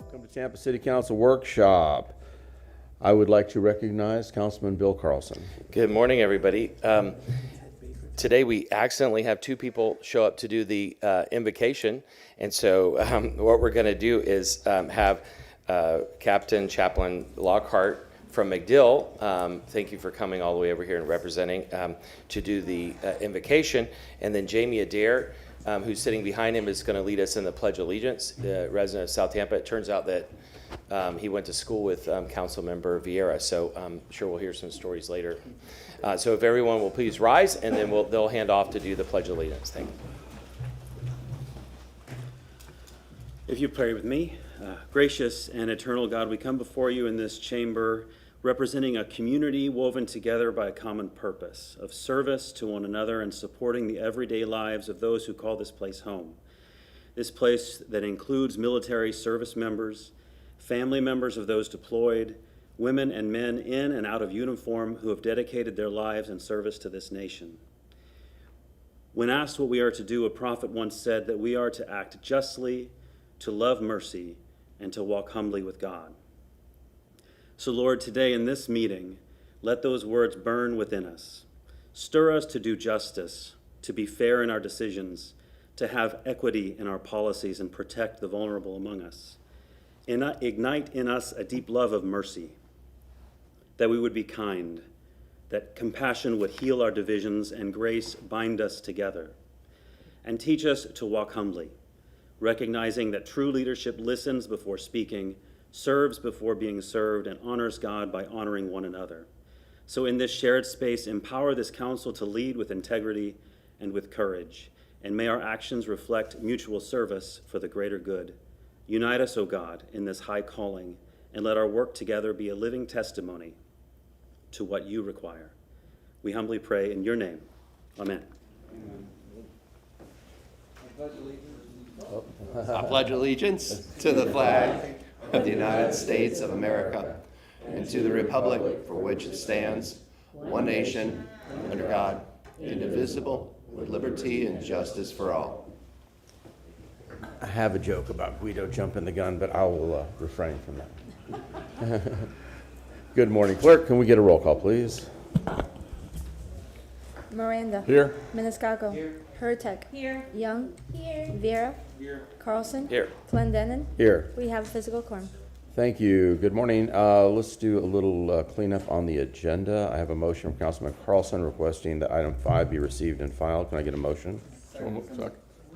Welcome to Tampa City Council Workshop. I would like to recognize Councilman Bill Carlson. Good morning, everybody. Today we accidentally have two people show up to do the invocation, and so what we're going to do is have Captain Chaplain Lockhart from MacDill, thank you for coming all the way over here and representing, to do the invocation, and then Jamie Adair, who's sitting behind him, is going to lead us in the Pledge of Allegiance, resident of South Tampa. It turns out that he went to school with Council Member Vieira, so I'm sure we'll hear some stories later. So if everyone will please rise, and then they'll hand off to do the Pledge of Allegiance. Thank you. If you pray with me, gracious and eternal God, we come before you in this chamber representing a community woven together by a common purpose of service to one another and supporting the everyday lives of those who call this place home. This place that includes military service members, family members of those deployed, women and men in and out of uniform who have dedicated their lives in service to this nation. When asked what we are to do, a prophet once said that we are to act justly, to love mercy, and to walk humbly with God. So Lord, today in this meeting, let those words burn within us. Stir us to do justice, to be fair in our decisions, to have equity in our policies and protect the vulnerable among us. Ignite in us a deep love of mercy, that we would be kind, that compassion would heal our divisions and grace bind us together. And teach us to walk humbly, recognizing that true leadership listens before speaking, serves before being served, and honors God by honoring one another. So in this shared space, empower this council to lead with integrity and with courage, and may our actions reflect mutual service for the greater good. Unite us, O God, in this high calling, and let our work together be a living testimony to what you require. We humbly pray in your name. Amen. I pledge allegiance to the flag of the United States of America and to the republic for which it stands, one nation, under God, indivisible, with liberty and justice for all. I have a joke about Guido jumping the gun, but I will refrain from that. Good morning, clerk. Can we get a roll call, please? Miranda. Here. Maniscalco. Here. Hurtek. Here. Young. Here. Vera. Here. Carlson. Here. Clendenin. Here. We have a physical quorum. Thank you. Good morning. Let's do a little cleanup on the agenda. I have a motion from Councilman Carlson requesting that item 5 be received and filed. Can I get a motion? Second.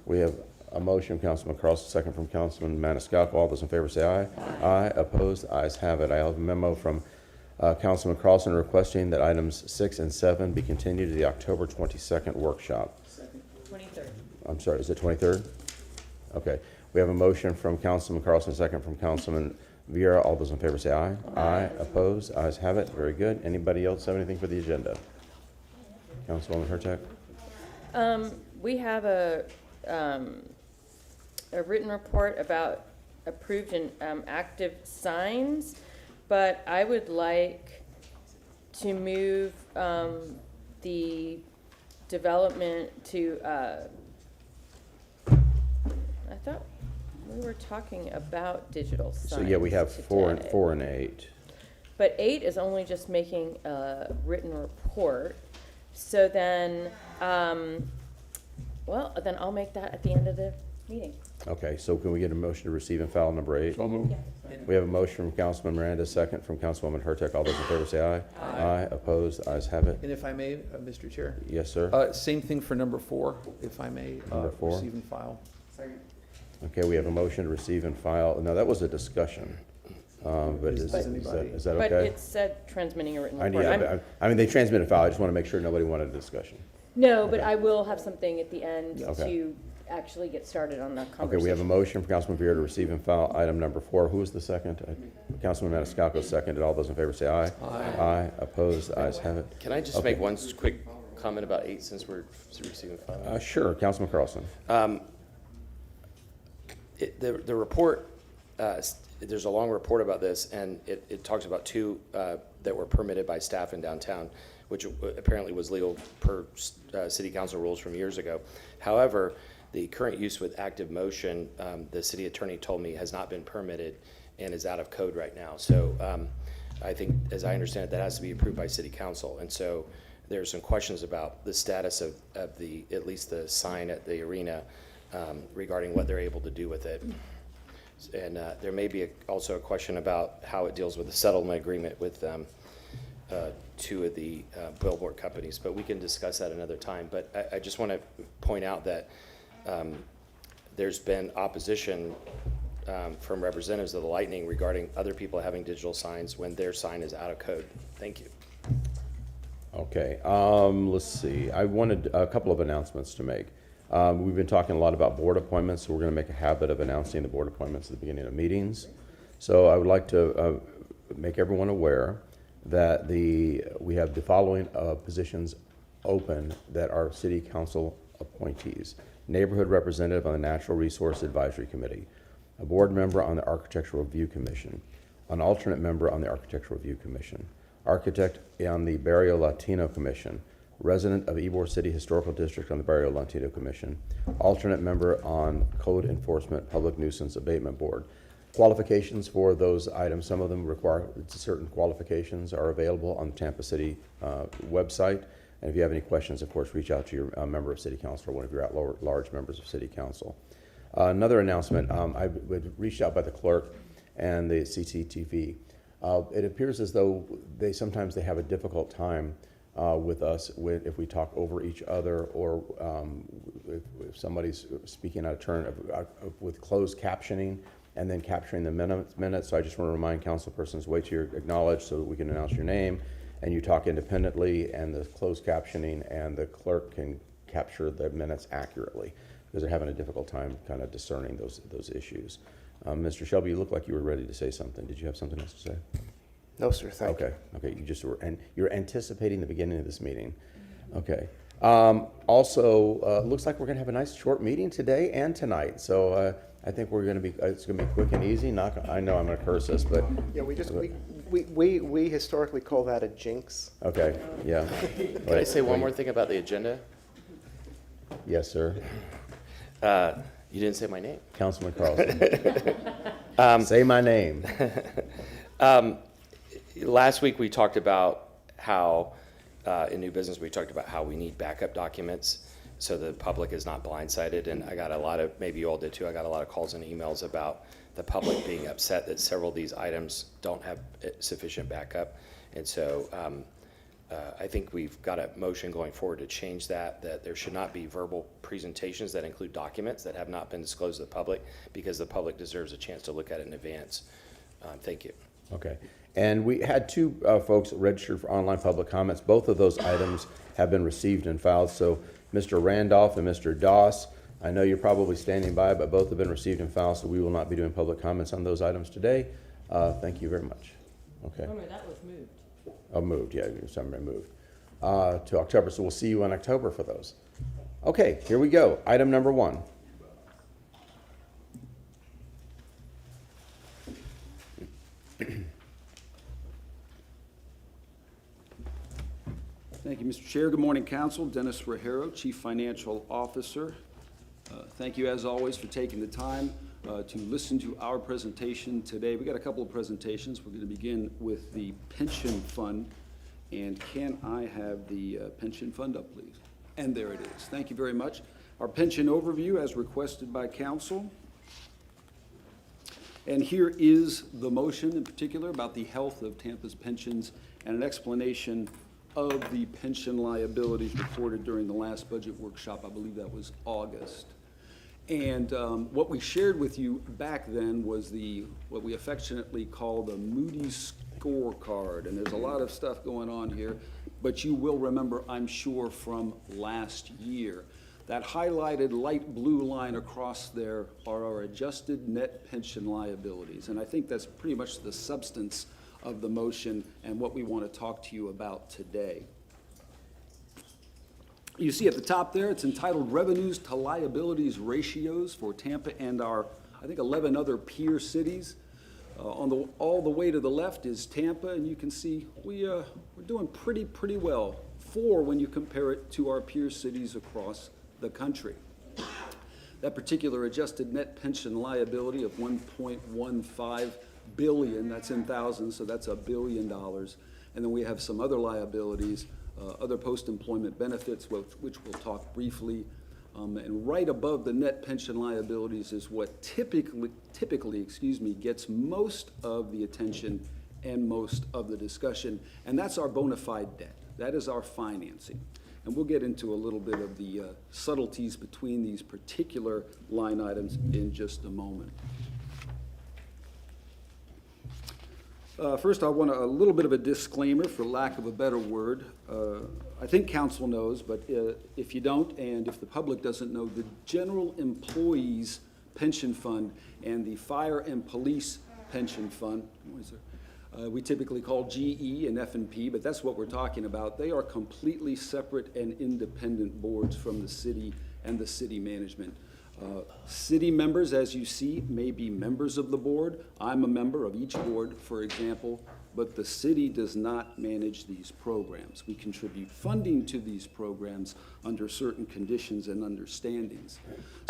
We have a motion from Councilman Carlson, second from Councilman Maniscalco. All those in favor say aye. Aye. Opposed? Ayes have it. I have a memo from Councilman Carlson requesting that items 6 and 7 be continued to the October 22nd workshop. 23rd. I'm sorry, is it 23rd? Okay. We have a motion from Councilman Carlson, second from Councilman Vieira. All those in favor say aye. Aye. Opposed? Ayes have it. Very good. Anybody else have anything for the agenda? Councilwoman Hurtek? We have a written report about approved and active signs, but I would like to move the development to, I thought we were talking about digital signs. So yeah, we have today. 4 and 8. But 8 is only just making a written report. So then, well, then I'll make that at the end of the meeting. Okay, so can we get a motion to receive and file number 8? So moved. We have a motion from Councilman Miranda, second from Councilwoman Hurtek. All those in favor say aye. Aye. Opposed? Ayes have it. And if I may, Mr. Chair? Yes, sir. Same thing for number 4, if I may. Number 4. Receive and file. Okay, we have a motion to receive and file. Now, that was a discussion. But is that okay? But it said transmitting a written I report. mean, they transmitted file. I just want to make sure nobody wanted a discussion. No, but I will have something at the end Okay. to actually get started on the conversation. Okay, we have a motion from Councilman Vieira to receive and file item number 4. Who was the second? Councilman Maniscalco seconded. All those in favor say aye. Aye. Aye. Opposed? Ayes have it. Can I just make one quick comment about 8 since we're receiving file? Sure, Councilman Carlson. The report, there's a long report about this, and it talks about 2 that were permitted by staff in downtown, which apparently was legal per city council rules from years ago. However, The current use with active motion, the city attorney told me has not been permitted and is out of code right now. So I think, as I understand it, that has to be approved by city council. And so there are some questions about the status of the, at least the sign at the arena, regarding what they're able to do with it. And there may be also a question about how it deals with the settlement agreement with two of the billboard companies, but we can discuss that another time. But I just want to point out that there's been opposition from representatives of the Lightning regarding other people having digital signs when their sign is out of code. Thank you. Okay, let's see. I wanted a couple of announcements to make. We've been talking a lot about board appointments, so we're going to make a habit of announcing the board appointments at the beginning of meetings. So I would like to make everyone aware that we have the following positions open that are city council appointees: neighborhood representative on the Natural Resource Advisory Committee, a board member on the Architectural Review Commission, an alternate member on the Architectural Review Commission, architect on the Barrio Latino Commission, resident of Ybor City Historical District on the Barrio Latino Commission, alternate member on Code Enforcement Public Nuisance Abatement Board. Qualifications for those items, some of them require certain qualifications, are available on the Tampa City website. And if you have any questions, of course, reach out to your member of City Council or one of your at-large members of City Council. Another announcement, I was reached out by the clerk and the CCTV. It appears as though sometimes they have a difficult time with us if we talk over each other, or if somebody's speaking out of turn with closed captioning and then capturing the minutes. So I just want to remind council persons, wait till you're acknowledged so that we can announce your name and you talk independently, and the closed captioning and the clerk can capture the minutes accurately, because they're having a difficult time kind of discerning those issues. Mr. Shelby, you look like you were ready to say something. Did you have something else to say? No, sir, thank you. Okay, you just were, and you're anticipating the beginning of this meeting. Okay. Also, looks like we're gonna have a nice short meeting today and tonight. So I think it's gonna be quick and easy. I know I'm gonna curse us, but. Yeah, we historically call that a jinx. Okay, yeah. Can I say one more thing about the agenda? Yes, sir. You didn't say my name. Councilman Carlson. Say my name. Last week, we talked about how, in new business, we talked about how we need backup documents so the public is not blindsided. And I got a lot of, maybe you all did too, I got a lot of calls and emails about the public being upset that several of these items don't have sufficient backup. And so I think we've got a motion going forward to change that there should not be verbal presentations that include documents that have not been disclosed to the public, because the public deserves a chance to look at it in advance. Thank you. Okay. And we had two folks registered for online public comments. Both of those items have been received and filed. So Mr. Randolph and Mr. Doss, I know you're probably standing by, but both have been received and filed, so we will not be doing public comments on those items today. Thank you very much. Okay. Oh, no, that was moved. Oh, moved, yeah, somebody moved to October. So we'll see you in October for those. Okay, here we go. Item number 1. Thank you, Mr. Chair. Good morning, Council. Dennis Rajero, Chief Financial Officer. Thank you, as always, for taking the time to listen to our presentation today. We got a couple of presentations. We're going to begin with the pension fund. And can I have the pension fund up, please? And there it is. Thank you very much. Our pension overview, as requested by Council. And here is the motion in particular about the health of Tampa's pensions and an explanation of the pension liabilities reported during the last budget workshop. I believe that was August. And what we shared with you back then was what we affectionately call the Moody's scorecard. And there's a lot of stuff going on here, but you will remember, I'm sure, from last year. That highlighted light blue line across there are our adjusted net pension liabilities. And I think that's pretty much the substance of the motion and what we want to talk to you about today. You see at the top there, it's entitled Revenues to Liabilities Ratios for Tampa and our, I think, 11 other peer cities. All the way to the left is Tampa, and you can see we're doing pretty well, 4 when you compare it to our peer cities across the country. That particular adjusted net pension liability of $1.15 billion, that's in thousands, so that's $1 billion. And then we have some other liabilities, other post-employment benefits, which we'll talk briefly. And right above the net pension liabilities is what typically, gets most of the attention and most of the discussion, and that's our bona fide debt. That is our financing. And we'll get into a little bit of the subtleties between these particular line items in just a moment. First, I want a little bit of a disclaimer, for lack of a better word. I think council knows, but if you don't, and if the public doesn't know, the General Employees Pension Fund and the Fire and Police Pension Fund, we typically call GE and F&P, but that's what we're talking about. They are completely separate and independent boards from the city and the city management. City members, as you see, may be members of the board. I'm a member of each board, for example, but the city does not manage these programs. We contribute funding to these programs under certain conditions and understandings.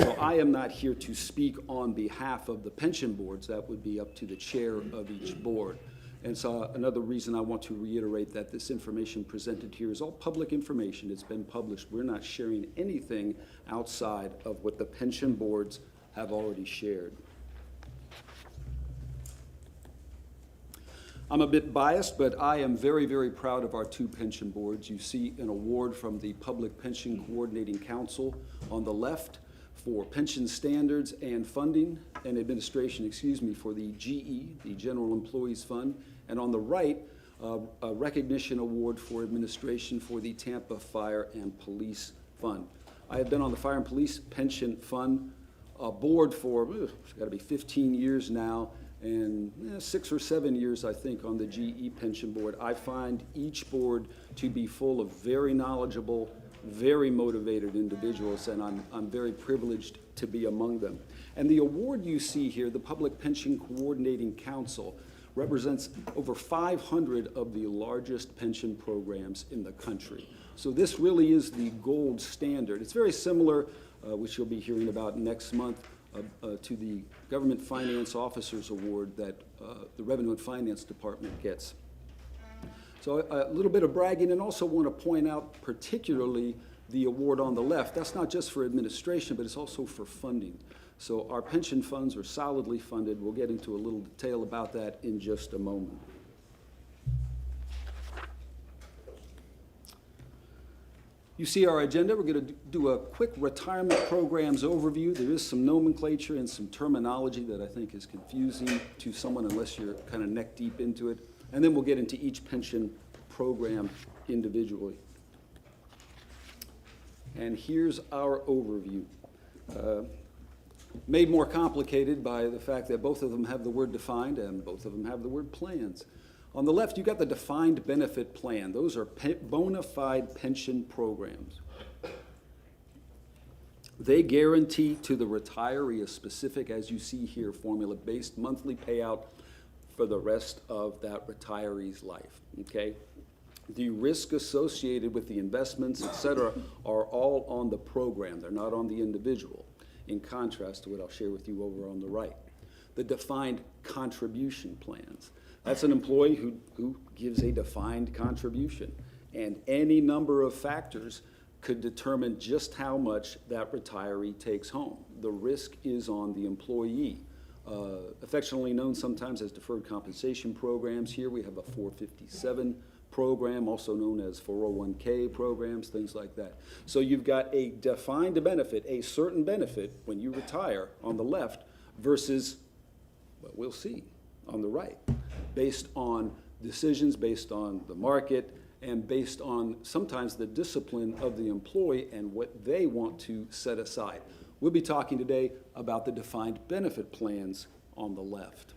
So I am not here to speak on behalf of the pension boards. That would be up to the chair of each board. And so another reason I want to reiterate that this information presented here is all public information. It's been published. We're not sharing anything outside of what the pension boards have already shared. I'm a bit biased, but I am very, very proud of our two pension boards. You see an award from the Public Pension Coordinating Council on the left for pension standards and funding and administration, for the GE, the General Employees Fund, and on the right, a recognition award for administration for the Tampa Fire and Police Fund. I have been on the Fire and Police Pension Fund board for, it's got to be 15 years now, and 6 or 7 years, I think, on the GE Pension Board. I find each board to be full of very knowledgeable, very motivated individuals, and I'm very privileged to be among them. And the award you see here, the Public Pension Coordinating Council, represents over 500 of the largest pension programs in the country. So this really is the gold standard. It's very similar, which you'll be hearing about next month, to the Government Finance Officers Award that the Revenue and Finance Department gets. So a little bit of bragging, and also want to point out particularly the award on the left. That's not just for administration, but it's also for funding. So our pension funds are solidly funded. We'll get into a little detail about that in just a moment. You see our agenda. We're going to do a quick retirement programs overview. There is some nomenclature and some terminology that I think is confusing to someone unless you're kind of neck deep into it. And then we'll get into each pension program individually. And here's our overview. Made more complicated by the fact that both of them have the word defined and both of them have the word plans. On the left, you've got the defined benefit plan. Those are bona fide pension programs. They guarantee to the retiree a specific, as you see here, formula-based monthly payout for the rest of that retiree's life, okay? The risk associated with the investments, et cetera, are all on the program. They're not on the individual, in contrast to what I'll share with you over on the right. The defined contribution plans. That's an employee who gives a defined contribution, and any number of factors could determine just how much that retiree takes home. The risk is on the employee. Affectionately known sometimes as deferred compensation programs. Here we have a 457 program, also known as 401k programs, things like that. So you've got a defined benefit, a certain benefit when you retire on the left versus, well, we'll see on the right, based on decisions, based on the market, and based on sometimes the discipline of the employee and what they want to set aside. We'll be talking today about the defined benefit plans on the left.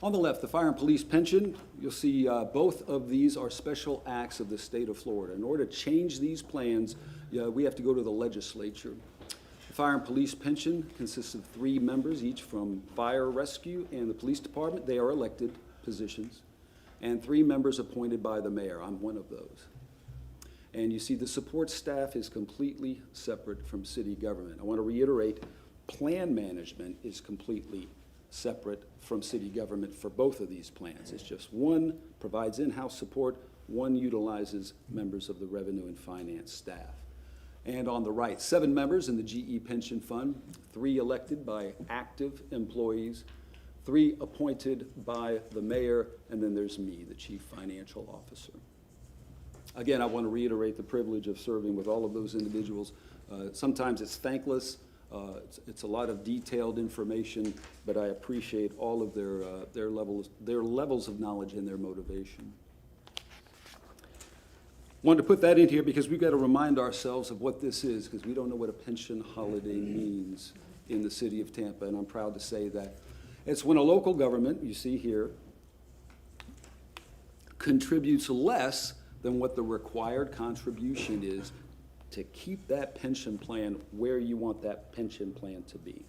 On the left, the fire and police pension, you'll see both of these are special acts of the state of Florida. In order to change these plans, we have to go to the legislature. The fire and police pension consists of 3 members, each from fire rescue and the police department. They are elected positions, and 3 members appointed by the mayor. I'm one of those. And you see the support staff is completely separate from city government. I want to reiterate, plan management is completely separate from city government for both of these plans. It's just one provides in-house support, one utilizes members of the revenue and finance staff. And on the right, 7 members in the GE Pension Fund, 3 elected by active employees, 3 appointed by the mayor, and then there's me, the chief financial officer. Again, I want to reiterate the privilege of serving with all of those individuals. Sometimes it's thankless. It's a lot of detailed information, but I appreciate all of their levels of knowledge and their motivation. Wanted to put that in here because we've got to remind ourselves of what this is, because we don't know what a pension holiday means in the city of Tampa, and I'm proud to say that. It's when a local government, you see here, contributes less than what the required contribution is to keep that pension plan where you want that pension plan to be.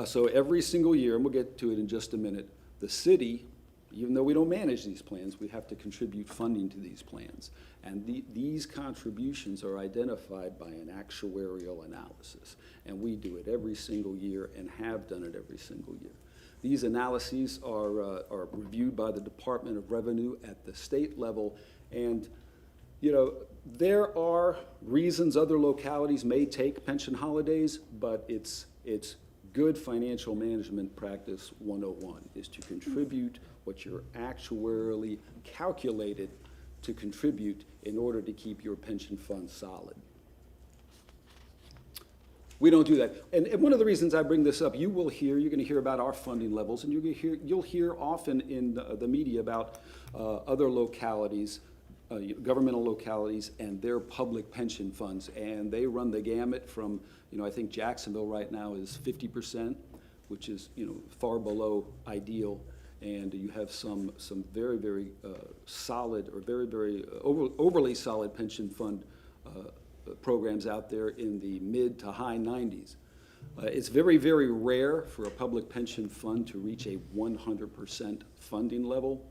So every single year, and we'll get to it in just a minute, the city, even though we don't manage these plans, we have to contribute funding to these plans. And these contributions are identified by an actuarial analysis. And we do it every single year and have done it every single year. These analyses are reviewed by the Department of Revenue at the state level. And, you know, there are reasons other localities may take pension holidays, but it's good financial management practice 101 is to contribute what you're actuarially calculated to contribute in order to keep your pension fund solid. We don't do that. And one of the reasons I bring this up, you're going to hear about our funding levels, and you'll hear often in the media about other localities, governmental localities, and their public pension funds. And they run the gamut from, I think Jacksonville right now is 50%, which is, far below ideal. And you have some very, very solid or very, very overly solid pension fund programs out there in the mid to high 90s. It's very, very rare for a public pension fund to reach a 100% funding level.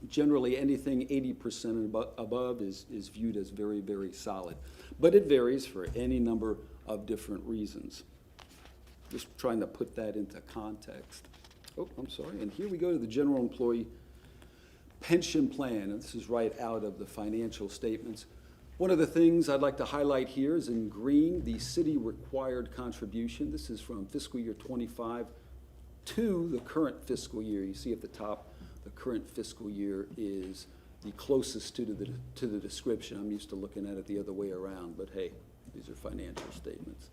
Generally, anything 80% and above is viewed as very, very solid. But it varies for any number of different reasons. Just trying to put that into context. Oh, I'm sorry. And here we go to the general employee pension plan. And this is right out of the financial statements. One of the things I'd like to highlight here is in green, the city required contribution. This is from fiscal year 25 to the current fiscal year. You see at the top, the current fiscal year is the closest to the description. I'm used to looking at it the other way around, but hey, these are financial statements.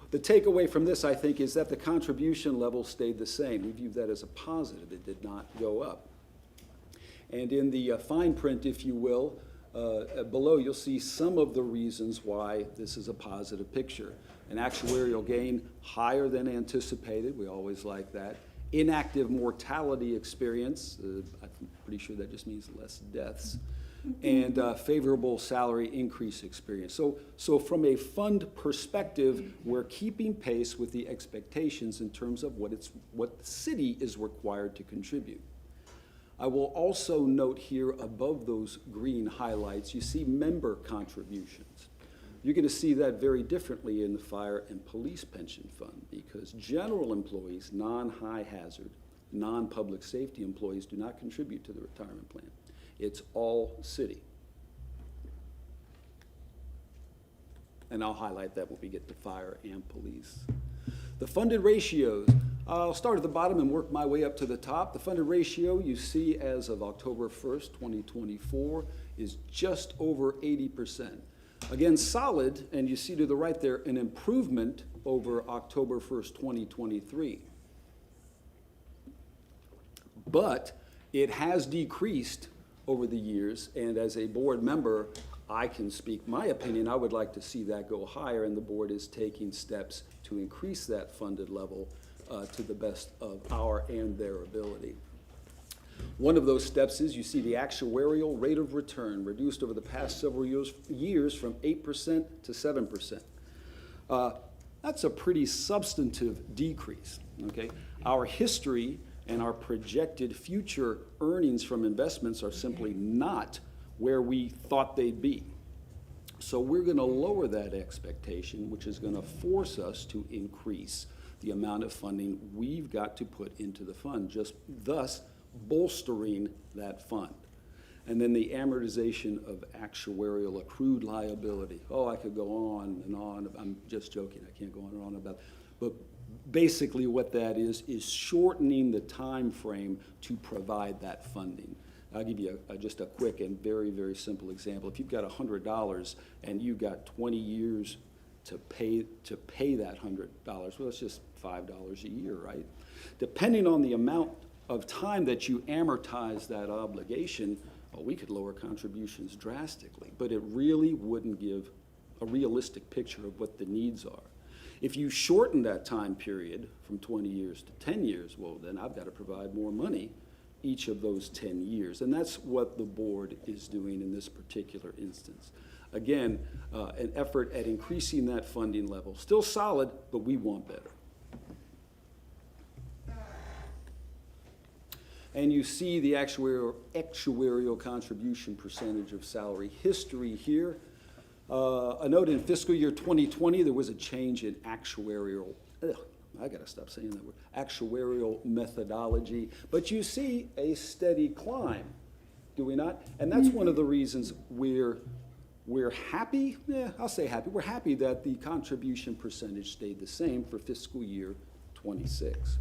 The takeaway from this, I think, is that the contribution level stayed the same. We view that as a positive. It did not go up. And in the fine print, if you will, below you'll see some of the reasons why this is a positive picture. An actuarial gain higher than anticipated. We always like that. Inactive mortality experience. I'm pretty sure that just means less deaths. And favorable salary increase experience. So from a fund perspective, we're keeping pace with the expectations in terms of what the city is required to contribute. I will also note here above those green highlights, you see member contributions. You're going to see that very differently in the fire and police pension fund because general employees, non-high hazard, non-public safety employees do not contribute to the retirement plan. It's all city. And I'll highlight that when we get to fire and police. The funded ratios, I'll start at the bottom and work my way up to the top. The funded ratio you see as of October 1st, 2024 is just over 80%. Again, solid, and you see to the right there an improvement over October 1st, 2023. But it has decreased over the years, and as a board member, I can speak my opinion. I would like to see that go higher, and the board is taking steps to increase that funded level to the best of our and their ability. One of those steps is you see the actuarial rate of return reduced over the past several years from 8% to 7%. That's a pretty substantive decrease, okay? Our history and our projected future earnings from investments are simply not where we thought they'd be. So we're going to lower that expectation, which is going to force us to increase the amount of funding we've got to put into the fund, just thus bolstering that fund. And then the amortization of actuarial accrued liability. Oh, I could go on and on. I'm just joking. I can't go on and on about it. But basically what that is shortening the time frame to provide that funding. I'll give you just a quick and very, very simple example. If you've got $100 and you've got 20 years to pay that $100, well, it's just $5 a year, right? Depending on the amount of time that you amortize that obligation, well, we could lower contributions drastically, but it really wouldn't give a realistic picture of what the needs are. If you shorten that time period from 20 years to 10 years, well, then I've got to provide more money each of those 10 years. And that's what the board is doing in this particular instance. Again, an effort at increasing that funding level. Still solid, but we want better. And you see the actuarial contribution percentage of salary history here. A note, in fiscal year 2020, there was a change in actuarial, I gotta stop saying that word, actuarial methodology. But you see a steady climb, do we not? And that's one of the reasons we're happy, I'll say happy, we're happy that the contribution percentage stayed the same for fiscal year 26.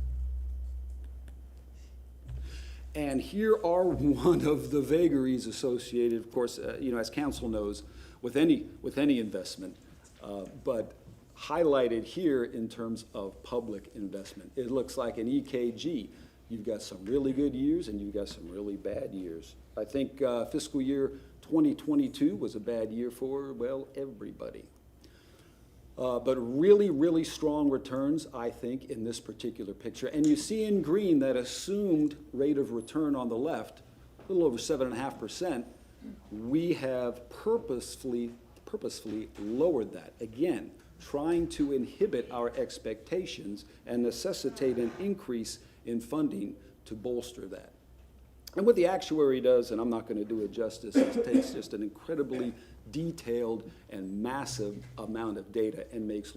And here are one of the vagaries associated, of course, as council knows, with any investment, but highlighted here in terms of public investment. It looks like an EKG. You've got some really good years and you've got some really bad years. I think fiscal year 2022 was a bad year for, well, everybody. But really, really strong returns, I think, in this particular picture. And you see in green that assumed rate of return on the left, a little over 7.5%. We have purposefully lowered that. Again, trying to inhibit our expectations and necessitate an increase in funding to bolster that. And what the actuary does, and I'm not going to do it justice, it takes just an incredibly detailed and massive amount of data and makes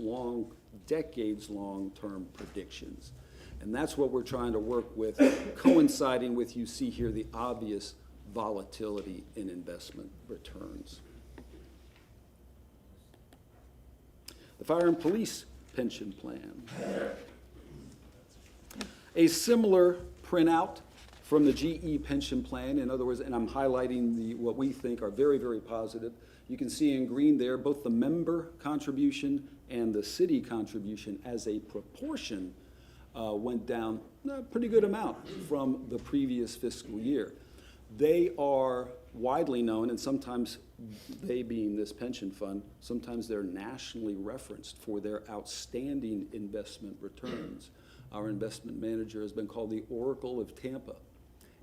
decades-long-term predictions. And that's what we're trying to work with, coinciding with, you see here, the obvious volatility in investment returns. The Fire and Police Pension Plan. A similar printout from the GE pension plan, in other words, and I'm highlighting what we think are very, very positive. You can see in green there both the member contribution and the city contribution as a proportion went down a pretty good amount from the previous fiscal year. They are widely known, and sometimes they being this pension fund, sometimes they're nationally referenced for their outstanding investment returns. Our investment manager has been called the Oracle of Tampa.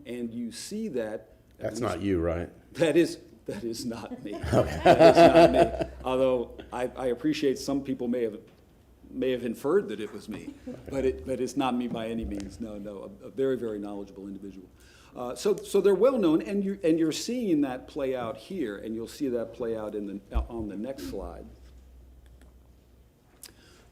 And you see that. That's not you, right? That is not me. Okay. That is not me. Although I appreciate some people may have inferred that it was me, but it's not me by any means. No, a very, very knowledgeable individual. So they're well known, and you're seeing that play out here, and you'll see that play out on the next slide.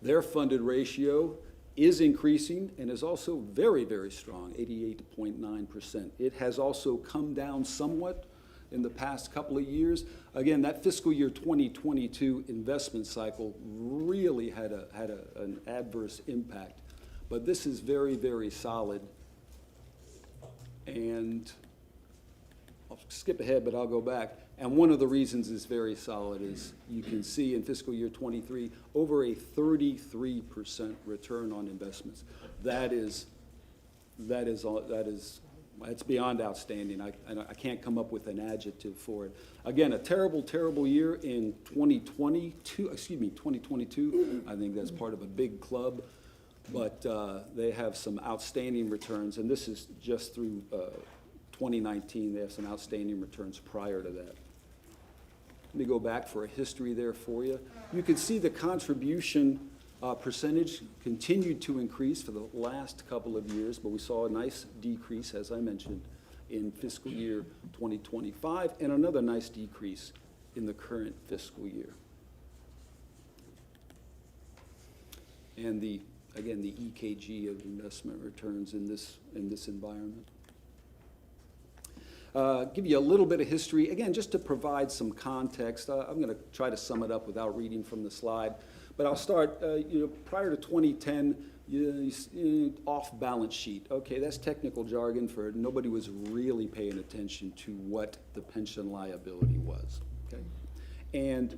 Their funded ratio is increasing and is also very, very strong, 88.9%. It has also come down somewhat in the past couple of years. Again, that fiscal year 2022 investment cycle really had an adverse impact. But this is very, very solid. And I'll skip ahead, but I'll go back. And one of the reasons it's very solid is you can see in fiscal year 23 over a 33% return on investments. That's beyond outstanding. I can't come up with an adjective for it. Again, a terrible, terrible year in 2022. I think that's part of a big club, but they have some outstanding returns, and this is just through 2019. They have some outstanding returns prior to that. Let me go back for a history there for you. You can see the contribution percentage continued to increase for the last couple of years, but we saw a nice decrease, as I mentioned. in fiscal year 2025, and another nice decrease in the current fiscal year. And again, the EKG of investment returns in this environment. Give you a little bit of history, again, just to provide some context. I'm going to try to sum it up without reading from the slide, but I'll start. Prior to 2010, off balance sheet. Okay, that's technical jargon for nobody was really paying attention to what the pension liability was. Okay, and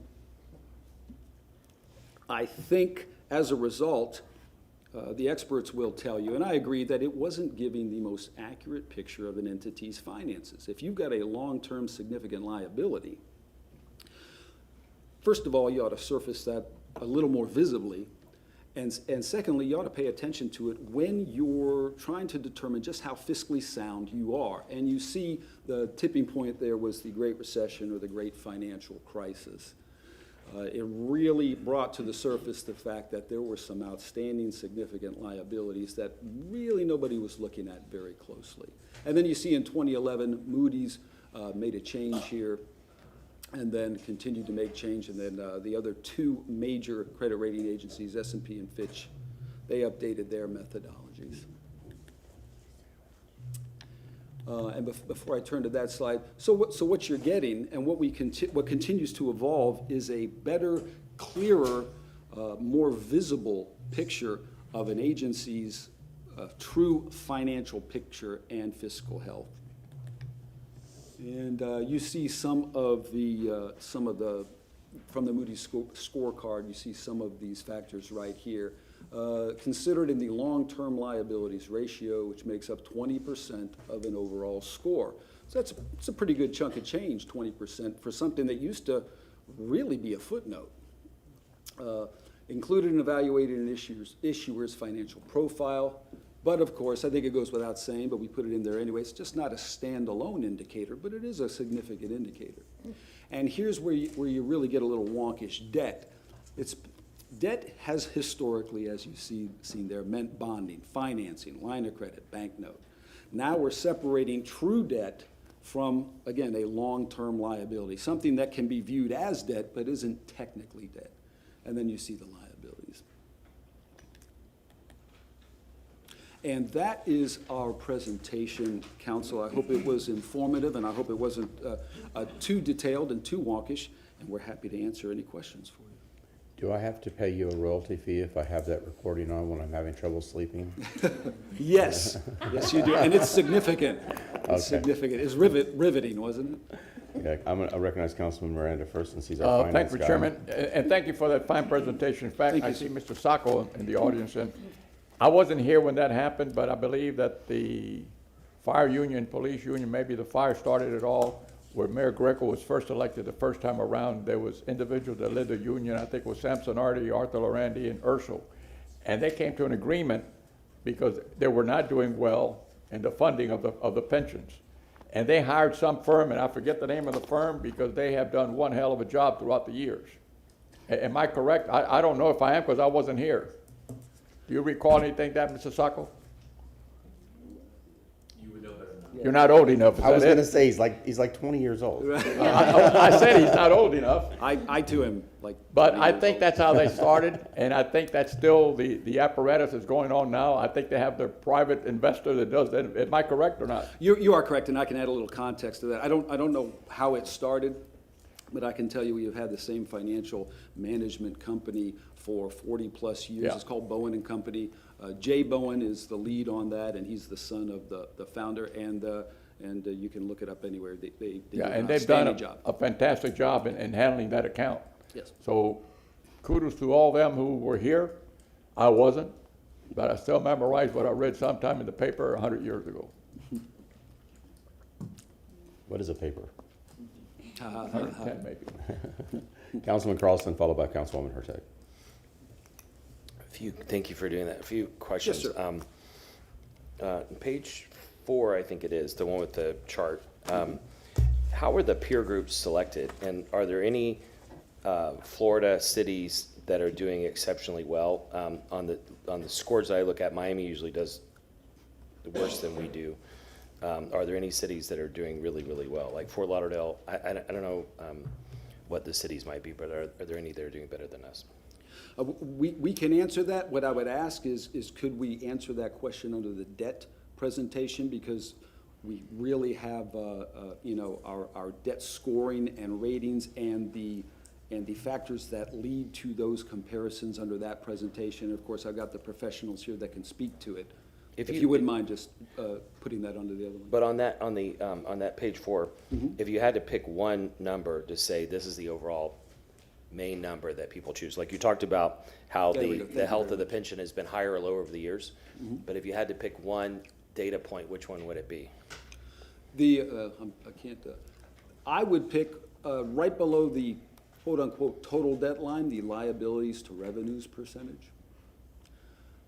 I think as a result, the experts will tell you, and I agree, that it wasn't giving the most accurate picture of an entity's finances. If you've got a long-term significant liability, first of all, you ought to surface that a little more visibly, and secondly, you ought to pay attention to it when you're trying to determine just how fiscally sound you are. And you see the tipping point there was the Great Recession or the Great Financial Crisis. It really brought to the surface the fact that there were some outstanding significant liabilities that really nobody was looking at very closely. And then you see in 2011, Moody's made a change here and then continued to make change. And then the other two major credit rating agencies, S&P and Fitch, they updated their methodologies. And before I turn to that slide, so what you're getting and what continues to evolve is a better, clearer, more visible picture of an agency's true financial picture and fiscal health. And you see some of the from the Moody's scorecard, you see some of these factors right here. Considered in the long-term liabilities ratio, which makes up 20% of an overall score. So that's a pretty good chunk of change, 20%, for something that used to really be a footnote. Included in evaluating an issuer's financial profile, but of course, I think it goes without saying, but we put it in there anyway, it's just not a standalone indicator, but it is a significant indicator. And here's where you really get a little wonkish. Debt has historically, as you've seen there, meant bonding, financing, line of credit, banknote. Now we're separating true debt from, again, a long-term liability, something that can be viewed as debt but isn't technically debt. And then you see the liabilities. And that is our presentation, Council. I hope it was informative, and I hope it wasn't too detailed and too wonkish, and we're happy to answer any questions for you. Do I have to pay you a royalty fee if I have that recording on when I'm having trouble sleeping? Yes, yes you do, and it's significant. It's Okay. significant. It's riveting, wasn't it? Okay, I recognize Councilman Miranda first since he's our finance Thank you, guy. Chairman, and thank you for that fine presentation. In fact, Thank I you, see Mr. Sacco in the audience, and I wasn't here when that happened, but I believe that the fire union, police union, maybe the fire started it all, where Mayor Greco was first elected the first time around. There was individuals that led the union, I think it was Samson Artie, Arthur Lorandi, and Ursul. And they came to an agreement because they were not doing well in the funding of the pensions. And they hired some firm, and I forget the name of the firm, because they have done one hell of a job throughout the years. Am I correct? I don't know if I am, because I wasn't here. Do you recall anything that, Mr. Sacco? You're not old enough, is I was that going to it? say, he's like 20 years old. I said he's not old enough. I too am like. But 20 I years think old. that's how they started, and I think that's still the apparatus is going on now. I think they have their private investor that does that. Am I correct or not? You are correct, and I can add a little context to that. I don't know how it started, but I can tell you we have had the same financial management company for 40-plus years. Yeah. It's called Bowen and Company. Jay Bowen is the lead on that, and he's the son of the founder, and you can look it up anywhere. They do Yeah, an and they've done outstanding job. a fantastic job in handling that account. Yes. So kudos to all them who were here. I wasn't, but I still memorize what I read sometime in the paper 100 years ago. What is a paper? 110 maybe. Councilman Carlson, followed by Councilwoman Hurtak. Thank you for doing that. A few questions. Yes, sir. Page 4, I think it is, the one with the chart. How were the peer groups selected? And are there any Florida cities that are doing exceptionally well? On the scores I look at, Miami usually does worse than we do. Are there any cities that are doing really, really well? Like Fort Lauderdale, I don't know what the cities might be, but are there any that are doing better than us? We can answer that. What I would ask is could we answer that question under the debt presentation? Because we really have, our debt scoring and ratings and the factors that lead to those comparisons under that presentation. Of course, I've got the professionals here that can speak to it. If you wouldn't mind just putting that under the other one. But on that page 4, if you had to pick one number to say this is the overall main number that people choose, like you talked about how There we go. the health of the pension has been higher or lower over the years, but if you had to pick one data point, which one would it be? I would pick right below the quote-unquote total debt line, the liabilities to revenues percentage,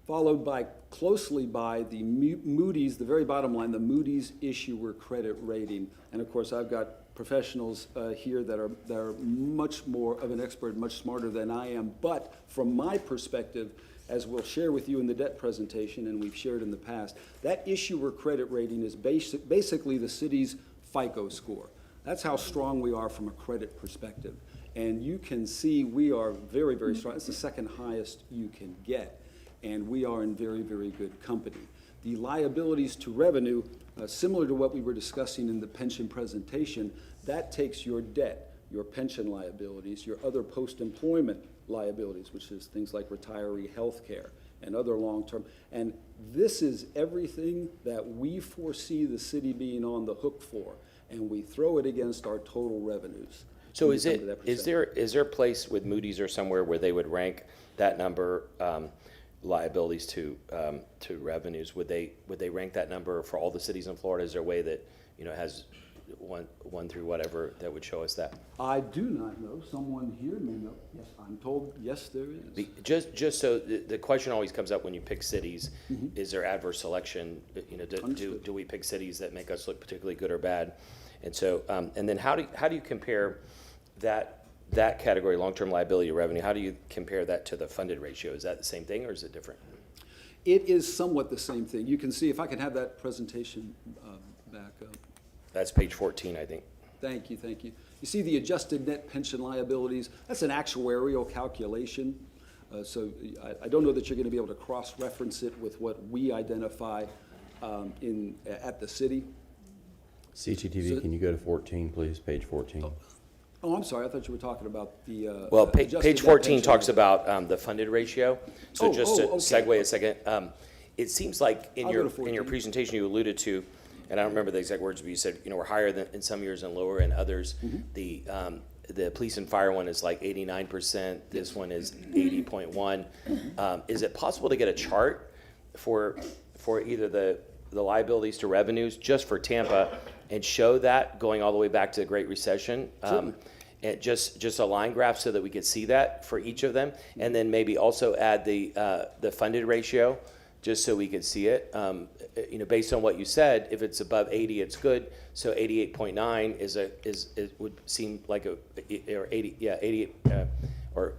followed closely by the Moody's, the very bottom line, the Moody's issuer credit rating. And of course, I've got professionals here that are much more of an expert, much smarter than I am. But from my perspective, as we'll share with you in the debt presentation, and we've shared in the past, that issuer credit rating is basically the city's FICO score. That's how strong we are from a credit perspective. And you can see we are very, very strong. It's the second highest you can get. And we are in very, very good company. The liabilities to revenue, similar to what we were discussing in the pension presentation, that takes your debt, your pension liabilities, your other post-employment liabilities, which is things like retiree health care and other long-term. And this is everything that we foresee the city being on the hook for, and we throw it against our total revenues. So is there a place with Moody's or somewhere where they would rank that number, liabilities to revenues? Would they rank that number for all the cities in Florida? Is there a way that has one through whatever that would show us that? I do not know. Someone here may know. Yes, I'm told. Yes, there is. Just so the question always comes up when you pick cities: is there adverse selection? Do we pick cities that make us look particularly good or bad? And so, and then how do you compare that category, long-term liability revenue? How do you compare that to the funded ratio? Is that the same thing or is it different? It is somewhat the same thing. You can see, if I can have that presentation back up. That's page 14, I think. Thank you, thank you. You see the adjusted net pension liabilities? That's an actuarial calculation. So I don't know that you're going to be able to cross-reference it with what we identify at the city. CTTV, can you go to 14, please, page 14? Oh, I'm sorry, I thought you were talking about the. Well, adjusted page net 14 pension. talks about the funded ratio. So just to okay. segue a second, it seems like in I'll go your to 14. in your presentation you alluded to, and I don't remember the exact words, but you said we're higher than in some years and lower in others. The police and fire one is like 89%. This one is 80.1. Is it possible to get a chart for either the liabilities to revenues just for Tampa and show that going all the way back to the Great Recession? And just a line graph so that we could see that for each of them, and then maybe also add the funded ratio just so we could see it. Based on what you said, if it's above 80, it's good. So 88.9 would seem like or 88, or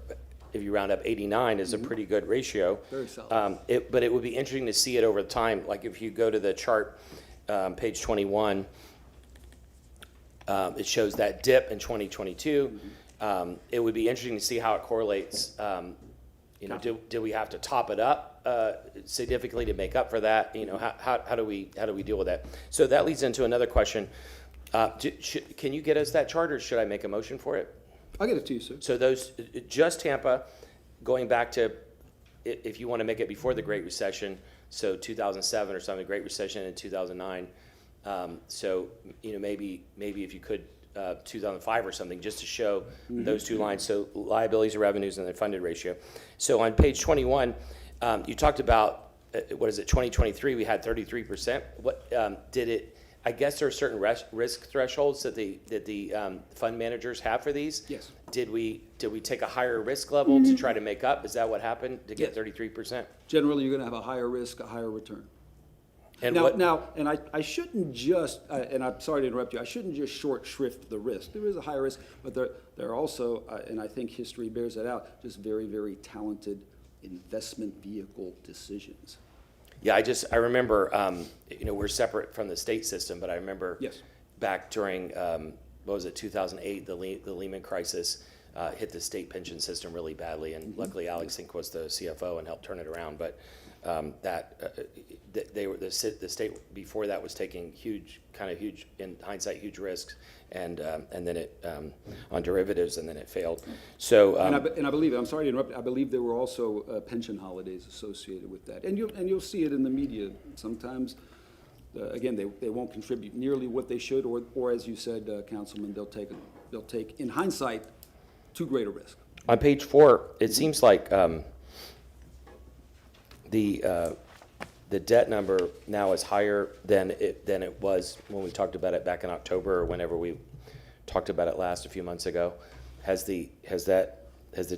if you round up 89 is a pretty good ratio. Very solid. But it would be interesting to see it over time. Like if you go to the chart, page 21. It shows that dip in 2022. It would be interesting to see how it correlates. Do we have to top it up significantly to make up for that? How do we deal with that? So that leads into another question. Can you get us that chart, or should I make a motion for it? I'll get it to you, sir. So those just Tampa, going back to if you want to make it before the Great Recession, so 2007 or something, Great Recession in 2009. So maybe if you could 2005 or something, just to show those two lines. So liabilities and revenues and the funded ratio. So on page 21, you talked about 2023 we had 33%. What did it? I guess there are certain risk thresholds that the fund managers have for these. Yes. Did we take a higher risk level to try to make up? Is that what happened to get Yes. 33%? Generally, you're going to have a higher risk, a higher return. And I shouldn't just, and I'm sorry to interrupt you, I shouldn't just short shrift the risk. There is a higher risk, but there are also, and I think history bears that out, just very, very talented investment vehicle decisions. Yeah, I remember, we're separate from the state system, but I remember Yes. back during, what was it, 2008, the Lehman crisis hit the state pension system really badly, and luckily Alex Sink was the CFO and helped turn it around. But the state before that was taking huge, in hindsight, huge risks, and then it on derivatives, and then it failed. So And I believe, I'm sorry to interrupt, I believe there were also pension holidays associated with that. And you'll see it in the media sometimes. Again, they won't contribute nearly what they should, or as you said, Councilman, they'll take, in hindsight, too great a risk. on page 4, it seems like the debt number now is higher than it was when we talked about it back in October, or whenever we talked about it last a few months ago. Has the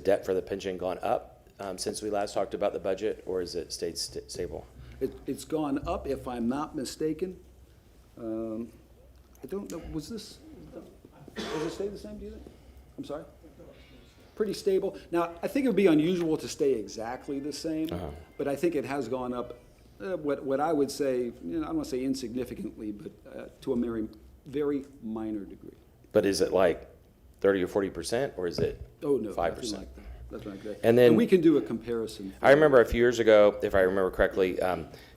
debt for the pension gone up since we last talked about the budget, or has it stayed stable? It's gone up, if I'm not mistaken. I don't know, does it stay the same, do you think? I'm sorry? Pretty stable. Now, I think it would be unusual to stay exactly the same, but I think it has gone up, what I would say, I don't want to say insignificantly, but to a very, very minor degree. But is it like 30 or 40%, or is it Oh, no, 5%? nothing like that. That's not good. And then- we can do a comparison. I remember a few years ago, if I remember correctly,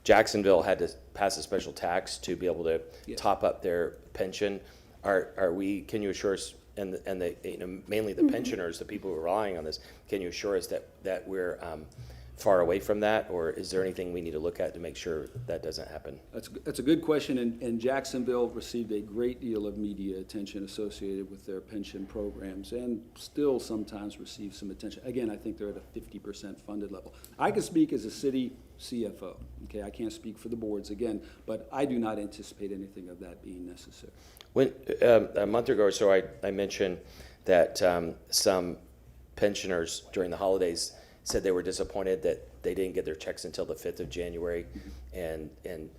Jacksonville had to pass a special tax to be able to Yes. top up their pension. Can you assure us, and mainly the pensioners, the people who are relying on this, can you assure us that we're far away from that, or is there anything we need to look at to make sure that doesn't happen? That's a good question, and Jacksonville received a great deal of media attention associated with their pension programs, and still sometimes receive some attention. Again, I think they're at a 50% funded level. I can speak as a city CFO, okay? I can't speak for the boards again, but I do not anticipate anything of that being necessary. When a month ago or so, I mentioned that some pensioners during the holidays said they were disappointed that they didn't get their checks until the 5th of January, and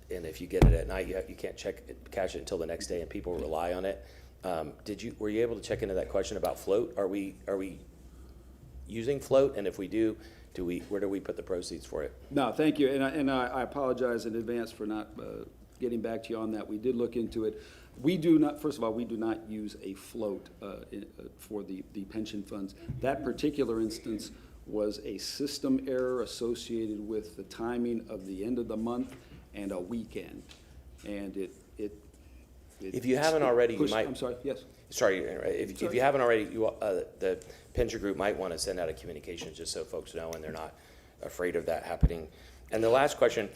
if you get it at night, you can't cash it until the next day, and people rely on it. Were you able to check into that question about float? Are we using float, and if we do, where do we put the proceeds for it? No, thank you, and I apologize in advance for not getting back to you on that. We did look into it. We do not, first of all, we do not use a float for the pension funds. That particular instance was a system error associated with the timing of the end of the month and a weekend. And If you haven't already, you might. I'm sorry, yes. Sorry, if you haven't already, the pension group might want to send out a communication just so folks know and they're not afraid of that happening. And the last question,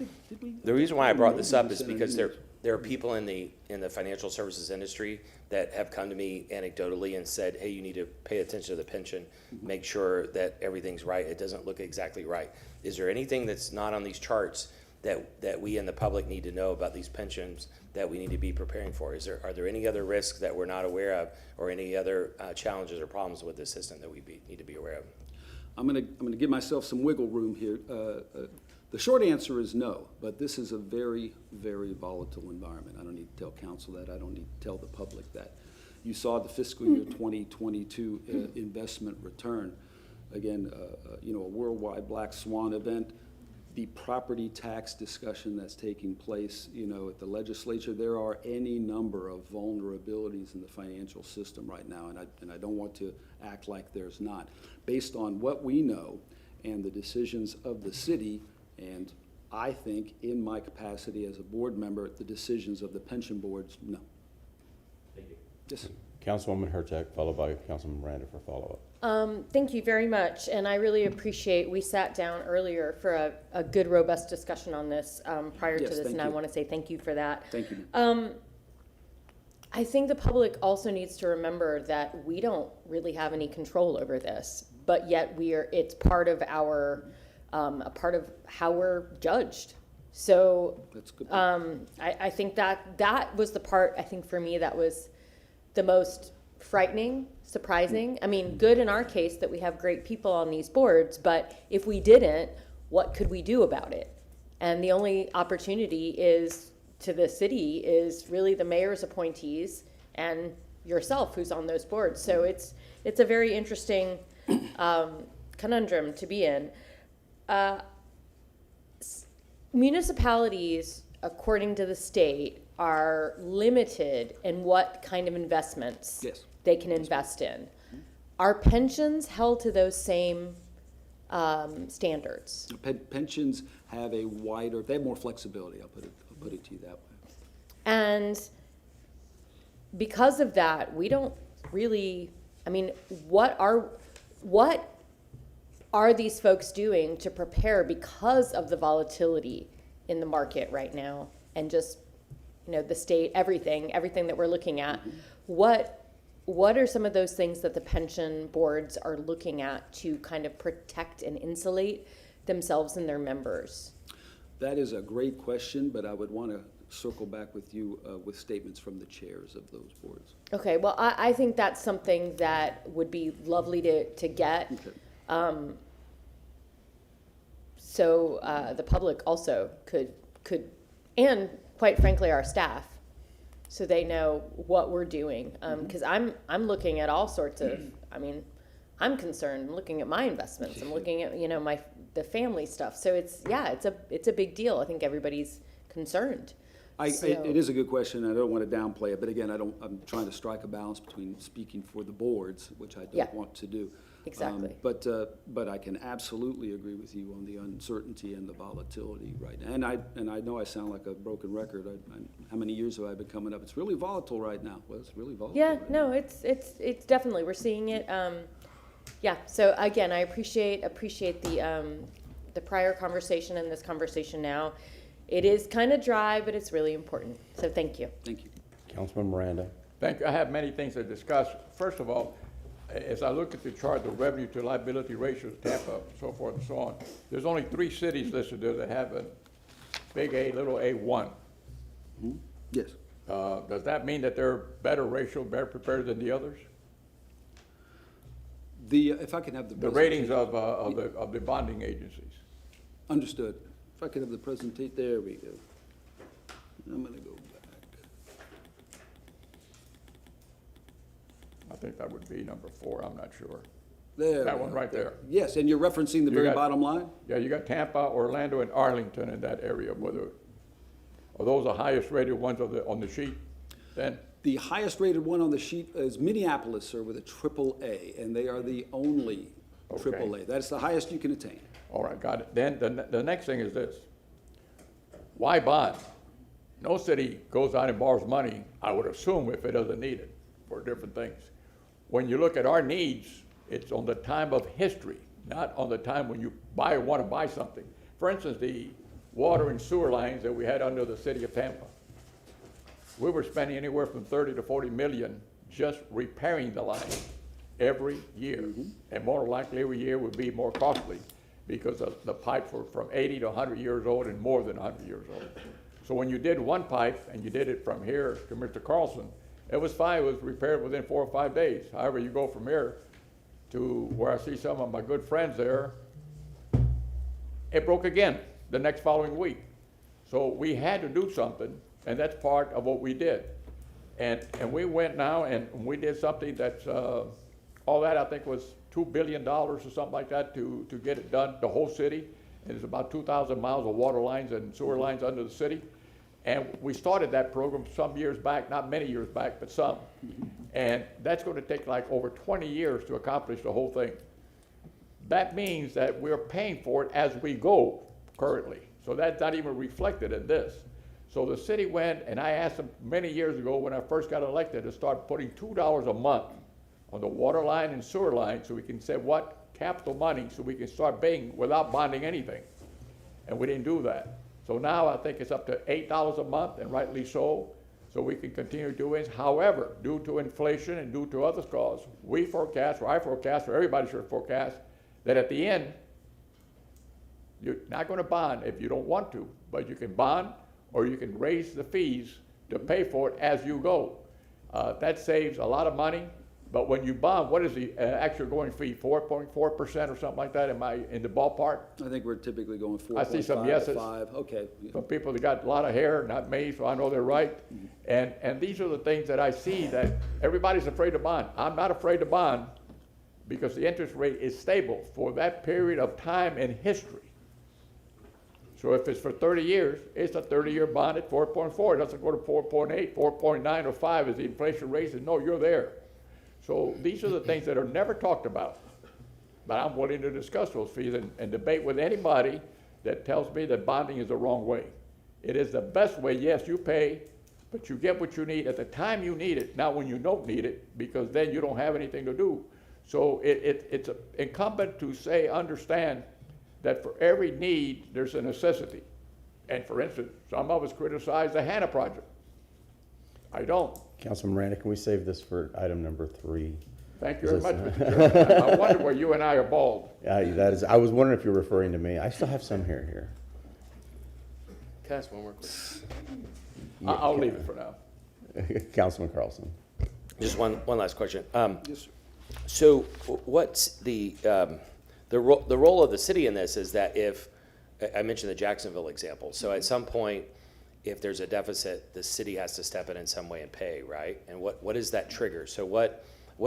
the reason why I brought this up is because there are people in the financial services industry that have come to me anecdotally and said, hey, you need to pay attention to the pension, make sure that everything's right. It doesn't look exactly right. Is there anything that's not on these charts that we in the public need to know about these pensions that we need to be preparing for? Are there any other risks that we're not aware of, or any other challenges or problems with the system that we need to be aware of? I'm gonna give myself some wiggle room here. The short answer is no, but this is a very, very volatile environment. I don't need to tell council that. I don't need to tell the public that. You saw the fiscal year 2022 investment return. Again, a worldwide black swan event. The property tax discussion that's taking place, at the legislature, there are any number of vulnerabilities in the financial system right now, and I don't want to act like there's not. Based on what we know and the decisions of the city, and I think in my capacity as a board member, the decisions of the pension boards, no. Thank you. Yes. Councilwoman Hurtak, followed by Councilman Miranda for follow-up. Thank you very much, and I really appreciate, we sat down earlier for a good, robust discussion on this prior to Yes, this, thank and I you. want to say thank you for that. Thank you. I think the public also needs to remember that we don't really have any control over this, but yet it's part of our, a part of how we're judged. So That's good. I think that was the part, I think for me, that was the most frightening, surprising. I mean, good in our case that we have great people on these boards, but if we didn't, what could we do about it? And the only opportunity is to the city is really the mayor's appointees and yourself who's on those boards. So it's a very interesting municipalities, according to the state, are limited in what kind of investments Yes. they can invest in. Are pensions held to those same standards? Pensions have a wider, they have more flexibility, I'll put it to you that way. And because of that, we don't really, I mean, what are these folks doing to prepare because of the volatility in the market right now and just, the state, everything that we're looking at? What are some of those things that the pension boards are looking at to kind of protect and insulate themselves and their members? That is a great question, but I would want to circle back with you with statements from the chairs of those boards. Okay, well, I think that's something that would be lovely to get. Okay. So the public also could, and quite frankly, our staff, so they know what we're doing. Because I'm looking at all sorts of, I'm concerned. I'm looking at my investments. I'm looking at the family stuff. So it's a big deal. I think everybody's concerned. It is a good question. I don't want to downplay it, but again, I'm trying to strike a balance between speaking for the boards, which I don't want to do. Exactly. But I can absolutely agree with you on the uncertainty and the volatility right now. And I know I sound like a broken record. How many years have I been coming up? It's really volatile right now. Well, it's really volatile. Yeah, right no, now. it's definitely, we're seeing it. So again, I appreciate the prior conversation and this conversation now. It is kind of dry, but it's really important. So thank you. Thank you. Councilman Miranda. Thank you. I have many things to discuss. First of all, as I look at the chart, the revenue to liability ratios, Tampa, so forth and so on, there's only 3 cities listed there that have a big A, little a1. Yes. Does that mean that they're better better prepared than the others? If I can have The ratings of the bonding agencies. Understood. If I could have the presentation, there we go. I'm going to go back. I think that would be number 4, I'm not sure. There. That we one go. right there. Yes, and you're referencing the You very got- bottom line? Yeah, you got Tampa, Orlando, and Arlington in that area. Are those the highest rated ones on the sheet then? The highest rated one on the sheet is Minneapolis, sir, with a AAA, and they are the only Okay. AAA. That's the highest you can attain. All right, got it. Then the next thing is this. Why bond? No city goes out and borrows money, I would assume, if it doesn't need it for different things. When you look at our needs, it's on the time of history, not on the time when you want to buy something. For instance, the water and sewer lines that we had under the city of Tampa. We were spending anywhere from 30 to 40 million just repairing the line every year. And more likely every year would be more costly because the pipes were from 80 to 100 years old and more than 100 years old. So when you did one pipe and you did it from here to Mr. Carlson, it was fine, it was repaired within 4 or 5 days. However, you go from here to where I see some of my good friends there, it broke again the next following week. So we had to do something, and that's part of what we did. And we went now and we did something that's, all that I think was $2 billion or something like that to get it done, the whole city. And there's about 2,000 miles of water lines and sewer lines under the city. And we started that program some years back, not many years back, but some. And that's going to take like over 20 years to accomplish the whole thing. That means that we're paying for it as we go currently. So that's not even reflected in this. So the city went, and I asked them many years ago when I first got elected to start putting $2 a month on the water line and sewer line so we can say what capital money so we can start paying without bonding anything. And we didn't do that. So now I think it's up to $8 a month, and rightly so we can continue doing it. However, due to inflation and due to other causes, we forecast, or I forecast, or everybody should forecast, that at the end, you're not going to bond if you don't want to, but you can bond or you can raise the fees to pay for it as you go. That saves a lot of money. But when you bond, what is the actual going fee? 4.4% or something like that? Am I in the ballpark? I think we're typically going 4.5 I see some yeses. 5. Okay. Some people that got a lot of hair, not me, so I know they're right. And these are the things that I see that everybody's afraid to bond. I'm not afraid to bond because the interest rate is stable for that period of time in history. So if it's for 30 years, it's a 30-year bond at 4.4. It doesn't go to 4.8, 4.9, or 5 as the inflation raises. No, you're there. So these are the things that are never talked about. But I'm willing to discuss those fees and debate with anybody that tells me that bonding is the wrong way. It is the best way. Yes, you pay, but you get what you need at the time you need it, not when you don't need it, because then you don't have anything to do. So it's incumbent to say, understand that for every need, there's a necessity. And for instance, some of us criticize the Hannah project. I don't. Councilman Miranda, can we save this for item number 3? Thank you very much, Mr. Chairman. I wonder where you and I are bald. That is, I was wondering if you're referring to me. I still have some hair here. Can I ask one more question? I'll leave it for now. Councilman Carlson. Just one last question. Yes, sir. So what's the role of the city in this is that if, I mentioned the Jacksonville example, so at some point, if there's a deficit, the city has to step in some way and pay, right? And what is that trigger? So what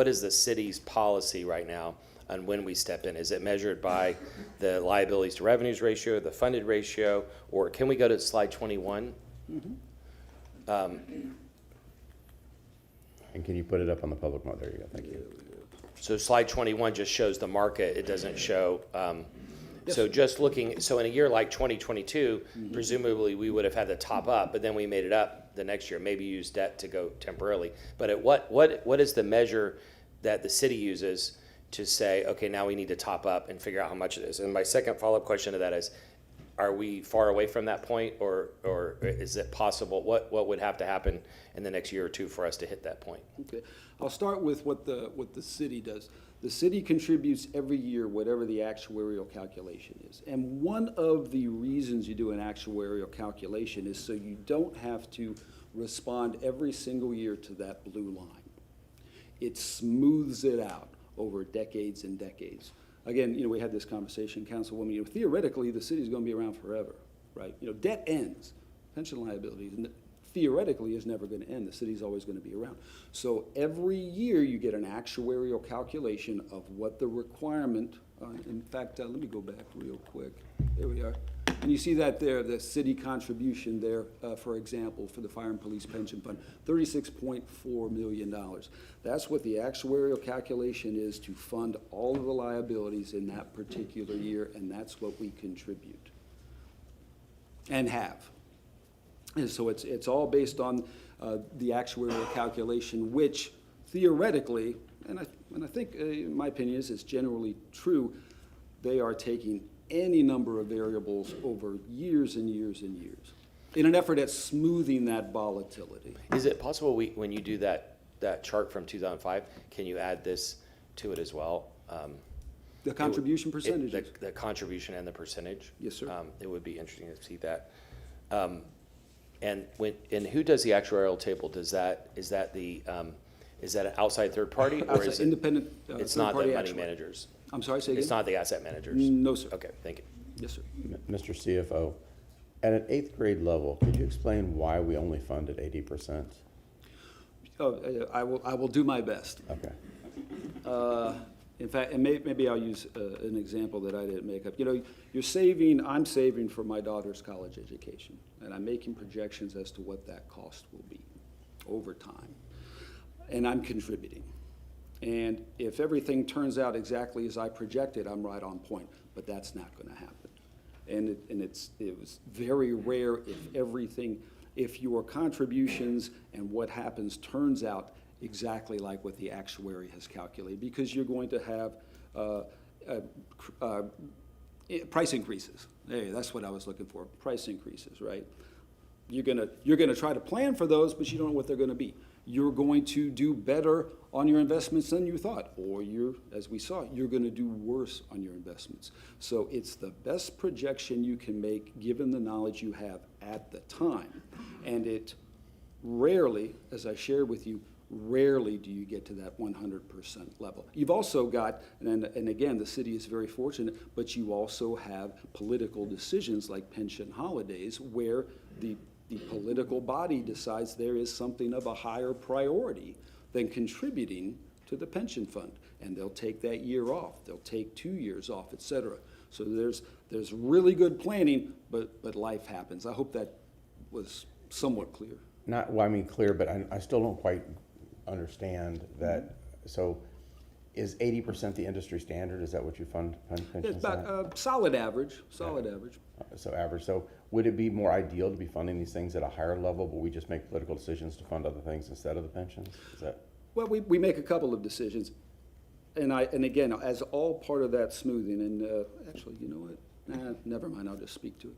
is the city's policy right now on when we step in? Is it measured by the liabilities to revenues ratio, the funded ratio, or can we go to slide 21? And can you put it up on the public mode? There you go. Thank you. So slide 21 just shows the market. It doesn't show. So just looking, so in a year like 2022, presumably we would have had to top up, but then we made it up the next year, maybe use debt to go temporarily. But at what is the measure that the city uses to say, okay, now we need to top up and figure out how much it is? And my second follow-up question to that is, are we far away from that point, or is it possible? What would have to happen in the next year or two for us to hit that point? Okay, I'll start with what the city does. The city contributes every year whatever the actuarial calculation is. And one of the reasons you do an actuarial calculation is so you don't have to respond every single year to that blue line. It smooths it out over decades and decades. Again, we had this conversation, Councilwoman, theoretically, the city's going to be around forever, right? Debt ends. Pension liabilities, theoretically, is never going to end. The city's always going to be around. So every year, you get an actuarial calculation of what the requirement, in fact, let me go back real quick. There we are. And you see that there, the city contribution there, for example, for the Fire and Police Pension Fund, $36.4 million. That's what the actuarial calculation is to fund all of the liabilities in that particular year, and that's what we contribute and have. And so it's all based on the actuarial calculation, which theoretically, and I think, in my opinion, is generally true, they are taking any number of variables over years and years and years in an effort at smoothing that volatility. Is it possible when you do that chart from 2005, can you add this to it as well? The contribution percentages? The contribution and the percentage? Yes, sir. It would be interesting to see that. And who does the actuarial table? Is that an outside third party, or Outside, is it independent it's not the third-party money actuary. managers? I'm sorry, say again? It's not the asset managers? No, sir. Okay, thank you. Yes, sir. Mr. CFO, at an 8th grade level, could you explain why we only fund at 80%? I will do my best. Okay. In fact, and maybe I'll use an example that I didn't make up. I'm saving for my daughter's college education, and I'm making projections as to what that cost will be over time. And I'm contributing. And if everything turns out exactly as I projected, I'm right on point, but that's not going to happen. And it was very rare if your contributions and what happens turns out exactly like what the actuary has calculated, because you're going to have price increases. Hey, that's what I was looking for, price increases, right? You're gonna try to plan for those, but you don't know what they're gonna be. You're going to do better on your investments than you thought, or as we saw, you're gonna do worse on your investments. So it's the best projection you can make given the knowledge you have at the time. And it rarely, as I shared with you, rarely do you get to that 100% level. You've also got, and again, the city is very fortunate, but you also have political decisions like pension holidays where the political body decides there is something of a higher priority than contributing to the pension fund. And they'll take that year off. They'll take 2 years off, et cetera. So there's really good planning, but life happens. I hope that was somewhat clear. Not, well, I mean, clear, but I still don't quite understand that. So is 80% the industry standard? Is that what you fund It's pensions about at? solid average, solid average. So average. So would it be more ideal to be funding these things at a higher level, but we just make political decisions to fund other things instead of the pensions? Is that? Well, we make a couple of decisions. And again, as all part of that smoothing, and actually, you know what? Nah, never mind, I'll just speak to it.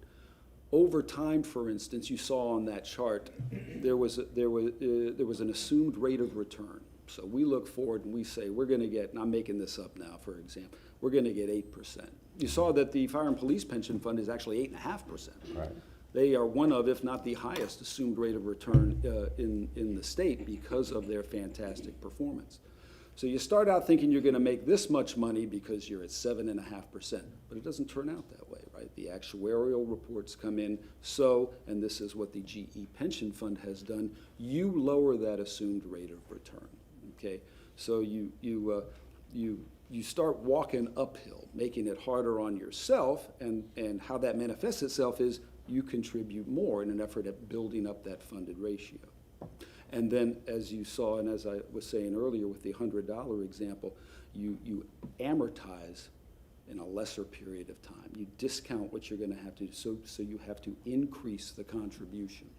Over time, for instance, you saw on that chart, there was an assumed rate of return. So we look forward and we say, we're gonna get, and I'm making this up now, for example, we're gonna get 8%. You saw that the Fire and Police Pension Fund is actually 8.5%. Right. They are one of, if not the highest, assumed rate of return in the state because of their fantastic performance. So you start out thinking you're gonna make this much money because you're at 7.5%, but it doesn't turn out that way, right? The actuarial reports come in, and this is what the GE Pension Fund has done, you lower that assumed rate of return, okay? So you start walking uphill, making it harder on yourself, and how that manifests itself is you contribute more in an effort at building up that funded ratio. And then, as you saw, and as I was saying earlier with the $100 example, you amortize in a lesser period of time. You discount what you're gonna have to do, so you have to increase the contribution.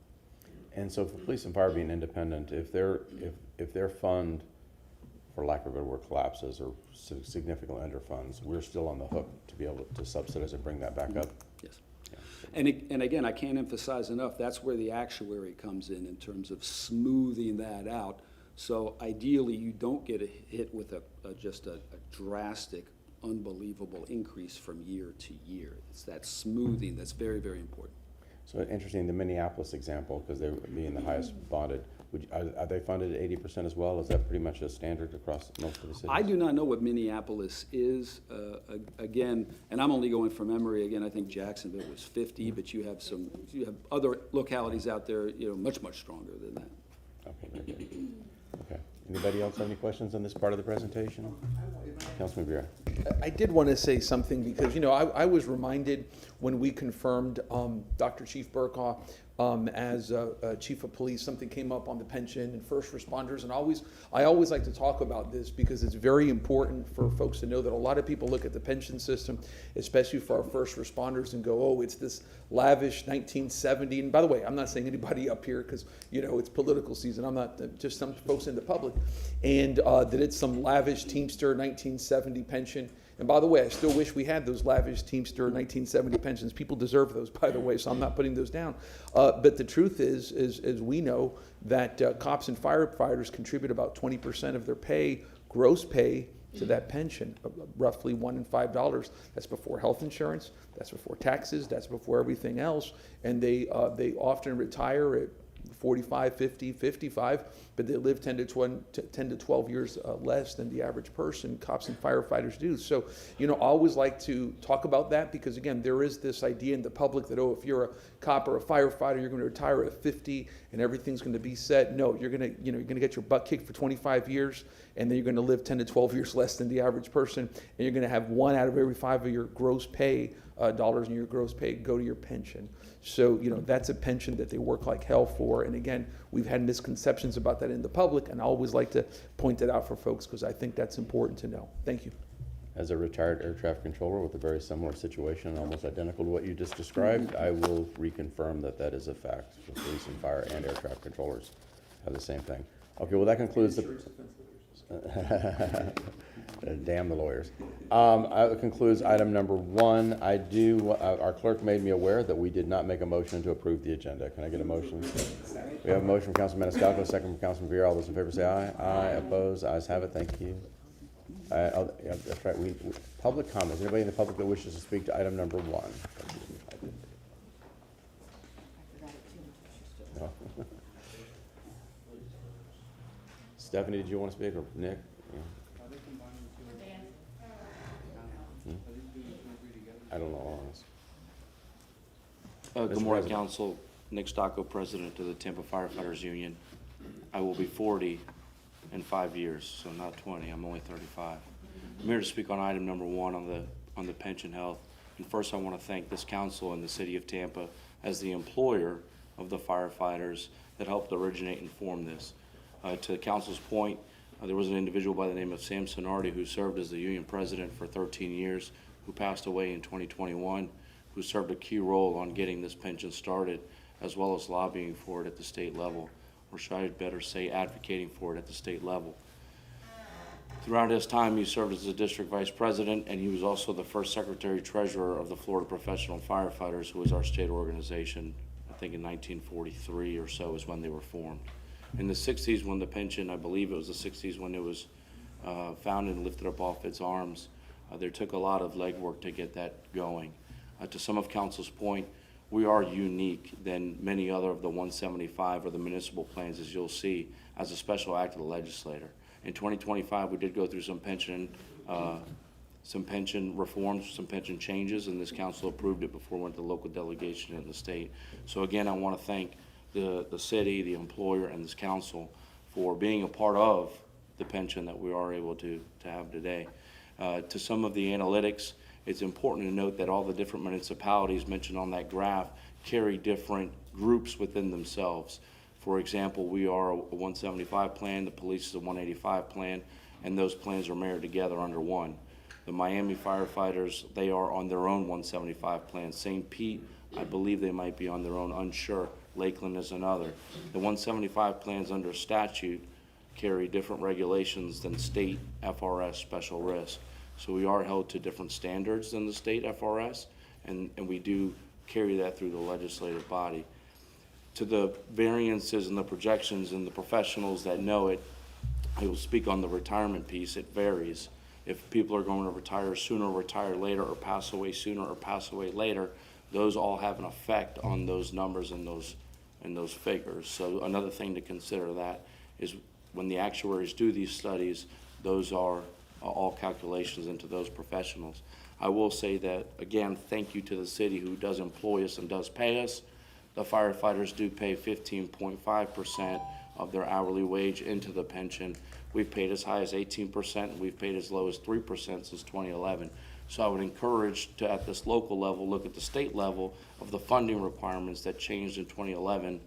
And so for police and fire being independent, if their fund, for lack of a better word, collapses or significantly underfunds, we're still on the hook to be able to subsidize and bring that back up? Yes. And again, I can't emphasize enough, that's where the actuary comes in terms of smoothing that out. So ideally, you don't get hit with just a drastic, unbelievable increase from year to year. It's that smoothing that's very, very important. So interesting, the Minneapolis example, because they being the highest bonded, are they funded at 80% as well? Is that pretty much a standard across most of the cities? I do not know what Minneapolis is. Again, and I'm only going from memory. Again, I think Jacksonville was 50, but you have other localities out there, much, much stronger than that. Okay, very good. Okay. Anybody else have any questions on this part of the presentation? Councilman Vera. I did want to say something because, I was reminded when we confirmed Dr. Chief Burkaw as Chief of Police, something came up on the pension and first responders. And I always like to talk about this because it's very important for folks to know that a lot of people look at the pension system, especially for our first responders, and go, oh, it's this lavish 1970. And by the way, I'm not saying anybody up here because, it's political season. I'm not, just some folks in the public. And that it's some lavish Teamster 1970 pension. And by the way, I still wish we had those lavish Teamster 1970 pensions. People deserve those, by the way, so I'm not putting those down. But the truth is we know that cops and firefighters contribute about 20% of their pay, gross pay, to that pension, roughly $1 in $5. That's before health insurance, that's before taxes, that's before everything else. And they often retire at 45, 50, 55, but they live 10 to 12 years less than the average person, cops and firefighters do. So, I always like to talk about that because, again, there is this idea in the public that, if you're a cop or a firefighter, you're going to retire at 50 and everything's going to be set. No, you're going to get your butt kicked for 25 years and then you're going to live 10 to 12 years less than the average person, and you're going to have 1 out of every 5 of your gross pay dollars in your gross pay go to your pension. So, that's a pension that they work like hell for. And again, we've had misconceptions about that in the public, and I always like to point it out for folks because I think that's important to know. Thank you. As a retired air traffic controller with a very similar situation, almost identical to what you just described, I will reconfirm that is a fact. The police and fire and air traffic controllers have the same thing. Okay, well, that concludes the... Damn the lawyers. That concludes item number 1. Our clerk made me aware that we did not make a motion to approve the agenda. Can I get a motion? We have a motion from Councilman Maniscalco, second from Councilman Vera. All those in favor say aye. Aye. Opposed? Ayes have it. Thank you. Yeah, that's right. Public comments. Anybody in the public that wishes to speak to item number 1? No. Stephanie, did you want to speak, or Nick? Yeah. I don't know. Good Mr. morning, President. Council. Nick Stocco, President of the Tampa Firefighters Union. I will be 40 in 5 years, so not 20. I'm only 35. I'm here to speak on item number 1 on the pension health And first, I want to thank this council and the city of Tampa as the employer of the firefighters that helped originate and form this. To the council's point, there was an individual by the name of Sam Sonardi who served as the union president for 13 years, who passed away in 2021, who served a key role on getting this pension started, as well as lobbying for it at the state level, or should I better say advocating for it at the state level. Throughout his time, he served as the district vice president, and he was also the first secretary treasurer of the Florida Professional Firefighters, who was our state organization. I think in 1943 or so is when they were formed. In the 60s, when the pension, I believe it was the 60s when it was founded and lifted up off its arms, there took a lot of legwork to get that going. To some of council's point, we are unique than many other of the 175 or the municipal plans, as you'll see, as a special act of the legislator. In 2025, we did go through some pension reforms, some pension changes, and this council approved it before it went to local delegation in the state. So again, I want to thank the city, the employer, and this council for being a part of the pension that we are able to have today. To some of the analytics, it's important to note that all the different municipalities mentioned on that graph carry different groups within themselves. For example, we are a 175 plan, the police is a 185 plan, and those plans are married together under one. The Miami firefighters, they are on their own 175 plan. St. Pete, I believe they might be on their own, unsure. Lakeland is another. The 175 plans under statute carry different regulations than state FRS special risk. So we are held to different standards than the state FRS, and we do carry that through the legislative body. To the variances and the projections and the professionals that know it, I will speak on the retirement piece. It varies. If people are going to retire sooner, retire later, or pass away sooner or pass away later, those all have an effect on those numbers and those figures. So another thing to consider that is when the actuaries do these studies, those are all calculations into those professionals. I will say that, again, thank you to the city who does employ us and does pay us. The firefighters do pay 15.5% of their hourly wage into the pension. We've paid as high as 18%, and we've paid as low as 3% since 2011. So I would encourage to, at this local level, look at the state level of the funding requirements that changed in 2011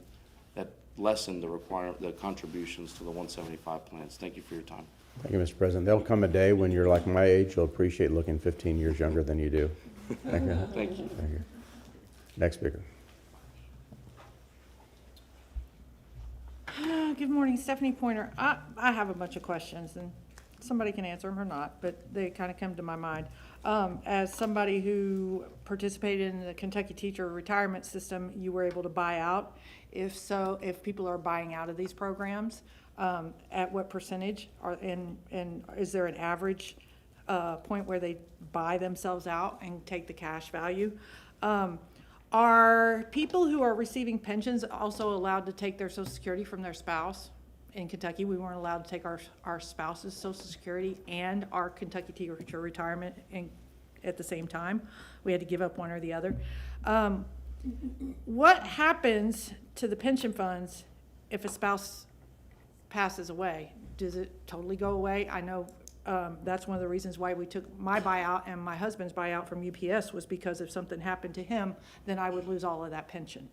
that lessened the contributions to the 175 plans. Thank you for your time. Thank you, Mr. President. There'll come a day when you're like my age, you'll appreciate looking 15 years younger than you do. Thank you. Thank you. Thank you. Next speaker. Good morning, Stephanie Pointer. I have a bunch of questions, and somebody can answer them or not, but they kind of come to my mind. As somebody who participated in the Kentucky teacher retirement system, you were able to buy out. If so, if people are buying out of these programs, at what percentage? And is there an average point where they buy themselves out and take the cash value? Are people who are receiving pensions also allowed to take their Social Security from their spouse? In Kentucky, we weren't allowed to take our spouse's Social Security and our Kentucky teacher retirement at the same time. We had to give up one or the other. What happens to the pension funds if a spouse passes away? Does it totally go away? I know that's one of the reasons why we took my buyout and my husband's buyout from UPS, was because if something happened to him, then I would lose all of that pension.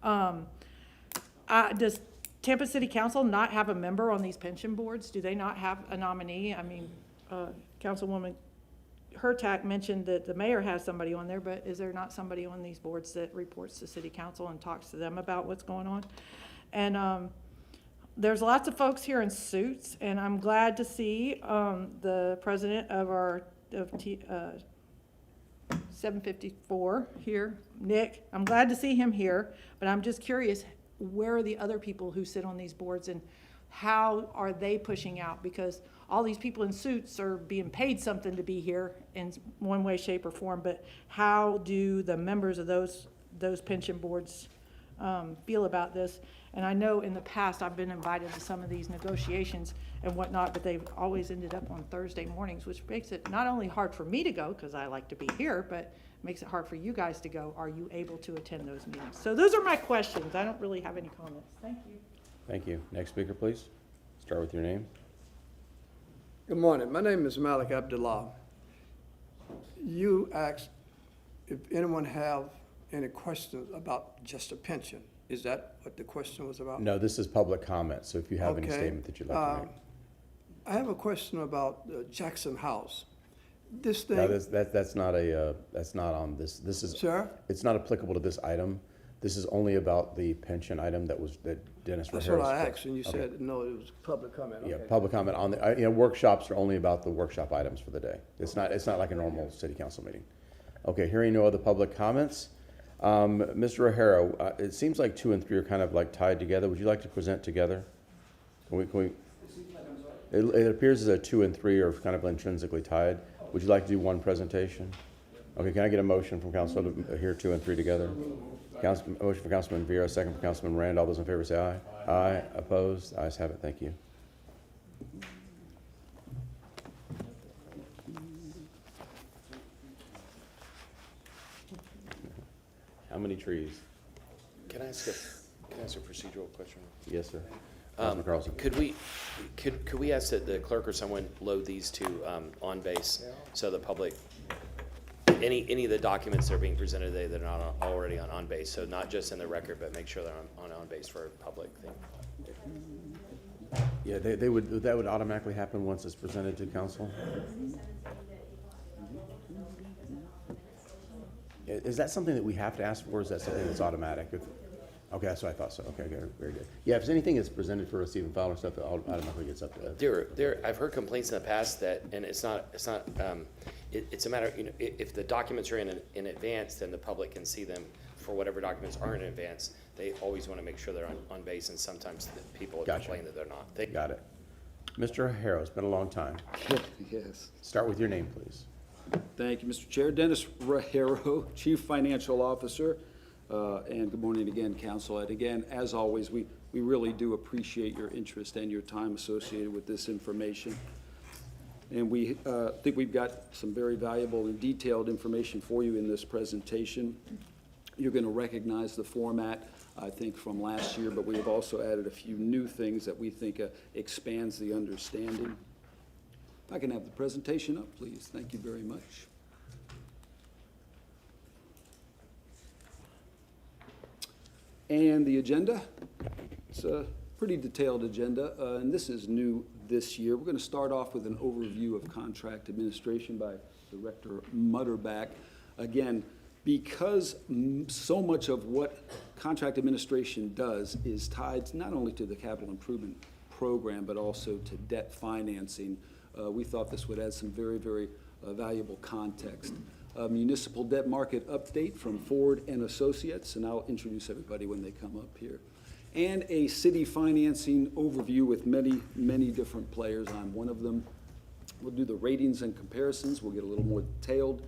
Does Tampa City Council not have a member on these pension boards? Do they not have a nominee? I mean, Councilwoman Hurtak mentioned that the mayor has somebody on there, but is there not somebody on these boards that reports to City Council and talks to them about what's going on? And there's lots of folks here in suits, and I'm glad to see the president of our 754 here, Nick. I'm glad to see him here, but I'm just curious, where are the other people who sit on these boards, and how are they pushing out? Because all these people in suits are being paid something to be here in one way, shape, or form, but how do the members of those pension boards feel about this? And I know in the past I've been invited to some of these negotiations and whatnot, but they've always ended up on Thursday mornings, which makes it not only hard for me to go, because I like to be here, but makes it hard for you guys to go. Are you able to attend those meetings? So those are my questions. I don't really have any comments. Thank you. Thank you. Next speaker, please. Start with your name. Good morning. My name is Malik Abdullah. You asked if anyone have any questions about just a pension, is that what the question was about? No, this is public comment, so if you have any Okay. statement that you'd like to make. I have a question about Jackson House. This thing. No, that's not on this. This is. Sir? It's not applicable to this item. This is only about the pension item that Dennis That's Raharos what I spoke. asked, and you Okay. said, no, it was public comment. Yeah, Okay. public comment on the, workshops are only about the workshop items for the day. It's not like a normal city council meeting. Okay, hearing no other public comments. Mr. O'Hara, it seems like 2 and 3 are kind of like tied together. Would you like to present together? Can we? It appears as though 2 and 3 are kind of intrinsically tied. Would you like to do one presentation? Okay, can I get a motion from council to hear 2 and 3 together? Motion for Councilman Vera, second for Councilman Rand. All those in favor say aye. Aye. Opposed? Ayes have it. Thank you. How many trees? Can I ask a procedural question? Yes, sir. Councilman Carlson. Could we ask that the clerk or someone load these to on base so the public, any of the documents that are being presented today that are not already on base, so not just in the record, but make sure they're on base for a public thing. Yeah, that would automatically happen once it's presented to council? Is that something that we have to ask for, or is that something that's automatic? Okay, that's what I thought so. Okay, good, very good. Yeah, if there's anything that's presented for receive and file or stuff, it automatically gets up to. I've heard complaints in the past that, and it's a matter of, if the documents are in advance, then the public can see them. For whatever documents aren't in advance, they always want to make sure they're on base, and sometimes the people complain that they're not. Got it. Mr. O'Hara, it's been a long time. Yes. Start with your name, please. Thank you, Mr. Chair. Dennis Rahero, Chief Financial Officer. And good morning again, Council. And again, as always, we really do appreciate your interest and your time associated with this information. And we think we've got some very valuable and detailed information for you in this presentation. You're going to recognize the format, I think, from last year, but we have also added a few new things that we think expands the understanding. If I can have the presentation up, please. Thank you very much. And the agenda, it's a pretty detailed agenda, and this is new this year. We're going to start off with an overview of contract administration by Director Mutterback. Again, because so much of what contract administration does is tied not only to the capital improvement program, but also to debt financing, we thought this would add some very, very valuable context. A municipal debt market update from Ford and Associates, and I'll introduce everybody when they come up here. And a city financing overview with many, many different players. I'm one of them. We'll do the ratings and comparisons. We'll get a little more detailed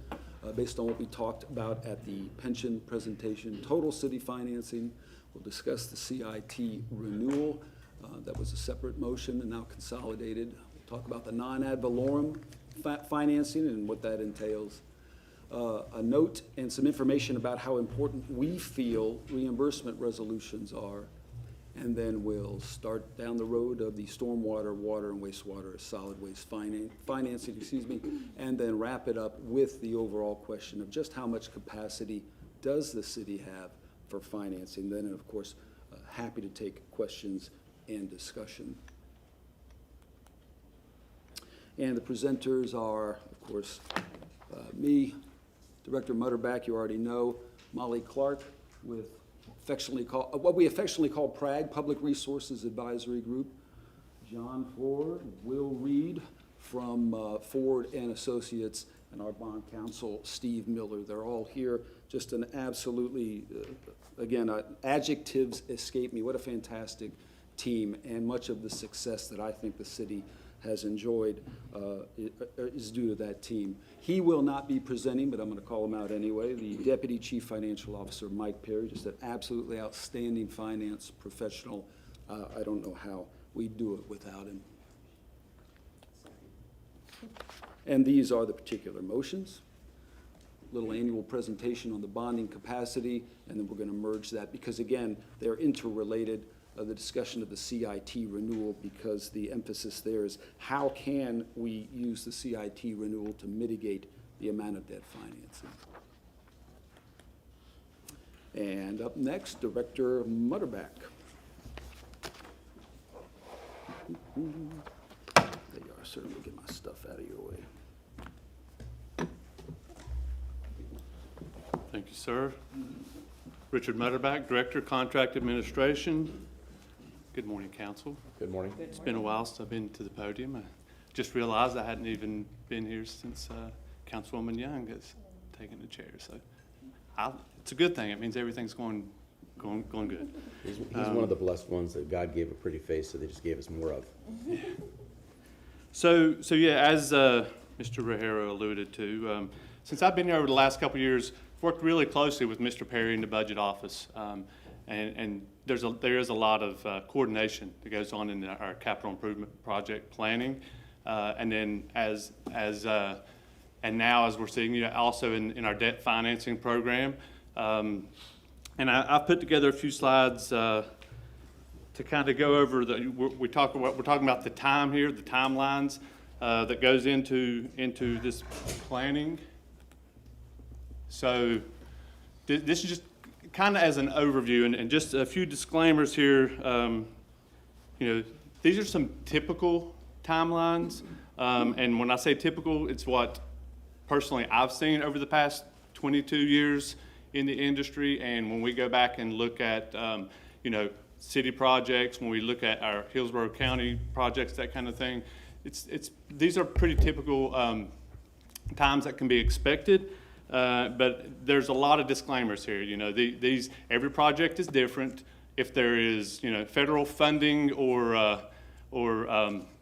based on what we talked about at the pension presentation. Total city financing. We'll discuss the CIT renewal. That was a separate motion and now consolidated. We'll talk about the non-ad valorem financing and what that entails. A note and some information about how important we feel reimbursement resolutions are. And then we'll start down the road of the stormwater, water, and wastewater solid waste financing, and then wrap it up with the overall question of just how much capacity does the city have for financing. Then, of course, happy to take questions and discussion. And the presenters are, of course, me, Director Mutterback, you already know, Molly Clark with what we affectionately call PRAG, Public Resources Advisory Group, John Ford, Will Reed from Ford and Associates, and our bond counsel, Steve Miller. They're all here. Just an absolutely, again, adjectives escape me. What a fantastic team, and much of the success that I think the city has enjoyed is due to that team. He will not be presenting, but I'm going to call him out anyway. The Deputy Chief Financial Officer, Mike Perry, just an absolutely outstanding finance professional. I don't know how we do it without him. And these are the particular motions. Little annual presentation on the bonding capacity, and then we're going to merge that because, again, they're interrelated. The discussion of the CIT renewal, because the emphasis there is how can we use the CIT renewal to mitigate the amount of debt financing. And up next, Director Mutterback. There you are, sir. Let me get my stuff out of your way. Thank you, sir. Richard Mutterback, Director, Contract Administration. Good morning, Council. Good morning. It's been a while since I've been to the podium. I just realized I hadn't even been here since Councilwoman Young has taken the chair. So it's a good thing. It means everything's going good. He's one of the blessed ones that God gave a pretty face, so they just gave us more of. So yeah, as Mr. Rajero alluded to, since I've been here over the last couple of years, worked really closely with Mr. Perry in the budget office, and there is a lot of coordination that goes on in our capital improvement project planning, and then and now as we're seeing, also in our debt financing program, and I've put together a few slides to kind of go over we're talking about the time here, the timelines that goes into this planning. So this is just kind of as an overview, and just a few disclaimers here. These are some typical timelines, and when I say typical, it's what personally I've seen over the past 22 years in the industry. And when we go back and look at city projects, when we look at our Hillsborough County projects, that kind of thing, these are pretty typical times that can be expected. But there's a lot of disclaimers here. Every project is different. If there is, federal funding or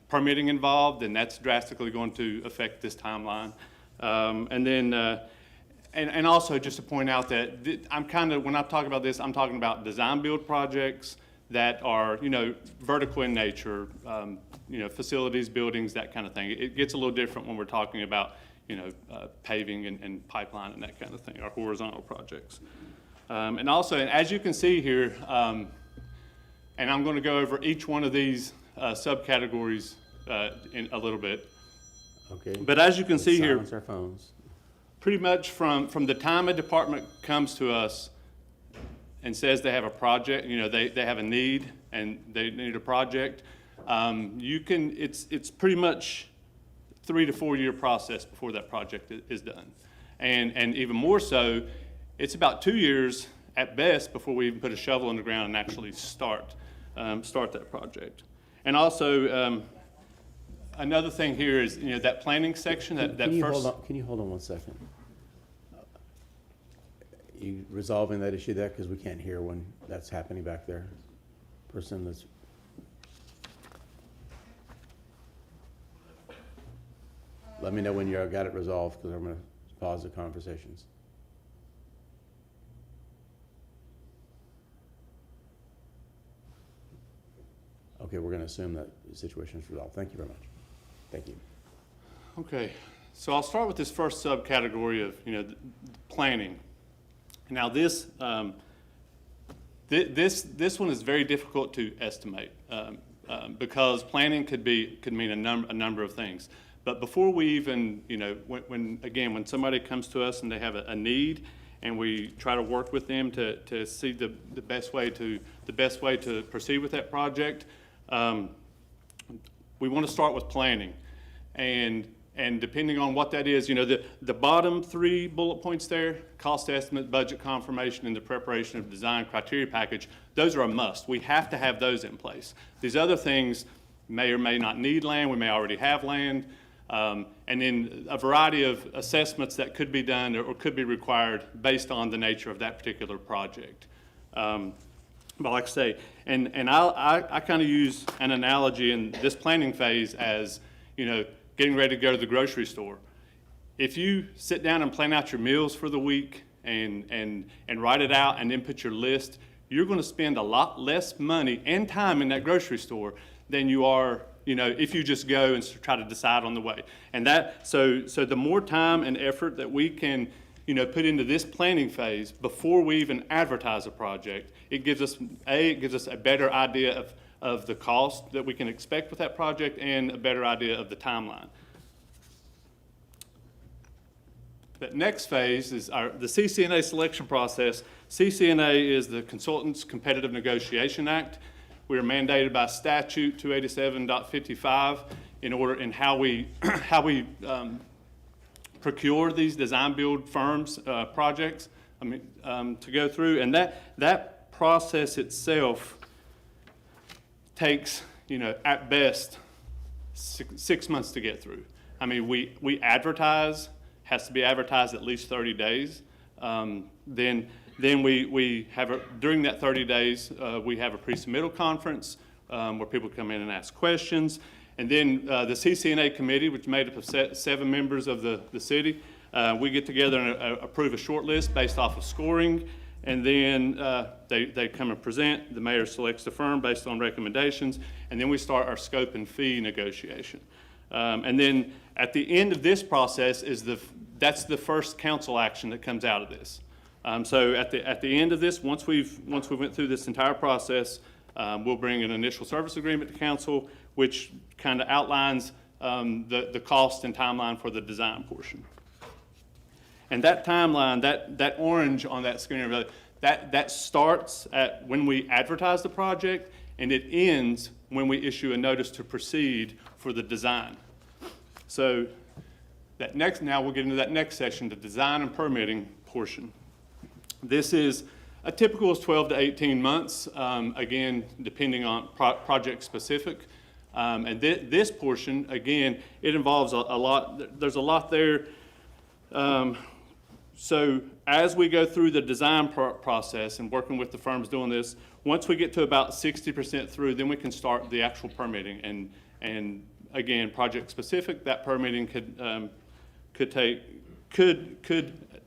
permitting involved, then that's drastically going to affect this timeline. And then, and also just to point out that when I talk about this, I'm talking about design build projects that are, vertical in nature, facilities, buildings, that kind of thing. It gets a little different when we're talking about paving and pipeline and that kind of thing, our horizontal projects. And also, as you can see here, and I'm going to go over each one of these subcategories in a little bit. Okay. But as you can see here, silence our phones. pretty much from the time a department comes to us and says they have a project, they have a need and they need a project, it's pretty much 3 to 4 year process before that project is done. And even more so, it's about 2 years at best before we even put a shovel in the ground and actually start that project. And also, another thing here is, that planning section, Can you hold on 1 second? You resolving that issue there, because we can't hear when that's happening back there? Person that's... Let me know when you got it resolved, because I'm going to pause the conversations. Okay, we're going to assume that the situation is resolved. Thank you very much. Thank you. Okay, so I'll start with this first subcategory of, the planning. Now this one is very difficult to estimate because planning could mean a number of things. But before we even, when somebody comes to us and they have a need, and we try to work with them to see the best way to proceed with that project, we want to start with planning. And depending on what that is, the bottom 3 bullet points there, cost estimate, budget confirmation, and the preparation of design criteria package, those are a must. We have to have those in place. These other things may or may not need land. We may already have land. And then a variety of assessments that could be done or could be required based on the nature of that particular project. But like I say, and I kind of use an analogy in this planning phase as, getting ready to go to the grocery store. If you sit down and plan out your meals for the week and write it out and then put your list, you're going to spend a lot less money and time in that grocery store than you are, if you just go and try to decide on the way. And so the more time and effort that we can, put into this planning phase before we even advertise a project, it gives us a better idea of the cost that we can expect with that project and a better idea of the timeline. That next phase is the CCNA selection process. CCNA is the Consultants Competitive Negotiation Act. We are mandated by statute 287.55 in how we procure these design build firms projects. To go through, and that process itself takes, at best 6 months to get through. I mean, we advertise, has to be advertised at least 30 days. Then we have during that 30 days, we have a pre-submittal conference where people come in and ask questions. And then the CCNA committee, which is made up of 7 members of the city, we get together and approve a short list based off of scoring. And then they come and present. The mayor selects the firm based on recommendations. And then we start our scope and fee negotiation. And then at the end of this process that's the first council action that comes out of this. So at the end of this, once we went through this entire process, we'll bring an initial service agreement to council, which kind of outlines the cost and timeline for the design portion. And that timeline, that orange on that screen, that starts at when we advertise the project, and it ends when we issue a notice to proceed for the design. So now we'll get into that next section, the design and permitting portion. This is a typical is 12 to 18 months, again, depending on project specific. And this portion, again, it involves a lot. There's a lot there. So as we go through the design process and working with the firms doing this, once we get to about 60% through, then we can start the actual permitting. And again, project specific, that permitting could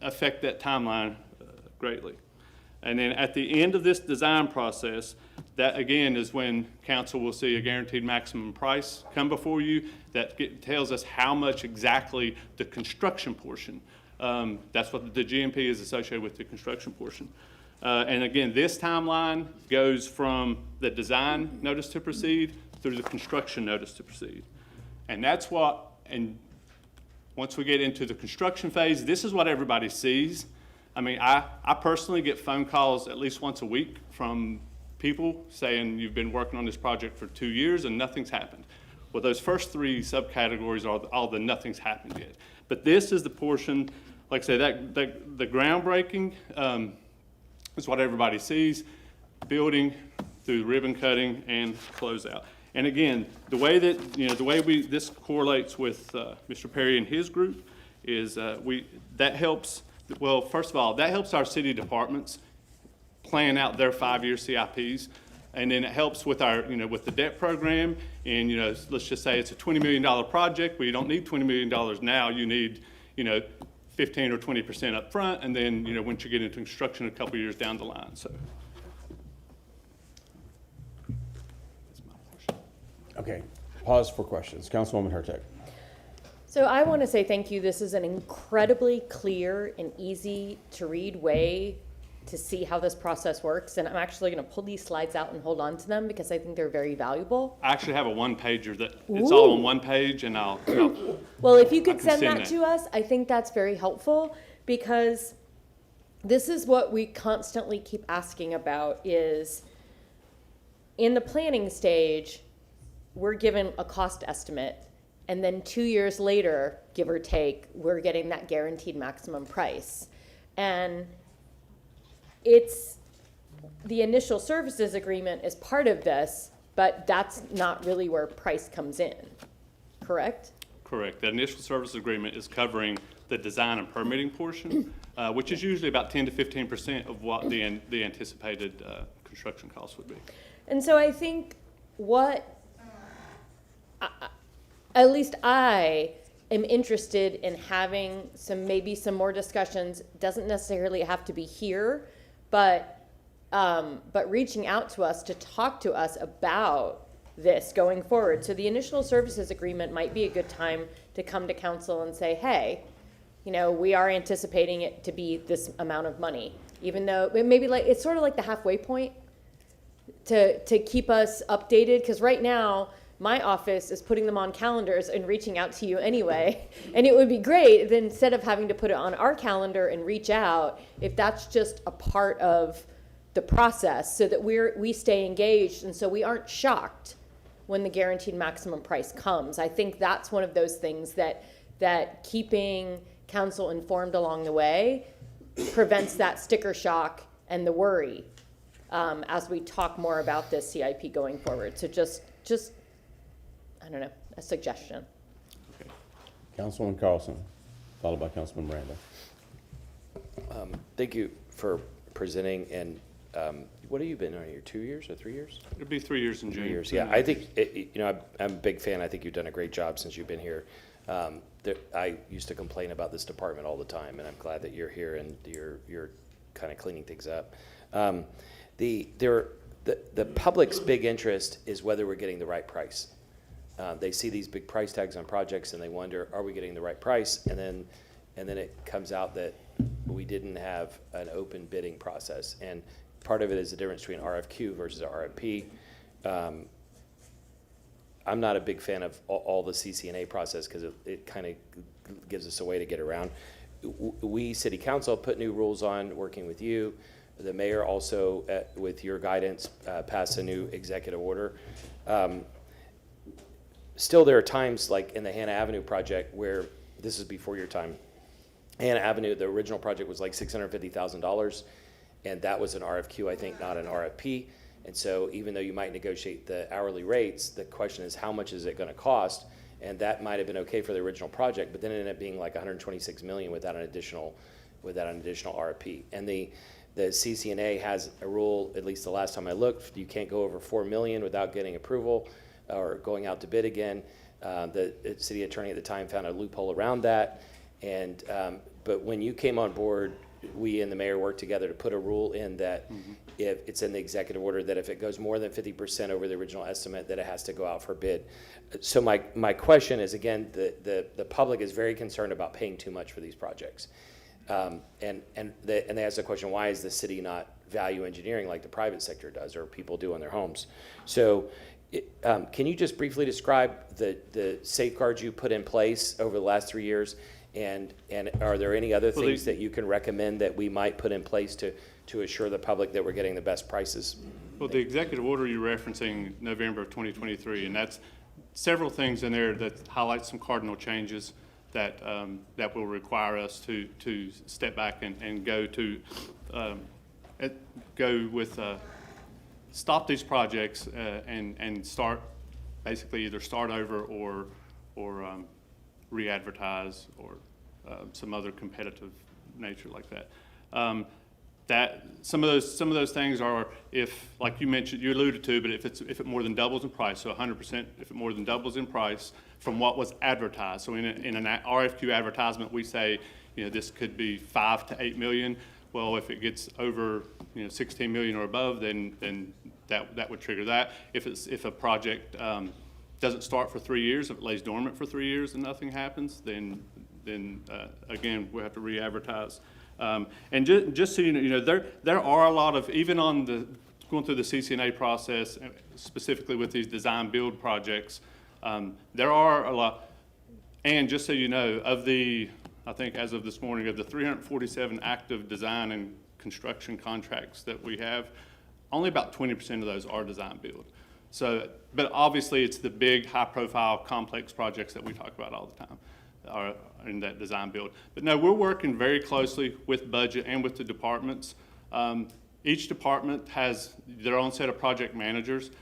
affect that timeline greatly. And then at the end of this design process, that again is when council will see a guaranteed maximum price come before you that tells us how much exactly the construction portion. That's what the GMP is associated with, the construction portion. And again, this timeline goes from the design notice to proceed through the construction notice to proceed. And that's and once we get into the construction phase, this is what everybody sees. I mean, I personally get phone calls at least once a week from people saying you've been working on this project for 2 years and nothing's happened. Well, those first 3 subcategories are all the nothing's happened yet. But this is the portion, like I say, the groundbreaking is what everybody sees, building through ribbon cutting and closeout. And again, the way that this correlates with Mr. Perry and his group is that helps. Well, first of all, that helps our city departments plan out their 5-year CIPs, and then it helps with our, with the debt program. And let's just say it's a $20 million project. Well, you don't need $20 million now. You need, 15 or 20% up front, and then once you get into construction a couple years down the line. So. Okay, pause for questions. Councilwoman Hurtak. So I want to say thank you. This is an incredibly clear and easy to read way to see how this process works. And I'm actually going to pull these slides out and hold on to them because I think they're very valuable. I actually have a one-pager that it's all on one page, and I'll well, if you could send that to us, I think that's very helpful, because this is what we constantly keep asking about is in the planning stage, we're given a cost estimate. And then 2 years later, give or take, we're getting that guaranteed maximum price. And it's the initial services agreement is part of this, but that's not really where price comes in, correct? Correct. The initial service agreement is covering the design and permitting portion, which is usually about 10 to 15% of what the anticipated construction costs would be. And so I think at least I am interested in having maybe some more discussions. Doesn't necessarily have to be here, but reaching out to us to talk to us about this going forward. So the initial services agreement might be a good time to come to council and say, hey, we are anticipating it to be this amount of money, even though maybe it's sort of like the halfway point to keep us updated. Because right now, my office is putting them on calendars and reaching out to you anyway. And it would be great then, instead of having to put it on our calendar and reach out, if that's just a part of the process, so that we stay engaged and so we aren't shocked when the guaranteed maximum price comes. I think that's one of those things that keeping council informed along the way prevents that sticker shock and the worry as we talk more about this CIP going forward. So just I don't know, a suggestion. Councilman Carlson, followed by Councilman Miranda. Thank you for presenting. And what have you been on here, 2 years or 3 years? It'll be 3 years in June. 3 years, yeah. I think, I'm a big fan. I think you've done a great job since you've been here. I used to complain about this department all the time, and I'm glad that you're here and you're kind of cleaning things up. The public's big interest is whether we're getting the right price. They see these big price tags on projects and they wonder, are we getting the right price? And then it comes out that we didn't have an open bidding process. And part of it is the difference between RFQ versus RFP. I'm not a big fan of all the CCNA process because it kind of gives us a way to get around. We, City Council, put new rules on working with you. The mayor also, with your guidance, passed a new executive order. Still, there are times like in the Hannah Avenue project where, this is before your time, Hannah Avenue, the original project was like $650,000, and that was an RFQ, I think, not an RFP. And so even though you might negotiate the hourly rates, the question is how much is it going to cost? And that might have been okay for the original project, but then it ended up being like $126 million without an additional RFP. And the CCNA has a rule, at least the last time I looked, you can't go over $4 million without getting approval or going out to bid again. The city attorney at the time found a loophole around that. And but when you came on board, we and the mayor worked together to put a rule in that if it's in the executive order that if it goes more than 50% over the original estimate, that it has to go out for bid. So my question is, again, the public is very concerned about paying too much for these projects. And they ask the question, why is the city not value engineering like the private sector does or people do on their homes? So can you just briefly describe the safeguards you put in place over the last 3 years? And are there any other things that you can recommend that we might put in place to assure the public that we're getting the best prices? Well, the executive order you're referencing, November of 2023, and that's several things in there that highlight some cardinal changes that that will require us to step back and go with stop these projects and start basically either start over or re-advertise or some other competitive nature like that. That some of those things are, if, like you mentioned, you alluded to, but if it more than doubles in price, so 100%, if it more than doubles in price from what was advertised. So in an RFQ advertisement, we say, this could be 5 to 8 million. Well, if it gets over 16 million or above, then that would trigger that. If a project doesn't start for 3 years, if it lays dormant for 3 years and nothing happens, then again we'll have to re-advertise. And just so you know, there are a lot of, even on going through the CCNA process, specifically with these design build projects, there are a lot. And just so you know, I think as of this morning, of the 347 active design and construction contracts that we have, only about 20% of those are design build. So, but obviously it's the big, high-profile, complex projects that we talk about all the time are in that design build. But no, we're working very closely with budget and with the departments. Each department has their own set of project managers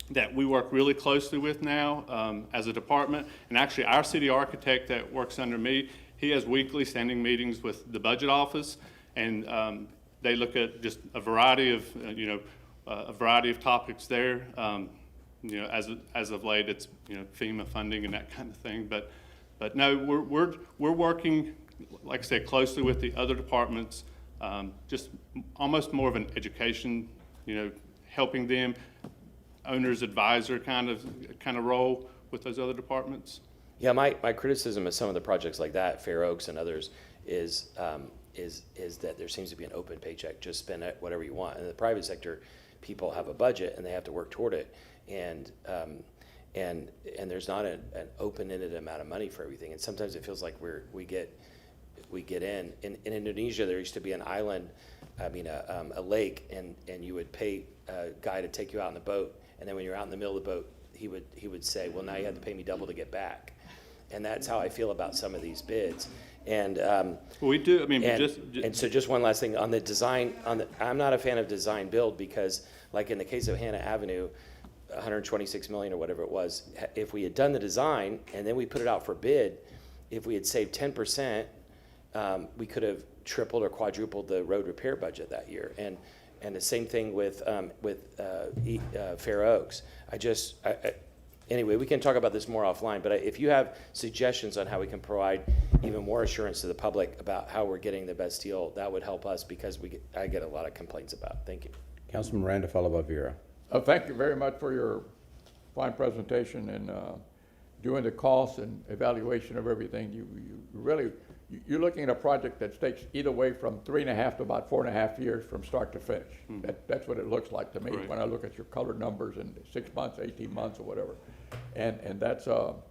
that we work really closely with now as a department. And actually, our city architect that works under me, he has weekly standing meetings with the budget office, and they look at just a variety of topics there. As of late, it's FEMA funding and that kind of thing. But no, we're working, like I said, closely with the other departments. Just almost more of an education, helping them, owner's advisor kind of role with those other departments. Yeah, my criticism of some of the projects like that, Fair Oaks and others, is that there seems to be an open paycheck. Just spend it whatever you want. And the private sector people have a budget and they have to work toward it. And there's not an open-ended amount of money for everything. And sometimes it feels like we get in. In Indonesia, there used to be an island, a lake, and you would pay a guy to take you out in the boat. And then when you're out in the middle of the boat, he would say, well, now you have to pay me double to get back. And that's how I feel about some of these bids. And we do. I mean, and so just one last thing on the design. I'm not a fan of design build because, like in the case of Hannah Avenue, 126 million or whatever it was. If we had done the design and then we put it out for bid, if we had saved 10%, we could have tripled or quadrupled the road repair budget that year. And the same thing with Fair Oaks. Anyway, we can talk about this more offline, but if you have suggestions on how we can provide even more assurance to the public about how we're getting the best deal, that would help us because I get a lot of complaints about it. Thank you. Councilman Miranda, followed by Vera. Thank you very much for your fine presentation and doing the cost and evaluation of everything. You're looking at a project that takes either way from 3.5 to about 4.5 years from start to finish. That's what it looks like to me when I look at your colored numbers in 6 months, 18 months or whatever. And that's, so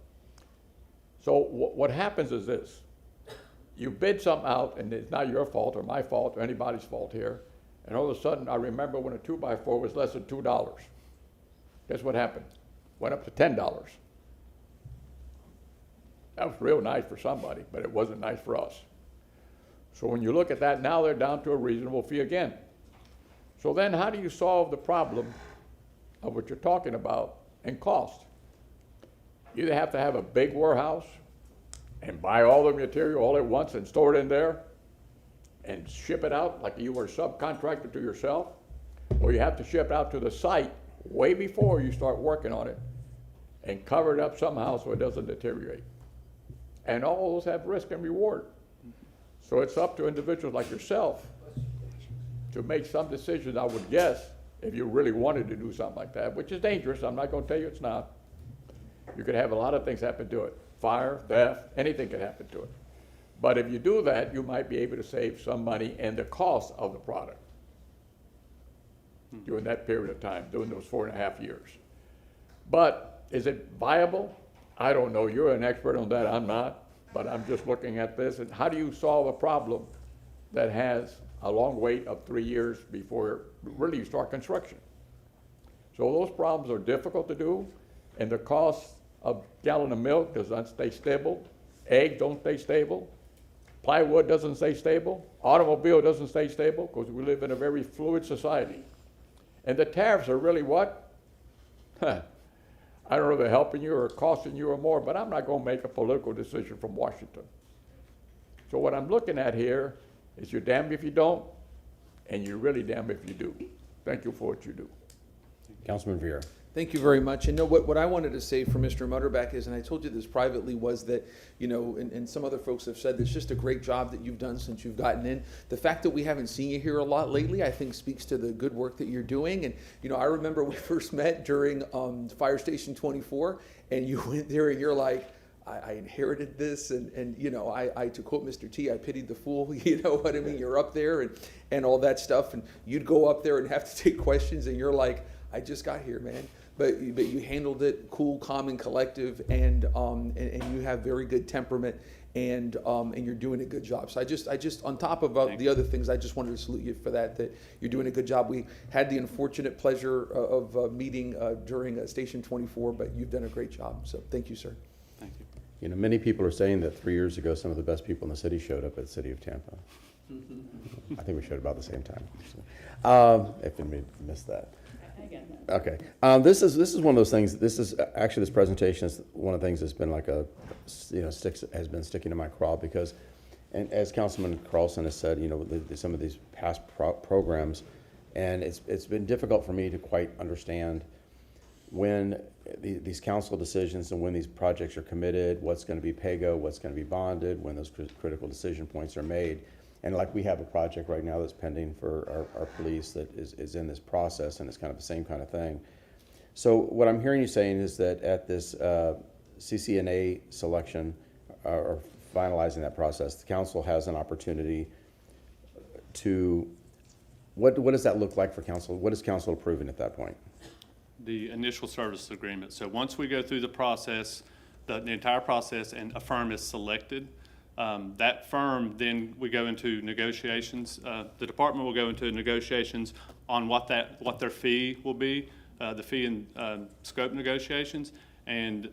what happens is this. You bid something out and it's not your fault or my fault or anybody's fault here. And all of a sudden, I remember when a 2x4 was less than $2. Guess what happened? Went up to $10. That was real nice for somebody, but it wasn't nice for us. So when you look at that, now they're down to a reasonable fee again. So then how do you solve the problem of what you're talking about and cost? You either have to have a big warehouse and buy all the material all at once and store it in there and ship it out like you were a subcontractor to yourself, or you have to ship it out to the site way before you start working on it and cover it up somehow so it doesn't deteriorate. And all those have risk and reward. So it's up to individuals like yourself to make some decisions, I would guess, if you really wanted to do something like that, which is dangerous. I'm not going to tell you it's not. You could have a lot of things happen to it. Fire, theft, anything could happen to it. But if you do that, you might be able to save some money and the cost of the product during that period of time, during those 4.5 years. But is it viable? I don't know. You're an expert on that. I'm not. But I'm just looking at this. And how do you solve a problem that has a long wait of 3 years before really you start construction? So those problems are difficult to do, and the cost of a gallon of milk does not stay stable. Eggs don't stay stable. Plywood doesn't stay stable. Automobile doesn't stay stable because we live in a very fluid society. And the tariffs are really what? I don't know if they're helping you or costing you or more, but I'm not going to make a political decision from Washington. So what I'm looking at here is you're damned if you don't, and you're really damned if you do. Thank you for what you do. Councilman Vera. Thank you very much. And what I wanted to say for Mr. Mutterback is, and I told you this privately, was that, and some other folks have said, it's just a great job that you've done since you've gotten in. The fact that we haven't seen you here a lot lately, I think speaks to the good work that you're doing. And, I remember we first met during Fire Station 24, and you went there and you're like, I inherited this, and I to quote Mr. T, I pitied the fool, you know what I mean? You're up there and all that stuff, and you'd go up there and have to take questions, and you're like, I just got here, man. But you handled it cool, calm, and collective, and you have very good temperament, and you're doing a good job. So I just on top of the other things, I just wanted to salute you for that you're doing a good job. We had the unfortunate pleasure of meeting during Station 24, but you've done a great job. So thank you, sir. Thank you. Many people are saying that 3 years ago, some of the best people in the city showed up at the city of Tampa. I think we showed about the same time. If we missed that. Okay. This is one of those things. This is actually, this presentation is one of the things that's been like has been sticking to my craw because, and as Councilman Carlson has said, some of these past programs, and it's been difficult for me to quite understand when these council decisions and when these projects are committed, what's going to be PAYGO, what's going to be bonded, when those critical decision points are made. And like we have a project right now that's pending for our police that is in this process, and it's kind of the same kind of thing. So what I'm hearing you saying is that at this CCNA selection or finalizing that process, the council has an opportunity to What does that look like for council? What is council approving at that point? The initial service agreement. So once we go through the process, the entire process, and a firm is selected, that firm, then we go into negotiations. The department will go into negotiations on what their fee will be, the fee and scope negotiations. And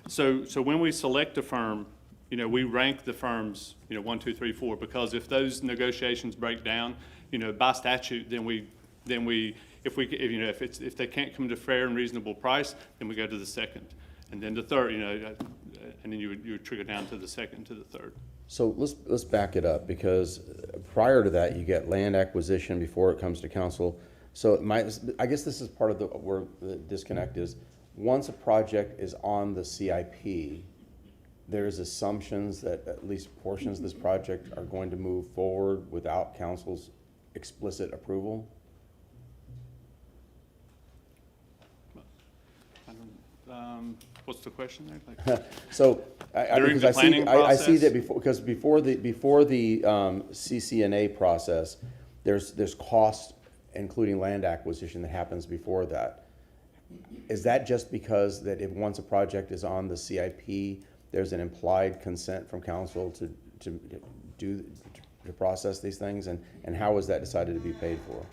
so when we select a firm, we rank the firms, 1, 2, 3, 4, because if those negotiations break down, by statute, if they can't come to a fair and reasonable price, then we go to the second, and then the third, and then you would trigger down to the second, to the third. So let's back it up, because prior to that, you get land acquisition before it comes to council. So I guess this is part of where the disconnect is. Once a project is on the CIP, there's assumptions that at least portions of this project are going to move forward without council's explicit approval. What's the question there? So, During because the planning I see process? that before the CCNA process, there's cost, including land acquisition, that happens before that. Is that just because that if once a project is on the CIP, there's an implied consent from council to process these things, and how is that decided to be paid for?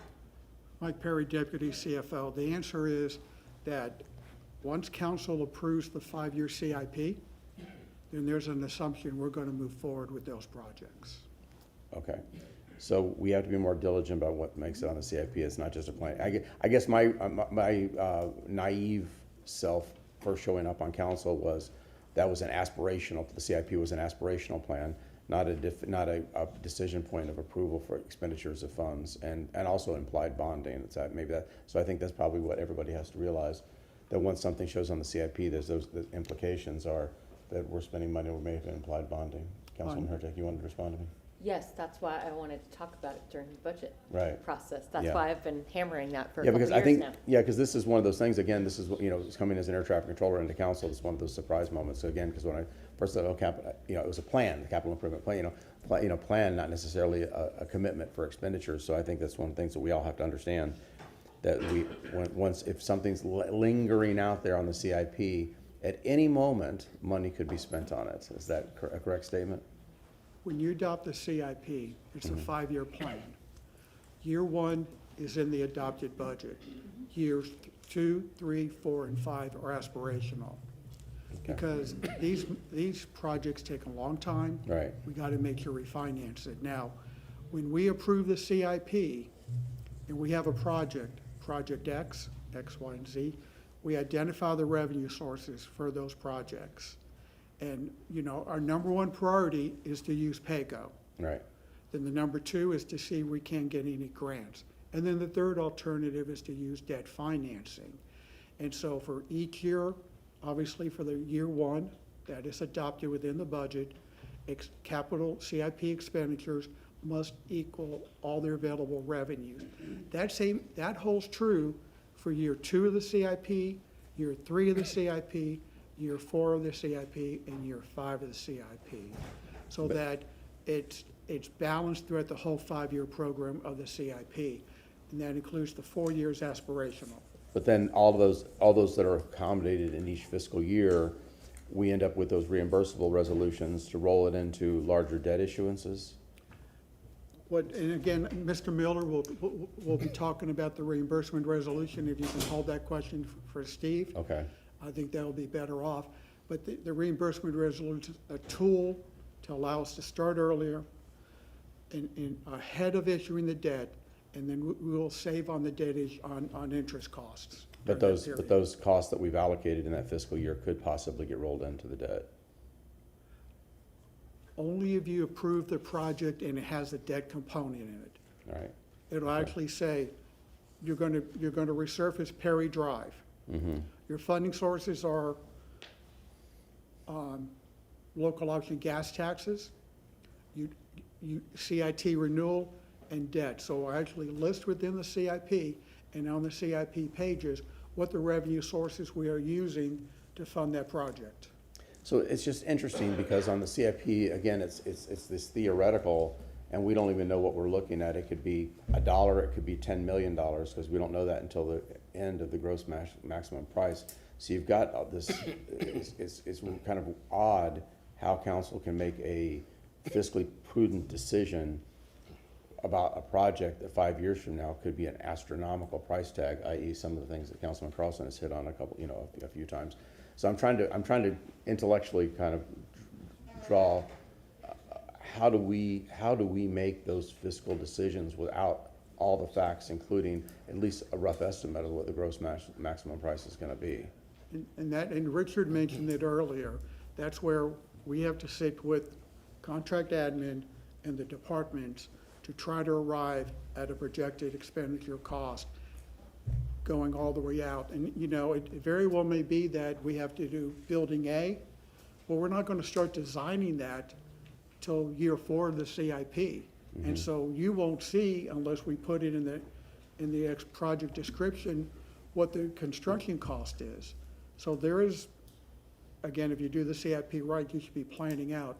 Mike Perry, Deputy CFO. The answer is that once council approves the 5-year CIP, then there's an assumption we're going to move forward with those projects. Okay, so we have to be more diligent about what makes it on the CIP. It's not just a plan. I guess my naive self first showing up on council was that was an aspirational. The CIP was an aspirational plan, not a decision point of approval for expenditures of funds, and also implied bonding. So I think that's probably what everybody has to realize, that once something shows on the CIP, the implications are that we're spending money, we may have implied bonding. Councilman Hurtak, you wanted to respond to me? Yes, that's why I wanted to talk about it during the budget Right. process. That's Yeah. why I've been hammering that for a Yeah, couple because I years think, now. because this is one of those things, again, this is, it's coming as an air traffic controller into council, it's one of those surprise moments. So again, because when I first said, it was a plan, the capital improvement plan, plan, not necessarily a commitment for expenditures. So I think that's one of the things that we all have to understand, that if something's lingering out there on the CIP, at any moment, money could be spent on it. Is that a correct statement? When you adopt the CIP, it's a 5-year plan. Year 1 is in the adopted budget. Years 2, 3, 4, and 5 are aspirational. Okay. Because these projects take a long time. Right. We got to make sure we finance it. Now, when we approve the CIP and we have a project X, X, Y, and Z, we identify the revenue sources for those projects. And, our number 1 priority is to use PAYGO. Right. Then the number 2 is to see if we can't get any grants. And then the third alternative is to use debt financing. And so for each year, obviously for the year 1, that is adopted within the budget, capital CIP expenditures must equal all their available revenues. That holds true for year 2 of the CIP, year 3 of the CIP, year 4 of the CIP, and year 5 of the CIP, so that it's balanced throughout the whole 5-year program of the CIP, and that includes the 4 years aspirational. But then all those that are accommodated in each fiscal year, we end up with those reimbursable resolutions to roll it into larger debt issuances? And again, Mr. Miller will be talking about the reimbursement resolution. If you can hold that question for Steve. Okay. I think that'll be better off. But the reimbursement resolution is a tool to allow us to start earlier and ahead of issuing the debt, and then we will save on the debt on interest costs. But those costs that we've allocated in that fiscal year could possibly get rolled into the debt. Only if you approve the project and it has a debt component in it. All right. It'll actually say, you're going to resurface Perry Drive. Mm-hmm. Your funding sources are local option gas taxes, CIT renewal, and debt. So I actually list within the CIP and on the CIP pages what the revenue sources we are using to fund that project. So it's just interesting because on the CIP, again, it's this theoretical, and we don't even know what we're looking at. It could be $1, it could be $10 million, because we don't know that until the end of the gross maximum price. So you've got this, it's kind of odd how council can make a fiscally prudent decision about a project that 5 years from now could be an astronomical price tag, i.e. some of the things that Councilman Carlson has hit on a few times. So I'm trying to intellectually kind of draw, how do we make those fiscal decisions without all the facts, including at least a rough estimate of what the gross maximum price is going to be? And Richard mentioned it earlier, that's where we have to sit with contract admin and the departments to try to arrive at a projected expenditure cost going all the way out. And, it very well may be that we have to do building A. Well, we're not going to start designing that till year 4 of the CIP. Mm-hmm. And so you won't see, unless we put it in the project description, what the construction cost is. So there is, again, if you do the CIP right, you should be planning out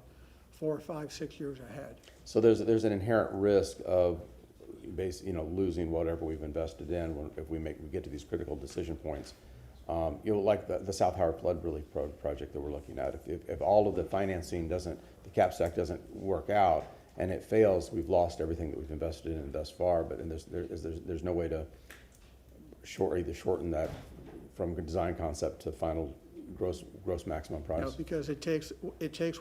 4, 5, 6 years ahead. So there's an inherent risk of losing whatever we've invested in if we get to these critical decision points. Like the South Howard Flood Relief project that we're looking at. If all of the financing the cap stack doesn't work out and it fails, we've lost everything that we've invested in thus far. But there's no way to either shorten that from design concept to final gross maximum price. No, because it takes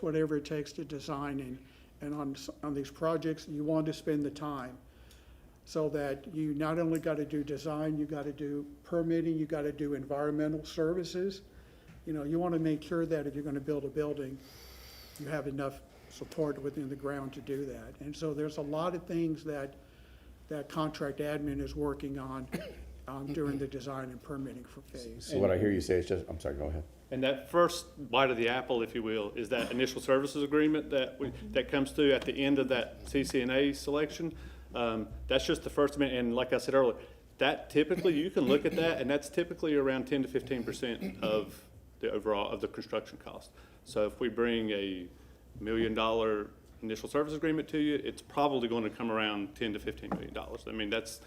whatever it takes to design, and on these projects you want to spend the time, so that you not only got to do design, you got to do permitting, you got to do environmental services. You want to make sure that if you're going to build a building, you have enough support within the ground to do that. And so there's a lot of things that contract admin is working on during the design and permitting for phase. So what I hear you say is I'm sorry, go ahead. And that first bite of the apple, if you will, is that initial services agreement that comes through at the end of that CCNA selection. That's just the first amendment, and like I said earlier, that typically, you can look at that, and that's typically around 10 to 15% of the overall, of the construction cost. So if we bring a $1 million initial service agreement to you, it's probably going to come around $10 to $15 million. I mean, that's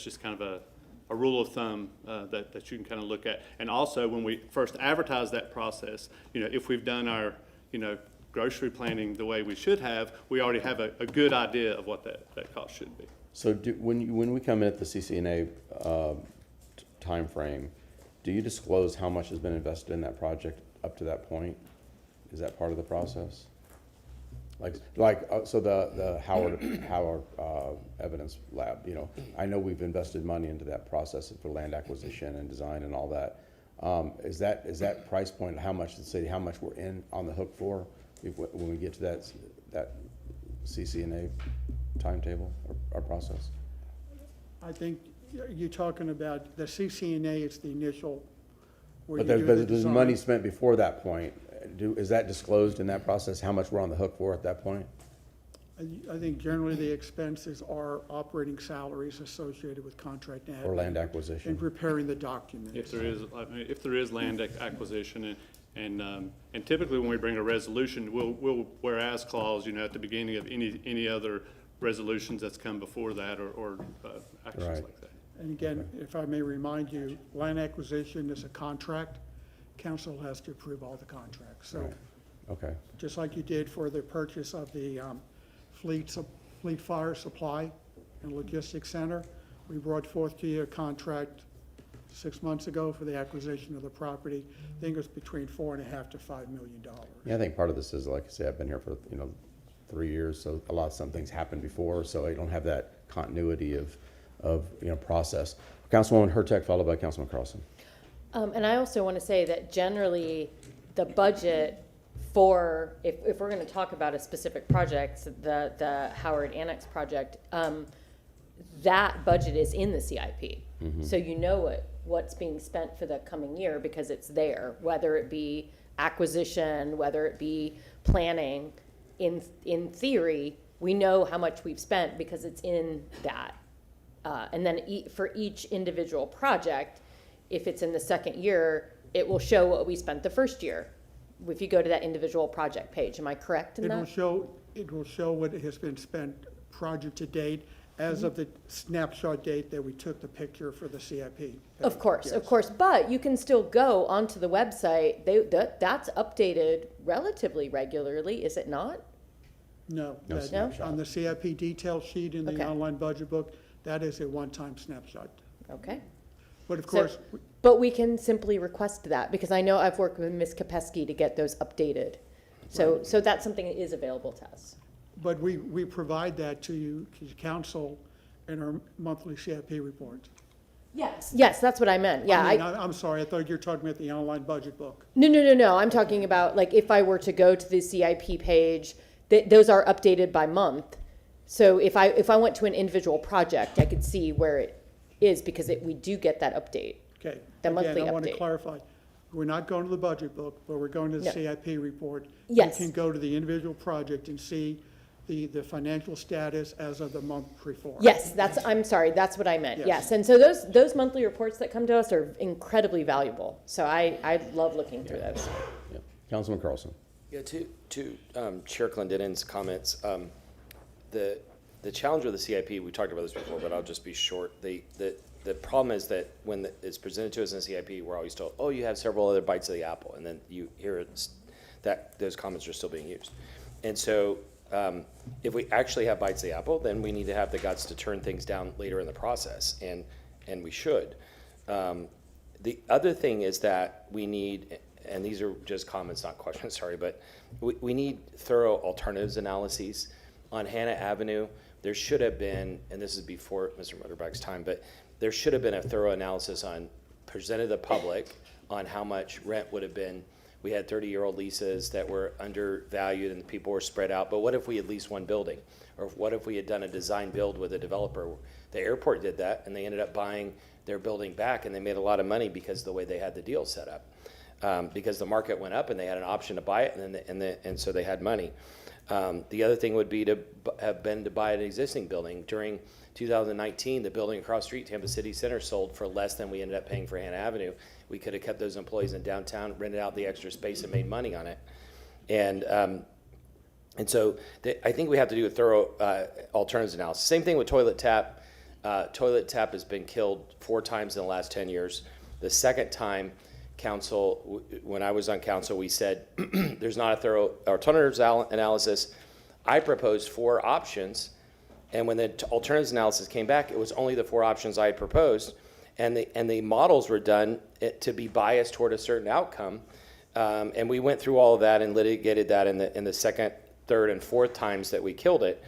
just kind of a rule of thumb that you can kind of look at. And also, when we first advertise that process, if we've done our, grocery planning the way we should have, we already have a good idea of what that cost should be. So when we come in at the CCNA time frame, do you disclose how much has been invested in that project up to that point? Is that part of the process? So the Howard Evidence Lab, I know we've invested money into that process for land acquisition and design and all that. Is that price point how much the city, how much we're on the hook for when we get to that CCNA timetable or process? I think you're talking about the CCNA. It's the initial. But there's money spent before that point. Is that disclosed in that process, how much we're on the hook for at that point? I think generally the expenses are operating salaries associated with contract admin. Or land acquisition. And preparing the documents. If there is land acquisition, and typically when we bring a resolution, we'll whereas clause, at the beginning of any other resolutions that's come before that or actions Right. like that. And again, if I may remind you, land acquisition is a contract. Council has to approve all the contracts. So Right. Okay. just like you did for the purchase of the Fleet Fire Supply and Logistics Center, we brought forth to you a contract 6 months ago for the acquisition of the property. I think it was between $4.5 to $5 million. Yeah, I think part of this is, like I say, I've been here for 3 years, so some things happened before, so I don't have that continuity of process. Councilwoman Hurtek, followed by Councilman Carlson. And I also want to say that generally the budget for, if we're going to talk about a specific project, the Howard Annex project, that budget is in the CIP. Mm-hmm. So what's being spent for the coming year because it's there, whether it be acquisition, whether it be planning. In theory, we know how much we've spent because it's in that. And then for each individual project, if it's in the second year, it will show what we spent the first year. If you go to that individual project page, am I correct in that? It will show what has been spent project to date as of the snapshot date that we took the picture for the CIP. Of course, Yes. of course, but you can still go onto the website. That's updated relatively regularly, is it not? No. No that- snapshot. On the CIP detail sheet in the Okay. online budget book, that is a one-time snapshot. Okay. But of So- course, But we can simply request that, because I know I've worked with Ms. Kopesky to get those updated. So that's something that is available to us. but we provide that to you, to council, in our monthly CIP report. Yes. Yes, that's what I meant, yeah. I mean, I'm sorry, I thought you were talking about the online budget book. No, I'm talking about, like, if I were to go to the CIP page, those are updated by month. So if I went to an individual project, I could see where it is, because we do get that update. Okay. The monthly Again, I want to update. clarify, we're not going to the budget book, but we're going to the No. CIP report. Yes. You can go to the individual project and see the financial status as of the month before. Yes, I'm sorry, that's what I meant, Yes. yes. And so those monthly reports that come to us are incredibly valuable. So I love looking through those. Yep. Councilman Carlson. Yeah, to Chair Clendenin's comments, the challenge with the CIP, we talked about this before, but I'll just be short. The problem is that when it's presented to us in the CIP, we're always told, oh, you have several other bites of the apple, and then you hear that those comments are still being used. And so if we actually have bites of the apple, then we need to have the guts to turn things down later in the process, and we should. The other thing is that we need, and these are just comments, not questions, sorry, but we need thorough alternatives analyses. On Hannah Avenue, there should have been, and this is before Mr. Motorbike's time, but there should have been a thorough analysis presented to the public on how much rent would have been. We had 30-year-old leases that were undervalued and people were spread out, but what if we had leased one building? Or what if we had done a design build with a developer? The airport did that, and they ended up buying their building back, and they made a lot of money because of the way they had the deal set up. Because the market went up and they had an option to buy it, and so they had money. The other thing would be to buy an existing building. During 2019, the building across the street, Tampa City Center, sold for less than we ended up paying for Hannah Avenue. We could have kept those employees in downtown, rented out the extra space, and made money on it. And so I think we have to do a thorough alternatives analysis. Same thing with toilet tap. Toilet tap has been killed 4 times in the last 10 years. The second time, council, when I was on council, we said there's not a thorough alternatives analysis. I proposed 4 options, and when the alternatives analysis came back, it was only the 4 options I had proposed, and the models were done to be biased toward a certain outcome, and we went through all of that and litigated that in the second, third, and fourth times that we killed it,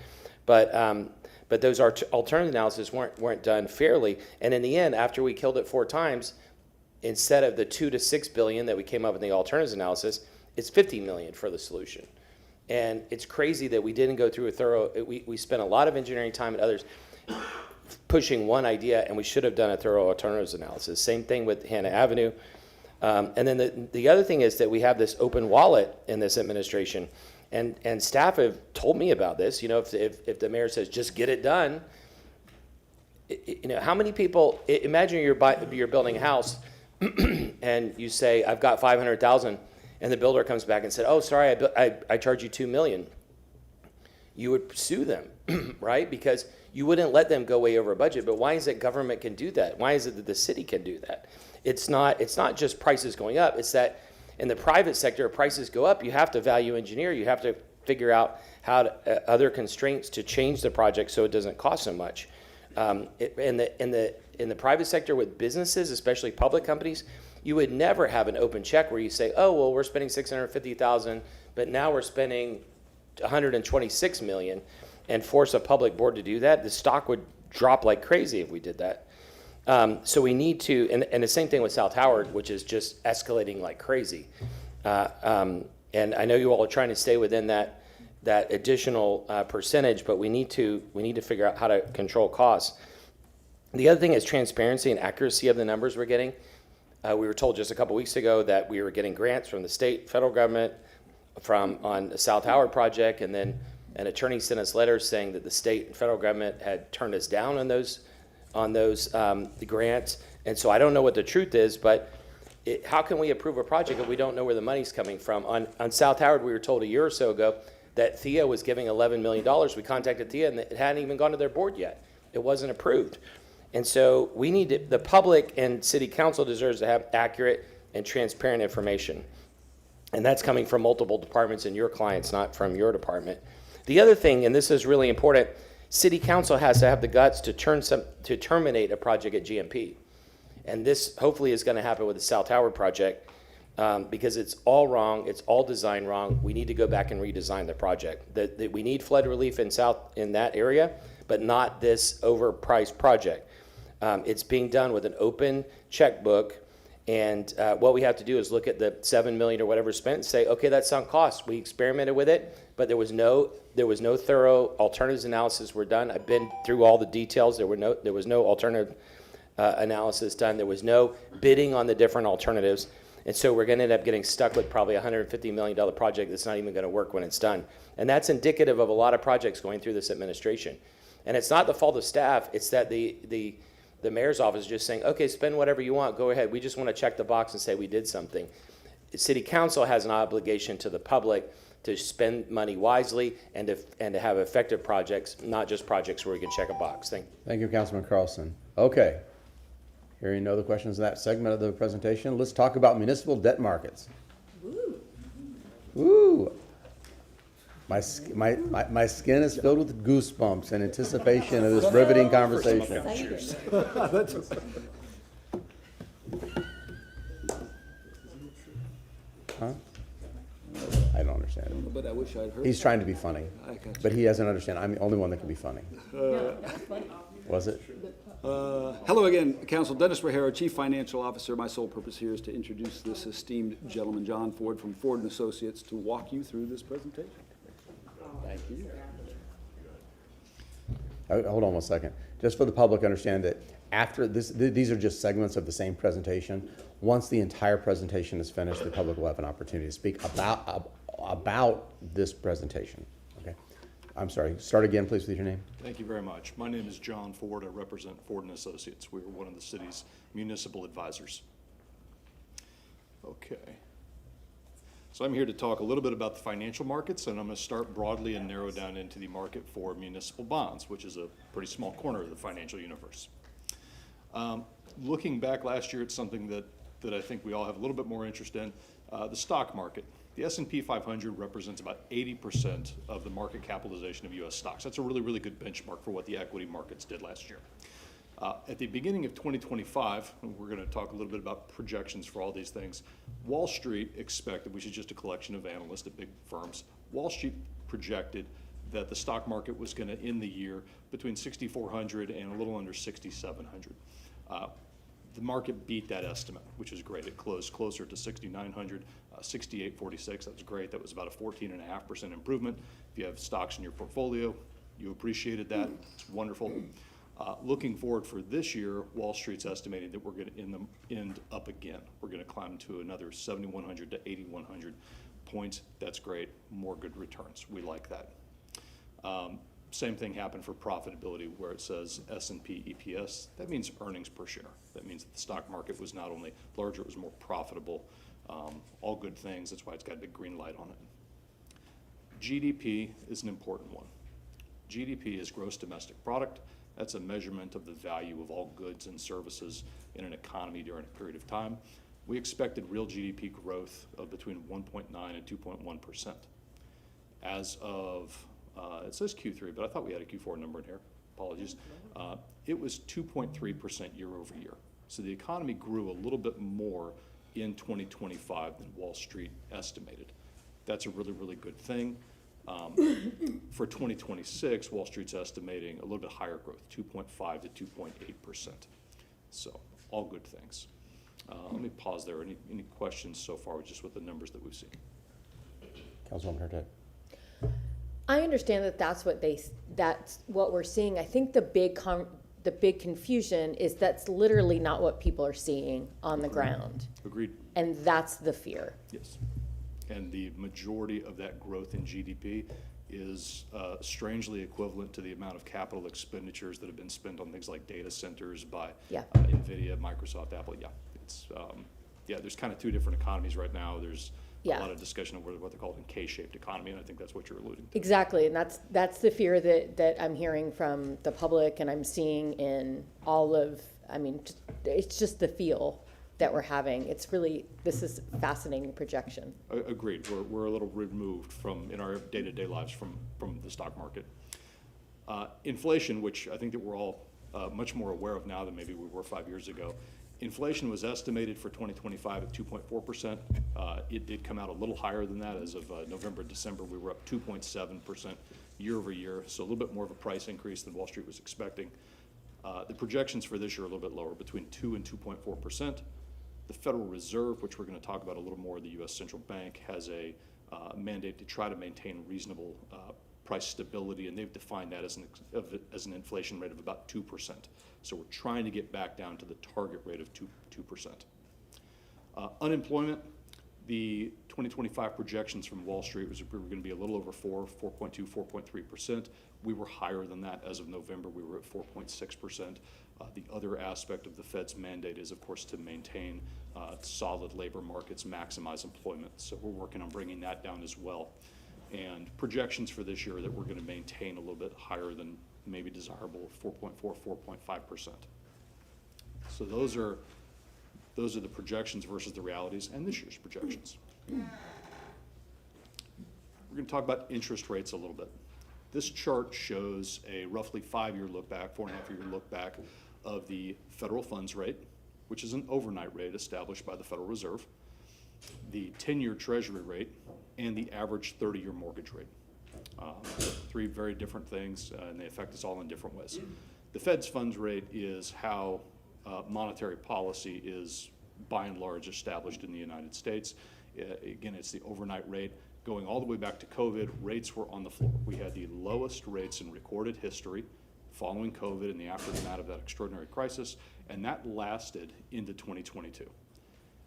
but those alternative analysis weren't done fairly, and in the end, after we killed it 4 times, instead of the $2 to $6 billion that we came up with in the alternatives analysis, it's $50 million for the solution. And it's crazy that we didn't go through a thorough, we spent a lot of engineering time and others pushing one idea, and we should have done a thorough alternatives analysis. Same thing with Hannah Avenue. And then the other thing is that we have this open wallet in this administration. And staff have told me about this. You know, if the mayor says, just get it done, you know, how many people, imagine you're building a house, and you say, I've got 500,000, and the builder comes back and said, oh, sorry, I charge you $2 million. You would sue them, right? Because you wouldn't let them go way over budget. But why is it government can do that? Why is it that the city can do that? It's not just prices going up. It's that in the private sector, if prices go up, you have to value engineer. You have to figure out how to, other constraints to change the project so it doesn't cost so much. In the private sector with businesses, especially public companies, you would never have an open check where you say, oh, well, we're spending $650,000, but now we're spending $126 million, and force a public board to do that. The stock would drop like crazy if we did that. So we need to, and the same thing with South Howard, which is just escalating like crazy. And I know you all are trying to stay within that additional percentage, but we need to figure out how to control costs. The other thing is transparency and accuracy of the numbers we're getting. We were told just a couple weeks ago that we were getting grants from the state, federal government, on the South Howard project, and then an attorney sent us letters saying that the state and federal government had turned us down on those the grants. And so I don't know what the truth is, but how can we approve a project if we don't know where the money's coming from? On South Howard, we were told a year or so ago that Thea was giving $11 million. We contacted Thea, and it hadn't even gone to their board yet. It wasn't approved. And so we need to, the public and city council deserves to have accurate and transparent information. And that's coming from multiple departments and your clients, not from your department. The other thing, and this is really important, city council has to have the guts to terminate a project at GMP. And this hopefully is going to happen with the South Howard project, because it's all wrong, it's all designed wrong. We need to go back and redesign the project. That we need flood relief in that area, but not this overpriced project. It's being done with an open checkbook, and what we have to do is look at the $7 million or whatever spent and say, okay, that's sunk cost. We experimented with it, but there was no thorough alternatives analysis were done. I've been through all the details. There was no alternative analysis done. There was no bidding on the different alternatives. And so we're going to end up getting stuck with probably a $150 million project that's not even going to work when it's done. And that's indicative of a lot of projects going through this administration. And it's not the fault of staff. It's that the mayor's office is just saying, okay, spend whatever you want. Go ahead. We just want to check the box and say we did something. City council has an obligation to the public to spend money wisely and to have effective projects, not just projects where we can check a box. Thank you, Councilman Carlson. Okay. Hearing no other questions in that segment of the presentation, let's talk about municipal debt markets. Woo! My skin is filled with goosebumps in anticipation of this riveting conversation. Huh? I don't understand it. But I wish I'd heard. He's trying to be funny, but he doesn't understand. I'm the only one that can be funny. Was it? Hello again, Council. Dennis Rehara, Chief Financial Officer. My sole purpose here is to introduce this esteemed gentleman, John Ford from Ford & Associates, to walk you through this presentation. Thank you. Hold on 1 second. Just for the public to understand that after this, these are just segments of the same presentation. Once the entire presentation is finished, the public will have an opportunity to speak about this presentation. Okay. I'm sorry. Start again, please, with your name. Thank you very much. My name is John Ford. I represent Ford & Associates. We are one of the city's municipal advisors. Okay. So I'm here to talk a little bit about the financial markets, and I'm going to start broadly and narrow down into the market for municipal bonds, which is a pretty small corner of the financial universe. Looking back last year, it's something that I think we all have a little bit more interest in, the stock market. The S&P 500 represents about 80% of the market capitalization of U.S. stocks. That's a really, really good benchmark for what the equity markets did last year. At the beginning of 2025, and we're going to talk a little bit about projections for all these things, Wall Street expected, which is just a collection of analysts at big firms, Wall Street projected that the stock market was going to end the year between 6,400 and a little under 6,700. The market beat that estimate, which is great. It closed closer to 6,900, 6,846. That was great. That was about a 14.5% improvement. If you have stocks in your portfolio, you appreciated that. It's wonderful. Looking forward for this year, Wall Street's estimating that we're going to end up again. We're going to climb to another 7,100 to 8,100 points. That's great. More good returns. We like that. Same thing happened for profitability, where it says S&P EPS. That means earnings per share. That means that the stock market was not only larger, it was more profitable. All good things. That's why it's got a big green light on it. GDP is an important one. GDP is gross domestic product. That's a measurement of the value of all goods and services in an economy during a period of time. We expected real GDP growth of between 1.9 and 2.1%. As of it says Q3, but I thought we had a Q4 number in here. Apologies. It was 2.3% year over year. So the economy grew a little bit more in 2025 than Wall Street estimated. That's a really, really good thing. For 2026, Wall Street's estimating a little bit higher growth, 2.5 to 2.8%. So all good things. Let me pause there. Any questions so far just with the numbers that we've seen? Councilwoman Hurtak. I understand that that's what we're seeing. I think the big confusion is that's literally not what people are seeing on the ground. Agreed. And that's the fear. Yes. And the majority of that growth in GDP is strangely equivalent to the amount of capital expenditures that have been spent on things like data centers by NVIDIA, Microsoft, Apple. Yeah, it's yeah, there's kind of two different economies right now. There's Yeah. a lot of discussion of what they're called a K-shaped economy, and I think that's what you're alluding to. Exactly, and that's the fear that I'm hearing from the public, and I'm seeing in all of, I mean, it's just the feel that we're having. It's really, this is fascinating projection. Agreed. We're a little removed from, in our day-to-day lives, from the stock market. Inflation, which I think that we're all much more aware of now than maybe we were 5 years ago. Inflation was estimated for 2025 at 2.4%. It did come out a little higher than that. As of November, December, we were up 2.7% year over year, so a little bit more of a price increase than Wall Street was expecting. The projections for this year are a little bit lower, between 2 and 2.4%. The Federal Reserve, which we're going to talk about a little more, the U.S. Central Bank, has a mandate to try to maintain reasonable price stability, and they've defined that as an inflation rate of about 2%. So we're trying to get back down to the target rate of 2%. Unemployment, the 2025 projections from Wall Street was we were going to be a little over 4.2, 4.3%. We were higher than that as of November. We were at 4.6%. The other aspect of the Fed's mandate is, of course, to maintain solid labor markets, maximize employment. So we're working on bringing that down as well. And projections for this year that we're going to maintain a little bit higher than maybe desirable, 4.4, 4.5%. So those are the projections versus the realities and this year's projections. We're going to talk about interest rates a little bit. This chart shows a roughly 5-year look back, 4.5-year look back of the federal funds rate, which is an overnight rate established by the Federal Reserve, the 10-year Treasury rate, and the average 30-year mortgage rate. Three very different things, and they affect us all in different ways. The Fed's funds rate is how monetary policy is by and large established in the United States. Again, it's the overnight rate. Going all the way back to COVID, rates were on the floor. We had the lowest rates in recorded history following COVID and the aftermath of that extraordinary crisis, and that lasted into 2022.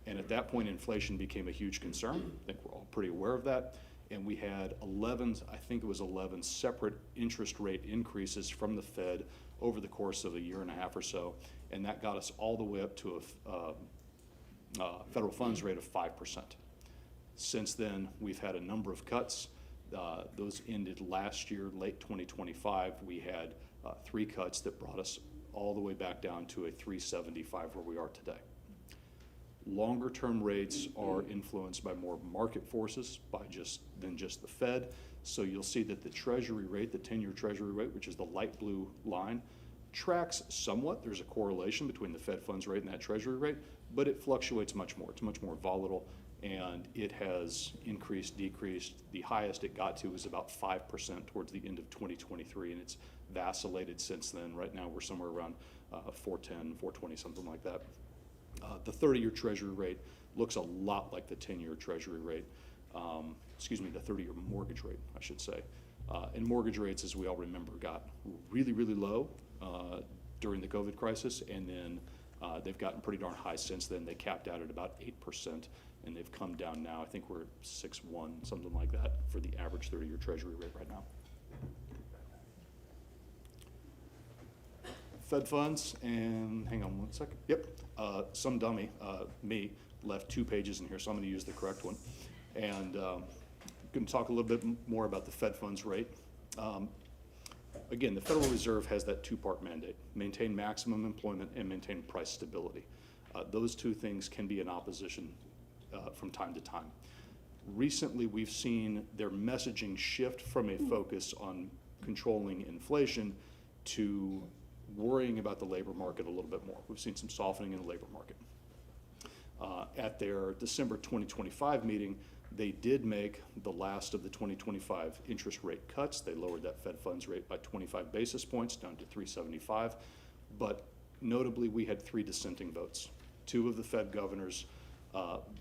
And at that point, inflation became a huge concern. I think we're all pretty aware of that. And we had 11 separate interest rate increases from the Fed over the course of a year and a half or so. And that got us all the way up to a federal funds rate of 5%. Since then, we've had a number of cuts. Those ended last year, late 2025. We had 3 cuts that brought us all the way back down to a 3.75 where we are today. Longer term rates are influenced by more market forces than just the Fed. So you'll see that the Treasury rate, the 10-year Treasury rate, which is the light blue line, tracks somewhat. There's a correlation between the Fed funds rate and that Treasury rate, but it fluctuates much more. It's much more volatile, and it has increased, decreased. The highest it got to was about 5% towards the end of 2023, and it's vacillated since then. Right now we're somewhere around 410, 420, something like that. The 30-year Treasury rate looks a lot like the 10-year Treasury rate. The 30-year mortgage rate, I should say. And mortgage rates, as we all remember, got really, really low during the COVID crisis, and then they've gotten pretty darn high since then. They capped out at about 8%, and they've come down now. I think we're at 6.1, something like that, for the average 30-year Treasury rate right now. Fed funds, and hang on one second. Yep, some dummy, me, left 2 pages in here, so I'm going to use the correct one. And going to talk a little bit more about the Fed funds rate. Again, the Federal Reserve has that 2-part mandate: maintain maximum employment and maintain price stability. Those 2 things can be in opposition from time to time. Recently, we've seen their messaging shift from a focus on controlling inflation to worrying about the labor market a little bit more. We've seen some softening in the labor market. At their December 2025 meeting, they did make the last of the 2025 interest rate cuts. They lowered that Fed funds rate by 25 basis points down to 3.75. But notably, we had 3 dissenting votes. 2 of the Fed governors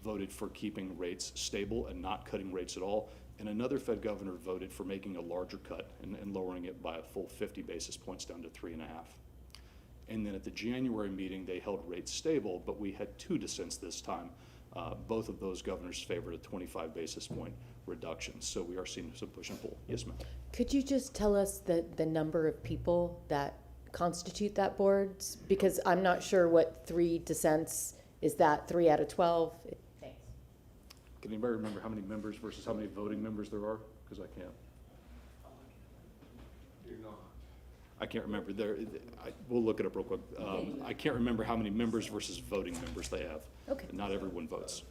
voted for keeping rates stable and not cutting rates at all. And another Fed governor voted for making a larger cut and lowering it by a full 50 basis points down to 3.5. And then at the January meeting, they held rates stable, but we had 2 dissents this time. Both of those governors favored a 25 basis point reduction. So we are seeing some push and pull. Yes, ma'am. Could you just tell us the number of people that constitute that board? Because I'm not sure what 3 dissents Is that 3 out of 12? Thanks. Can anybody remember how many members versus how many voting members there are? Because I can't. I can't remember. We'll look it up real quick. I can't remember how many members versus voting members they have. Okay. Not everyone votes.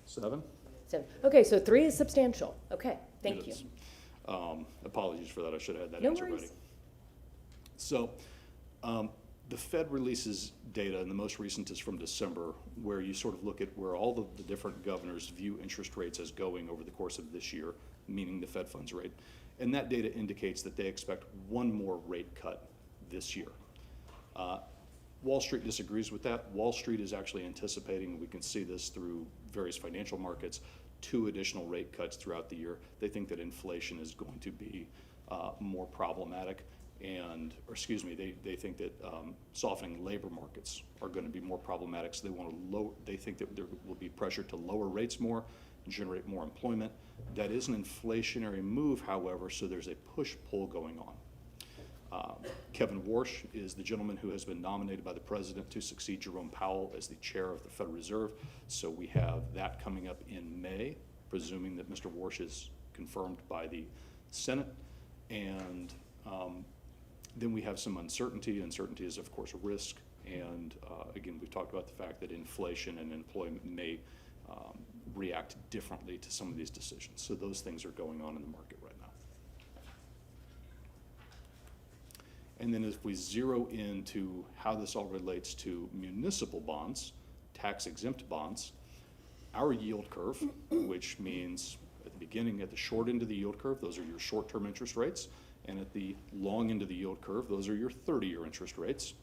7? 7. Okay, so 3 is substantial. Okay, thank It you. is. Apologies for that. I should have had that No answer worries. ready. So, the Fed releases data, and the most recent is from December, where you sort of look at where all the different governors view interest rates as going over the course of this year, meaning the Fed funds rate. And that data indicates that they expect one more rate cut this year. Wall Street disagrees with that. Wall Street is actually anticipating, we can see this through various financial markets, 2 additional rate cuts throughout the year. They think that inflation is going to be more problematic, they think that softening labor markets are going to be more problematic, so they think that there will be pressure to lower rates more, generate more employment. That is an inflationary move, however, so there's a push-pull going on. Kevin Warsh is the gentleman who has been nominated by the president to succeed Jerome Powell as the chair of the Federal Reserve. So we have that coming up in May, presuming that Mr. Warsh is confirmed by the Senate. And then we have some uncertainty. Uncertainty is, of course, a risk. And again, we've talked about the fact that inflation and employment may react differently to some of these decisions. So those things are going on in the market right now. And then if we zero into how this all relates to municipal bonds, tax-exempt bonds, our yield curve, which means at the beginning, at the short end of the yield curve, those are your short-term interest rates, and at the long end of the yield curve, those are your 30-year interest rates.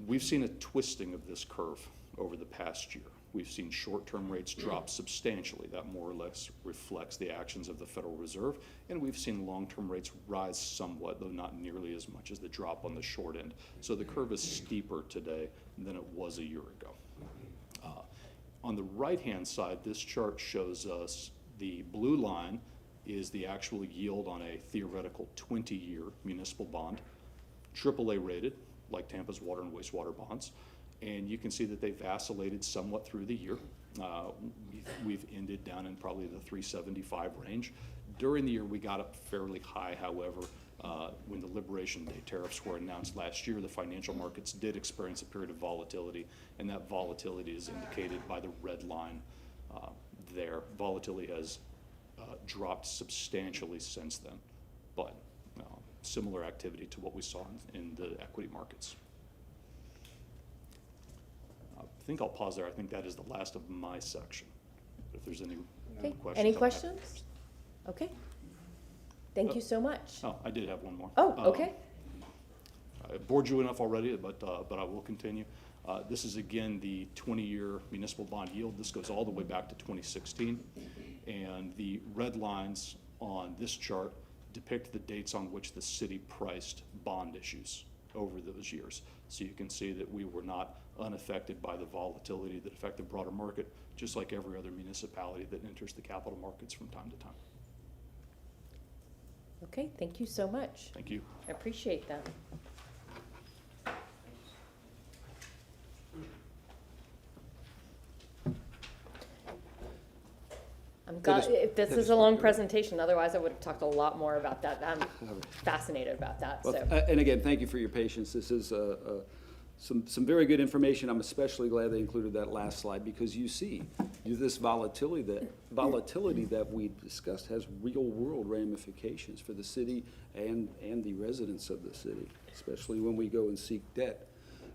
We've seen a twisting of this curve over the past year. We've seen short-term rates drop substantially. That more or less reflects the actions of the Federal Reserve. And we've seen long-term rates rise somewhat, though not nearly as much as the drop on the short end. So the curve is steeper today than it was a year ago. On the right-hand side, this chart shows us the blue line is the actual yield on a theoretical 20-year municipal bond, AAA rated, like Tampa's water and wastewater bonds. And you can see that they vacillated somewhat through the year. We've ended down in probably the 375 range. During the year, we got up fairly high, however, when the Liberation Day tariffs were announced last year, the financial markets did experience a period of volatility, and that volatility is indicated by the red line there. Volatility has dropped substantially since then, but similar activity to what we saw in the equity markets. I think I'll pause there. I think that is the last of my section. If there's any questions. Any questions? Okay. Thank you so much. Oh, I did have one more. Oh, okay. I bored you enough already, but I will continue. This is again the 20-year municipal bond yield. This goes all the way back to 2016. And the red lines on this chart depict the dates on which the city priced bond issues over those years. So you can see that we were not unaffected by the volatility that affected the broader market, just like every other municipality that enters the capital markets from time to time. Okay, thank you so much. Thank you. I appreciate that. If this is a long presentation, otherwise I would have talked a lot more about that. I'm fascinated about that. Well, So. and again, thank you for your patience. This is some very good information. I'm especially glad they included that last slide because you see this volatility that we discussed has real world ramifications for the city and the residents of the city, especially when we go and seek debt.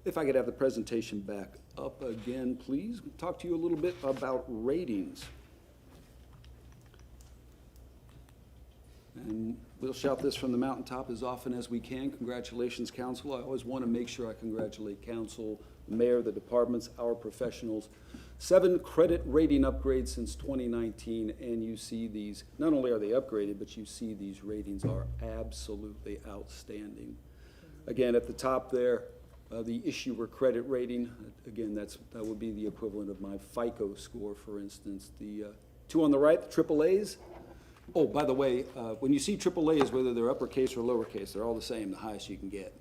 If I could have the presentation back up again, please. Talk to you a little bit about ratings. And we'll shout this from the mountaintop as often as we can. Congratulations, council. I always want to make sure I congratulate council, the mayor, the departments, our professionals. 7 credit rating upgrades since 2019, and you see these, not only are they upgraded, but you see these ratings are absolutely outstanding. Again, at the top there, the issuer credit rating, again, that would be the equivalent of my FICO score, for instance. The 2 on the right, the AAAs. Oh, by the way, when you see AAAs, whether they're uppercase or lowercase, they're all the same, the highest you can get.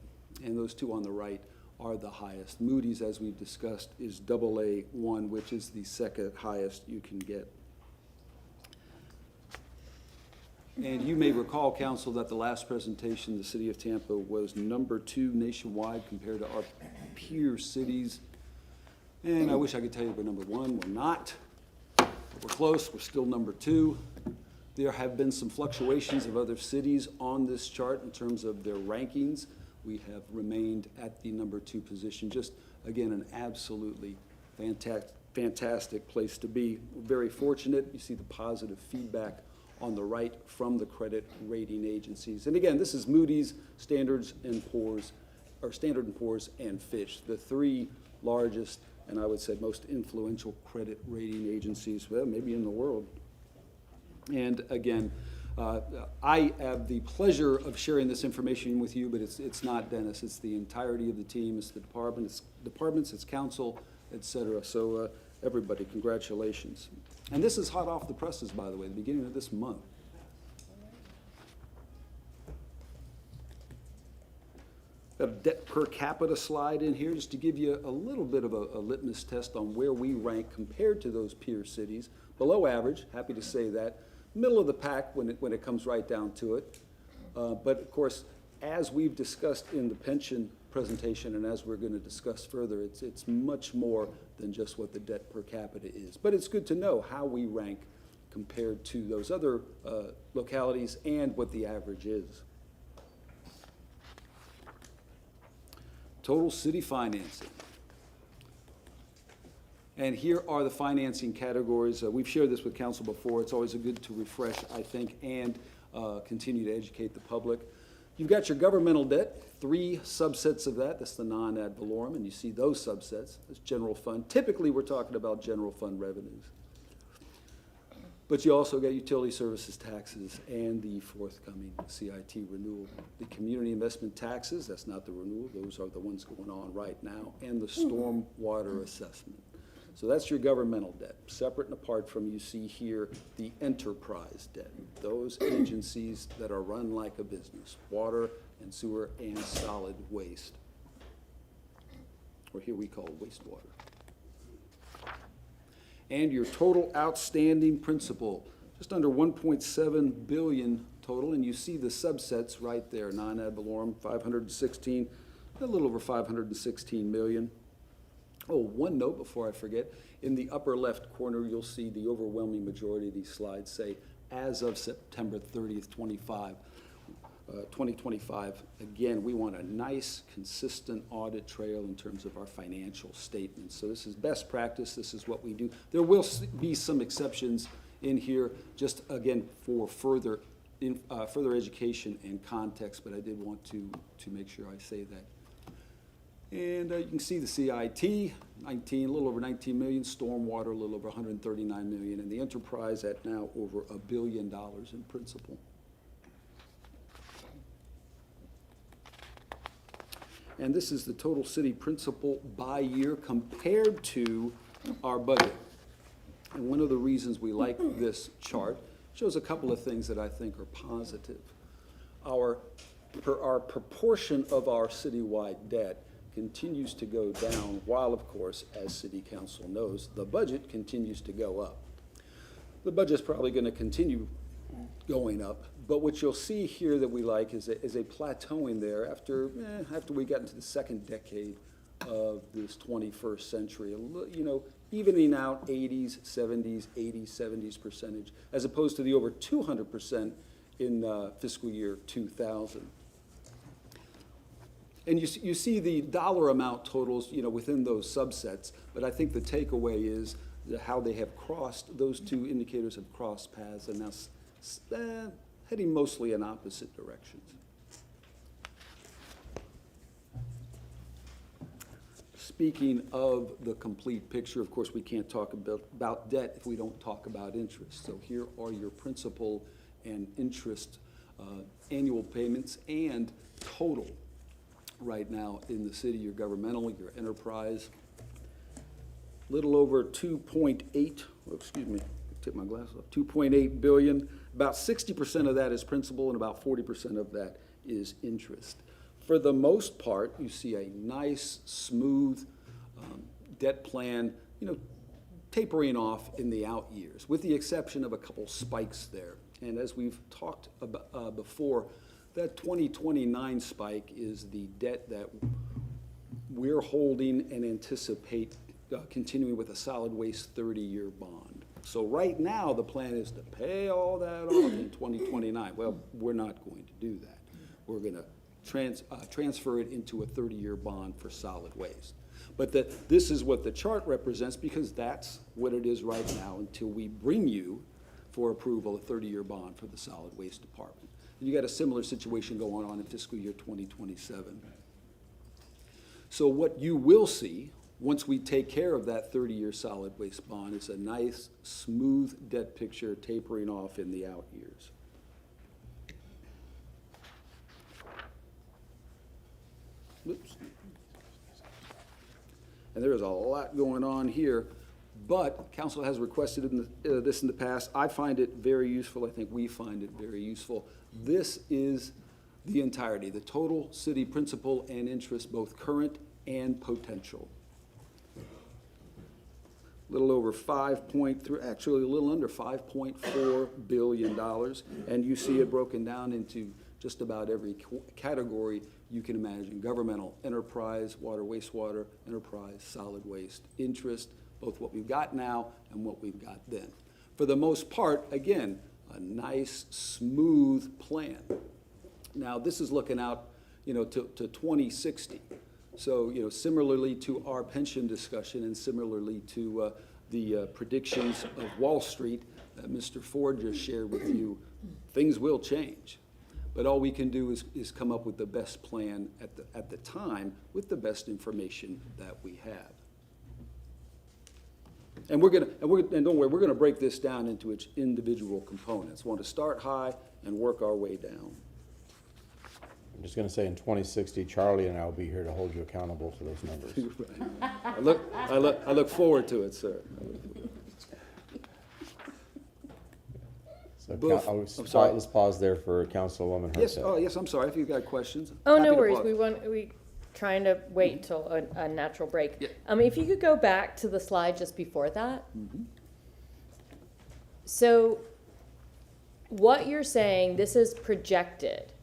And those 2 on the right are the highest. Moody's, as we've discussed, is AA1, which is the second highest you can get. And you may recall, Council, that the last presentation, the City of Tampa was number 2 nationwide compared to our peer cities. And I wish I could tell you we're number 1. We're not. But we're close. We're still number 2. There have been some fluctuations of other cities on this chart in terms of their rankings. We have remained at the number 2 position. Just, again, an absolutely fantastic place to be. We're very fortunate. You see the positive feedback on the right from the credit rating agencies. And again, this is Moody's, Standard & Poor's, and Fitch, the 3 largest and I would say most influential credit rating agencies, well, maybe in the world. And again, I have the pleasure of sharing this information with you, but it's not Dennis. It's the entirety of the team. It's the departments, it's council, et cetera. So everybody, congratulations. And this is hot off the presses, by the way, the beginning of this month. A debt per capita slide in here just to give you a little bit of a litmus test on where we rank compared to those peer cities. Below average, happy to say that. Middle of the pack when it comes right down to it. But of course, as we've discussed in the pension presentation and as we're going to discuss further, it's much more than just what the debt per capita is. But it's good to know how we rank compared to those other localities and what the average is. Total city financing. And here are the financing categories. We've shared this with council before. It's always good to refresh, I think, and continue to educate the public. You've got your governmental debt, 3 subsets of that. That's the non-ad valorem, and you see those subsets. That's general fund. Typically, we're talking about general fund revenues. But you also get utility services taxes and the forthcoming CIT renewal. The community investment taxes, that's not the renewal. Those are the ones going on right now, and the storm water assessment. So that's your governmental debt. Separate and apart from, you see here, the enterprise debt. Those agencies that are run like a business, water and sewer and solid waste, or here we call wastewater. And your total outstanding principal, just under 1.7 billion total, and you see the subsets right there, non-ad valorem, 516, a little over 516 million. Oh, one note before I forget, in the upper left corner, you'll see the overwhelming majority of these slides say, as of September 30th, 2025. Again, we want a nice, consistent audit trail in terms of our financial statements. So this is best practice. This is what we do. There will be some exceptions in here, just again for further education and context. But I did want to make sure I say that. And you can see the CIT, a little over 19 million, stormwater, a little over 139 million, and the enterprise at now over $1 billion in principal. And this is the total city principal by year compared to our budget. And one of the reasons we like this chart shows a couple of things that I think are positive. Our proportion of our citywide debt continues to go down, while, of course, as City Council knows, the budget continues to go up. The budget's probably going to continue going up, but what you'll see here that we like is a plateauing there after we got into the second decade of this 21st century, you know, evening out 80s, 70s, 80s, 70s percentage, as opposed to the over 200% in fiscal year 2000. And you see the dollar amount totals, you know, within those subsets, but I think the takeaway is how they have crossed, those two indicators have crossed paths, and now heading mostly in opposite directions. Speaking of the complete picture, of course, we can't talk about debt if we don't talk about interest. So here are your principal and interest annual payments and total right now in the city, your governmental, your enterprise. Little over 2.8 billion. About 60% of that is principal and about 40% of that is interest. For the most part, you see a nice, smooth debt plan, tapering off in the out years, with the exception of a couple spikes there. And as we've talked about before, that 2029 spike is the debt that we're holding and anticipate continuing with a solid waste 30-year bond. So right now, the plan is to pay all that off in 2029. Well, we're not going to do that. We're going to transfer it into a 30-year bond for solid waste. But this is what the chart represents, because that's what it is right now until we bring you for approval a 30-year bond for the solid waste department. And you got a similar situation going on in fiscal year 2027. So what you will see once we take care of that 30-year solid waste bond is a nice, smooth debt picture tapering off in the out years. Oops. And there is a lot going on here, but council has requested this in the past. I find it very useful. I think we find it very useful. This is the entirety, the total city principal and interest, both current and potential. A little over 5.3, actually a little under $5.4 billion. And you see it broken down into just about every category you can imagine: governmental, enterprise, water, wastewater, enterprise, solid waste, interest, both what we've got now and what we've got then. For the most part, again, a nice, smooth plan. Now, this is looking out, to 2060. So, similarly to our pension discussion and similarly to the predictions of Wall Street that Mr. Ford just shared with you, things will change. But all we can do is come up with the best plan at the time with the best information that we have. And don't worry, we're gonna break this down into its individual components. We want to start high and work our way down. I'm just going to say in 2060, Charlie and I will be here to hold you accountable for those numbers. I look forward to it, sir. So let's pause there for Councilwoman Hertz. Yes, I'm sorry if you've got questions. Oh, Happy no to worries. pause. We trying to wait until a natural break. Yeah. If you could go back to the slide just before that. So what you're saying, this is projected.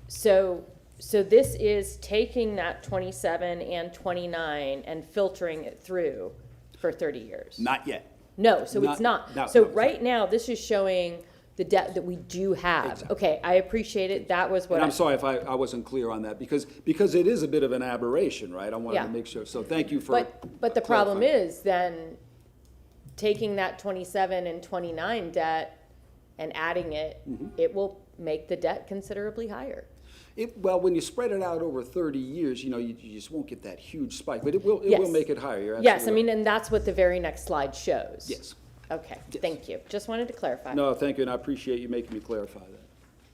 So this is taking that 27 and 29 and filtering it through for 30 years. Not yet. No, so it's not. No, So no, right now, this is showing the debt that we do have. Exactly. Okay, I appreciate it. That was what And I'm sorry if I wasn't clear on that, because it is a bit of an aberration, right? I wanted Yeah. to make sure. So thank you for. But the problem clarifying. is then taking that 27 and 29 debt and adding it, it will make the debt considerably higher. Well, when you spread it out over 30 years, you just won't get that huge spike, but it will Yes. make it higher. You're Yes, absolutely right. and that's what the very next slide shows. Yes. Okay, Yes. thank you. Just wanted to clarify. No, thank you, and I appreciate you making me clarify that.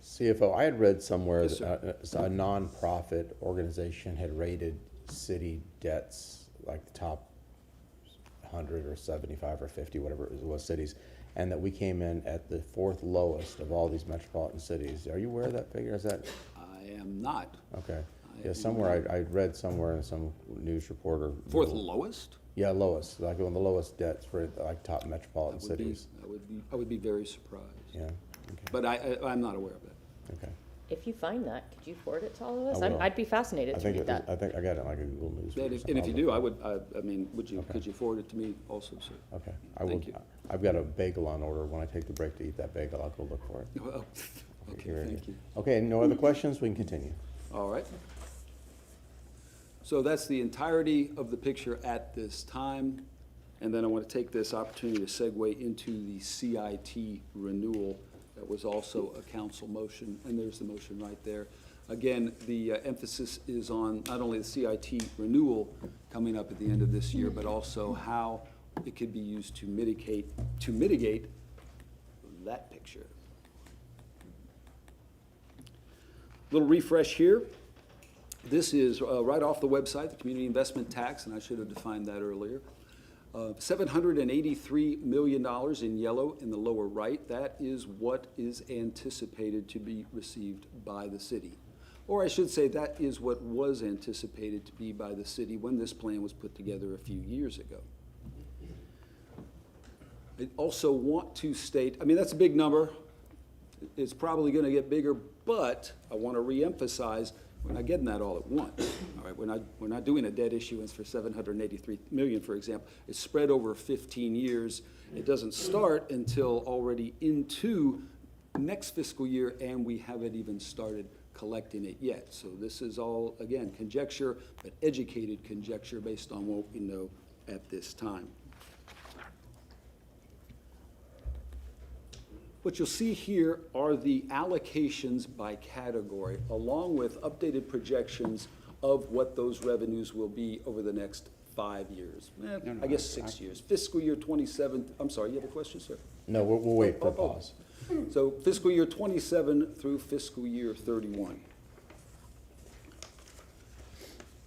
CFO, I had read somewhere Yes, that a nonprofit organization had rated city debts, like the top 100 or 75 or 50, whatever it was cities, and that we came in at the 4th lowest of all these metropolitan cities. Are you aware of that figure? Is that? I am not. Okay. Yeah, somewhere I read somewhere in some news reporter. 4th lowest? Yeah, lowest, like one of the lowest debts for like top metropolitan cities. I would be very surprised. Yeah. Okay. But I'm not aware of that. Okay. If you find that, could you forward it to all of us? I will. I'd be fascinated to read that. I think I got it like a Google News. And if you do, could you forward it to me also, sir? Okay, I will. Thank you. I've got a bagel on order. When I take the break to eat that bagel, I'll go look for it. Oh, okay, Very thank good. you. Okay, no other questions? We can continue. All right. So that's the entirety of the picture at this time. And then I want to take this opportunity to segue into the CIT renewal. That was also a council motion, and there's the motion right there. Again, the emphasis is on not only the CIT renewal coming up at the end of this year, but also how it could be used to mitigate that picture. Little refresh here. This is right off the website, the community investment tax, and I should have defined that earlier. $783 million in yellow in the lower right. That is what is anticipated to be received by the city. Or I should say, that is what was anticipated to be by the city when this plan was put together a few years ago. I also want to state, I mean, that's a big number. It's probably going to get bigger, but I want to reemphasize, we're not getting that all at once. All right, we're not doing a debt issuance for $783 million, for example. It's spread over 15 years. It doesn't start until already into next fiscal year, and we haven't even started collecting it yet. So this is all, again, conjecture, but educated conjecture based on what we know at this time. What you'll see here are the allocations by category, along with updated projections of what those revenues will be over the next 5 years. I guess 6 years. Fiscal year 27, I'm sorry, you have a question, sir? No, we'll wait for a pause. So fiscal year 27 through fiscal year 31.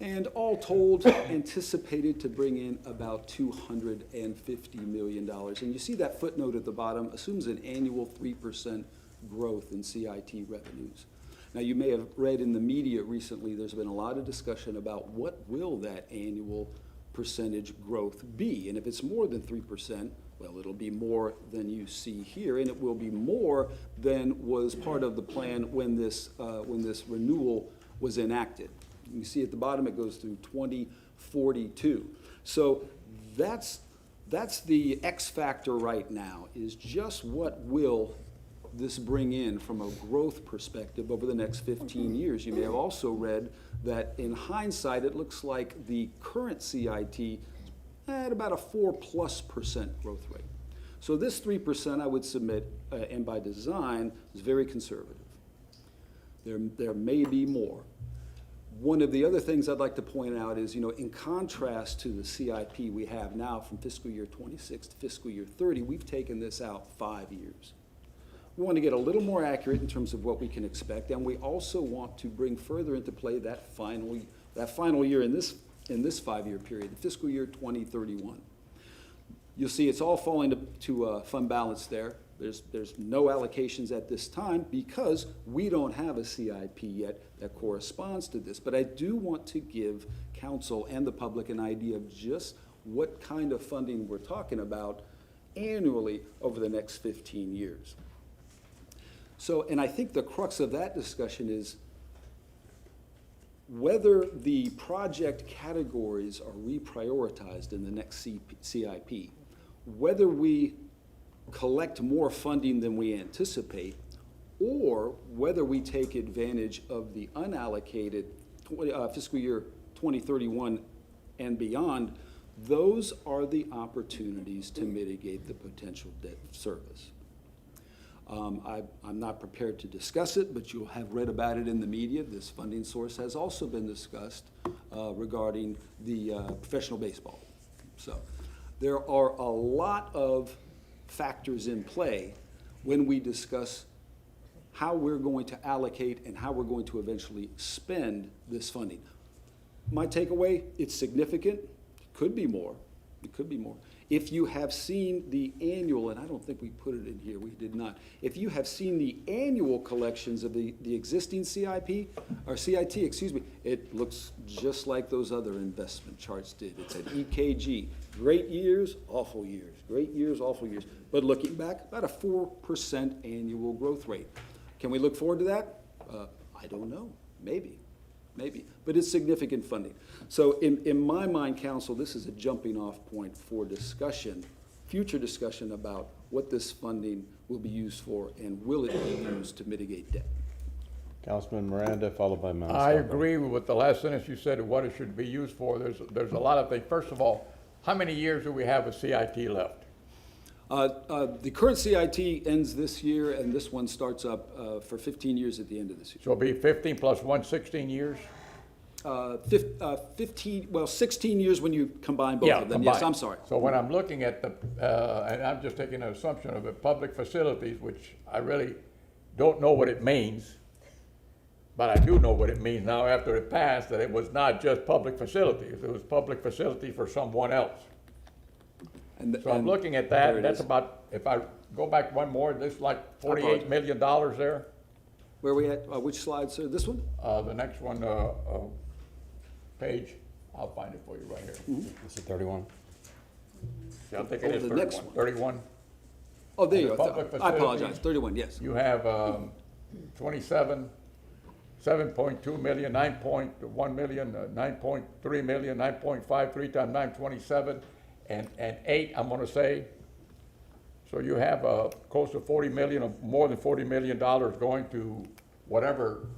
And all told, anticipated to bring in about $250 million. And you see that footnote at the bottom assumes an annual 3% growth in CIT revenues. Now, you may have read in the media recently, there's been a lot of discussion about what will that annual percentage growth be. And if it's more than 3%, well, it'll be more than you see here, and it will be more than was part of the plan when this renewal was enacted. You see at the bottom, it goes through 2042. So that's the X factor right now, is just what will this bring in from a growth perspective over the next 15 years. You may have also read that in hindsight, it looks like the current CIT at about a 4+% growth rate. So this 3% I would submit, and by design, is very conservative. There may be more. One of the other things I'd like to point out is, in contrast to the CIP we have now from fiscal year 26 to fiscal year 30, we've taken this out 5 years. We want to get a little more accurate in terms of what we can expect, and we also want to bring further into play that final year in this 5-year period, the fiscal year 2031. You'll see it's all falling to fund balance there. There's no allocations at this time because we don't have a CIP yet that corresponds to this. But I do want to give council and the public an idea of just what kind of funding we're talking about annually over the next 15 years. So, and I think the crux of that discussion is whether the project categories are reprioritized in the next CIP, whether we collect more funding than we anticipate, or whether we take advantage of the unallocated fiscal year 2031 and beyond, those are the opportunities to mitigate the potential debt service. I'm not prepared to discuss it, but you'll have read about it in the media. This funding source has also been discussed regarding the professional baseball. So there are a lot of factors in play when we discuss how we're going to allocate and how we're going to eventually spend this funding. My takeaway, it's significant. It could be more. It could be more. If you have seen the annual, and I don't think we put it in here, we did not. If you have seen the annual collections of the existing CIT, it looks just like those other investment charts did. It's an EKG. Great years, awful years. Great years, awful years. But looking back, about a 4% annual growth rate. Can we look forward to that? I don't know. Maybe. But it's significant funding. So in my mind, council, this is a jumping off point for discussion, future discussion about what this funding will be used for and will it be used to mitigate debt. Councilman Miranda, followed by Mount I agree with the last sentence you said of what it should be used for. There's a lot of things. First of all, how many years do we have a CIT left? The current CIT ends this year, and this one starts up for 15 years at the end of this year. So it'll be 15 plus 1, 16 years? 16 years when you combine both of them. Combined. Yes, I'm sorry. So when I'm looking at and I'm just taking an assumption of the public facilities, which I really don't know what it means, but I do know what it means now after it passed, that it was not just public facilities, it was public facility for someone else. So I'm looking at that, that's about, if I go back one more, there's like $48 million there. Where are we at? Which slide, sir? This one? The next one, page, I'll find it for you right here. Is it 31? See, I think Oh, it is the 31. next one. 31. Oh, there you Under go. public I apologize. facilities, 31, yes. You have 27, 7.2 million, 9.1 million, 9.3 million, 9.5, 3 times 9, 27, and 8, I'm gonna say. So you have close to 40 million, or more than $40 million going to whatever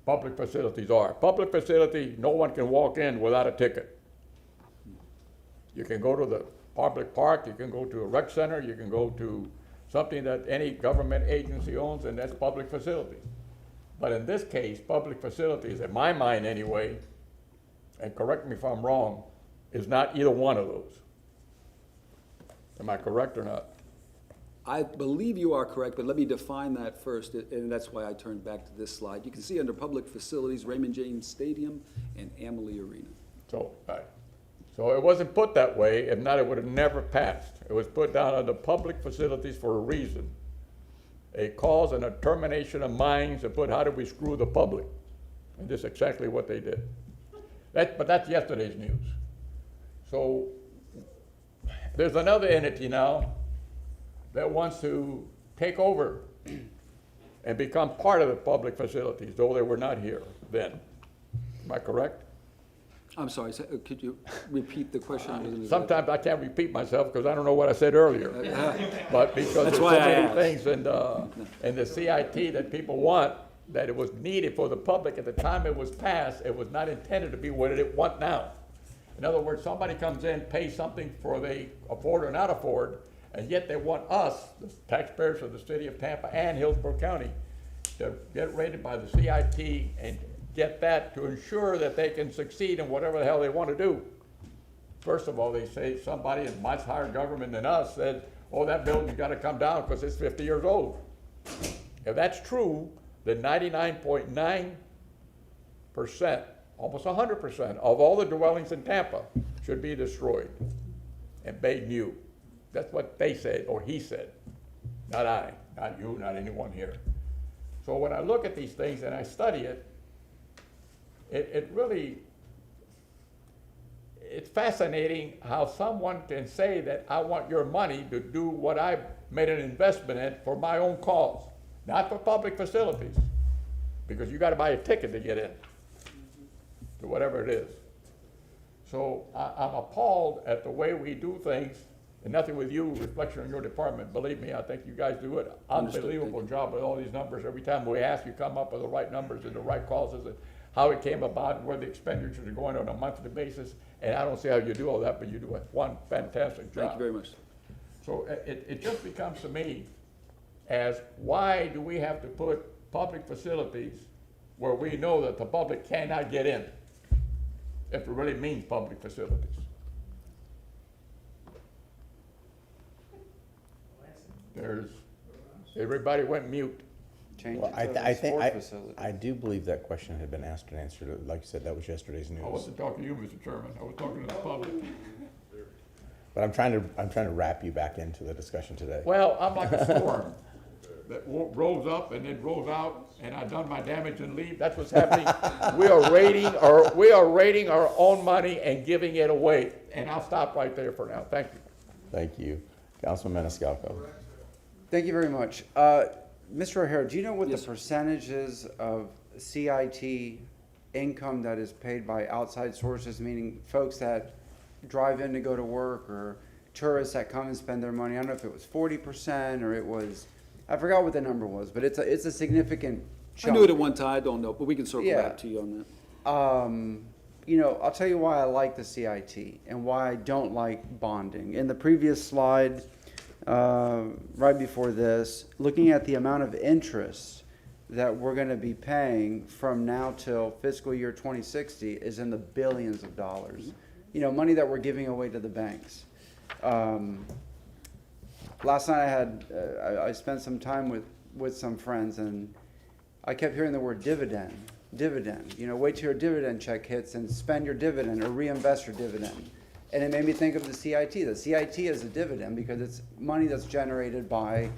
public facilities are. Public facility, no one can walk in without a ticket. You can go to the public park, you can go to a rec center, you can go to something that any government agency owns, and that's public facility. But in this case, public facilities, in my mind anyway, and correct me if I'm wrong, is not either one of those. Am I correct or not? I believe you are correct, but let me define that first, and that's why I turned back to this slide. You can see under public facilities, Raymond James Stadium and Amalie Arena. So, right. So it wasn't put that way, if not, it would have never passed. It was put down under public facilities for a reason. A cause and a termination of minds to put, how do we screw the public? And this is exactly what they did. But that's yesterday's news. So there's another entity now that wants to take over and become part of the public facilities, though they were not here then. Am I correct? I'm sorry, could you repeat the question? Sometimes I can't repeat myself because I don't know what I said earlier. But because there's so many things in the CIT that people want, that it was needed for the public at the time it was passed, it was not intended to be what it want now. In other words, somebody comes in, pays something for they afford or not afford, and yet they want us, the taxpayers of the city of Tampa and Hillsborough County, to get rated by the CIT and get that to ensure that they can succeed in whatever the hell they want to do. First of all, they say somebody in much higher government than us said, oh, that building's got to come down because it's 50 years old. If that's true, then 99.9%, almost 100% of all the dwellings in Tampa should be destroyed and made new. That's what they said, or he said, not I, not you, not anyone here. So when I look at these things and I study it, it really, it's fascinating how someone can say that I want your money to do what I made an investment in for my own cause, not for public facilities, because you got to buy a ticket to get in, to whatever it is. So I'm appalled at the way we do things, and nothing with you, reflection on your department. Believe me, I think you guys do an unbelievable job with all these numbers. Every time we ask, you come up with the right numbers and the right causes and how it came about and where the expenditures are going on a monthly basis. And I don't see how you do all that, but you do one fantastic job. Thank you very much. So it just becomes to me as, why do we have to put public facilities where we know that the public cannot get in, if it really means public facilities? Everybody went mute. Well, I do believe that question had been asked and answered. Like you said, that was yesterday's news. I wasn't talking to you, Mr. Chairman. I was talking to the public. But I'm trying to wrap you back into the discussion today. Well, I'm like a storm that rolls up and then rolls out, and I've done my damage and leave. That's what's happening. We are raiding our own money and giving it away. And I'll stop right there for now. Thank you. Thank you. Councilman Maniscalco. Thank you very much. Mr. O'Hara, do you know what the percentage is of CIT income that is paid by outside sources, meaning folks that drive in to go to work or tourists that come and spend their money? I don't know if it was 40% or it was, I forgot what the number was, but it's a significant chunk. I knew it at one time, I don't know, but we can circle back to you on that. You know, I'll tell you why I like the CIT and why I don't like bonding. In the previous slide, right before this, looking at the amount of interest that we're going to be paying from now till fiscal year 2060 is in the billions of dollars. You know, money that we're giving away to the banks. Last night I spent some time with some friends, and I kept hearing the word dividend. You know, wait till your dividend check hits and spend your dividend or reinvest your dividend. And it made me think of the CIT. The CIT is a dividend because it's money that's generated by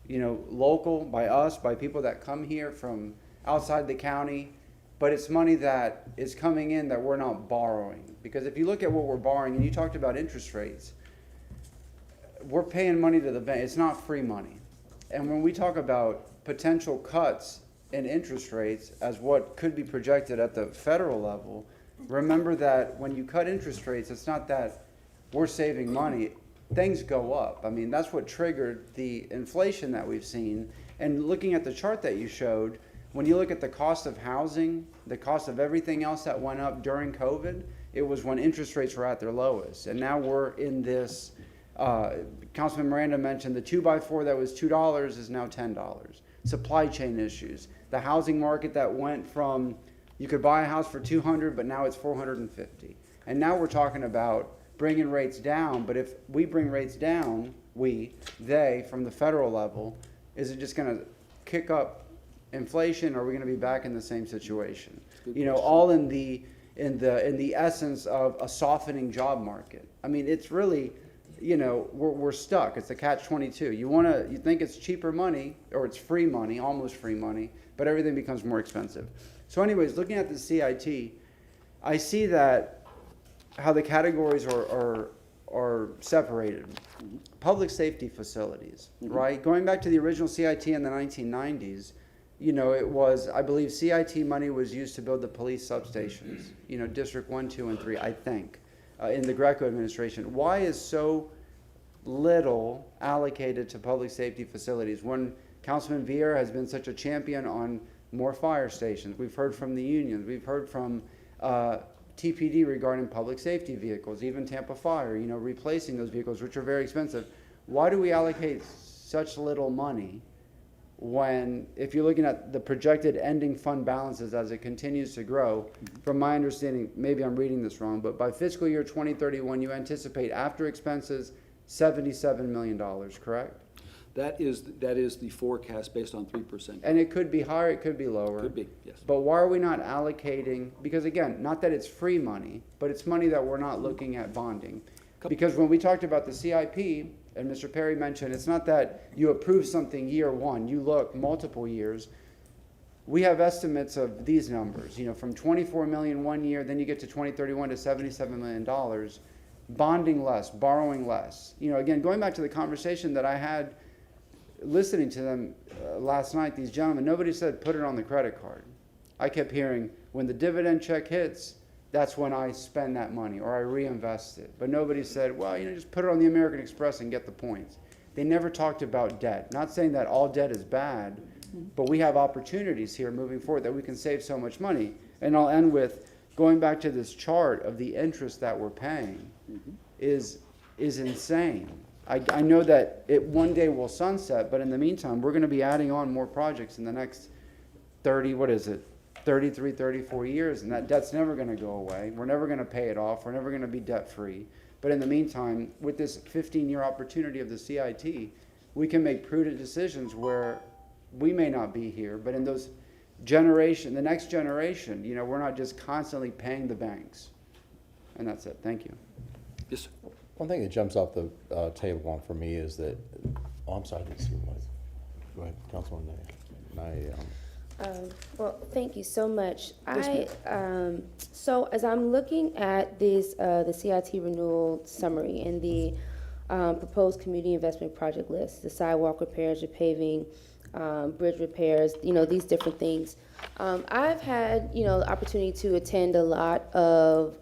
local, by us, by people that come here from outside the county, but it's money that is coming in that we're not borrowing. Because if you look at what we're borrowing, and you talked about interest rates, we're paying money to the bank. It's not free money. And when we talk about potential cuts in interest rates as what could be projected at the federal level, remember that when you cut interest rates, it's not that we're saving money. Things go up. I mean, that's what triggered the inflation that we've seen. And looking at the chart that you showed, when you look at the cost of housing, the cost of everything else that went up during COVID, it was when interest rates were at their lowest. And now we're in this, Councilman Miranda mentioned the 2x4 that was $2 is now $10. Supply chain issues. The housing market that went from, you could buy a house for $200, but now it's $450. And now we're talking about bringing rates down, but if we bring rates down, they, from the federal level, is it just gonna kick up inflation, or are we gonna be back in the same situation? All in the essence of a softening job market. I mean, it's really, we're stuck. It's a catch-22. You think it's cheaper money, or it's free money, almost free money, but everything becomes more expensive. So anyways, looking at the CIT, I see that how the categories are separated. Public safety facilities, right? Going back to the original CIT in the 1990s, it was, I believe CIT money was used to build the police substations, District 1, 2, and 3, I think, in the Greco administration. Why is so little allocated to public safety facilities when Councilman Vieira has been such a champion on more fire stations? We've heard from the unions. We've heard from TPD regarding public safety vehicles, even Tampa Fire, replacing those vehicles, which are very expensive. Why do we allocate such little money when, if you're looking at the projected ending fund balances as it continues to grow, from my understanding, maybe I'm reading this wrong, but by fiscal year 2031, you anticipate after expenses $77 million, correct? That is the forecast based on 3%. And it could be higher, it could be lower. Could be, yes. But why are we not allocating, because again, not that it's free money, but it's money that we're not looking at bonding. Because when we talked about the CIP, and Mr. Perry mentioned, it's not that you approve something year one, you look multiple years. We have estimates of these numbers, from 24 million one year, then you get to 2031 to $77 million, bonding less, borrowing less. Again, going back to the conversation that I had listening to them last night, these gentlemen, nobody said put it on the credit card. I kept hearing, when the dividend check hits, that's when I spend that money or I reinvest it. But nobody said, well, just put it on the American Express and get the points. They never talked about debt. Not saying that all debt is bad, but we have opportunities here moving forward that we can save so much money. And I'll end with going back to this chart of the interest that we're paying is insane. I know that it one day will sunset, but in the meantime, we're going to be adding on more projects in the next 33, 34 years, and that debt's never going to go away. We're never going to pay it off. We're never going to be debt-free. But in the meantime, with this 15-year opportunity of the CIT, we can make prudent decisions where we may not be here, but in the next generation, we're not just constantly paying the banks. And that's it. Thank you. Yes, sir. One thing that jumps off the table one for me is that, I'm sorry, I didn't see what. Go ahead, Councilwoman Well, thank you so much. So as I'm looking at this, the CIT renewal summary and the proposed community investment project list, the sidewalk repairs, the paving, bridge repairs, these different things. I've had, the opportunity to attend a lot of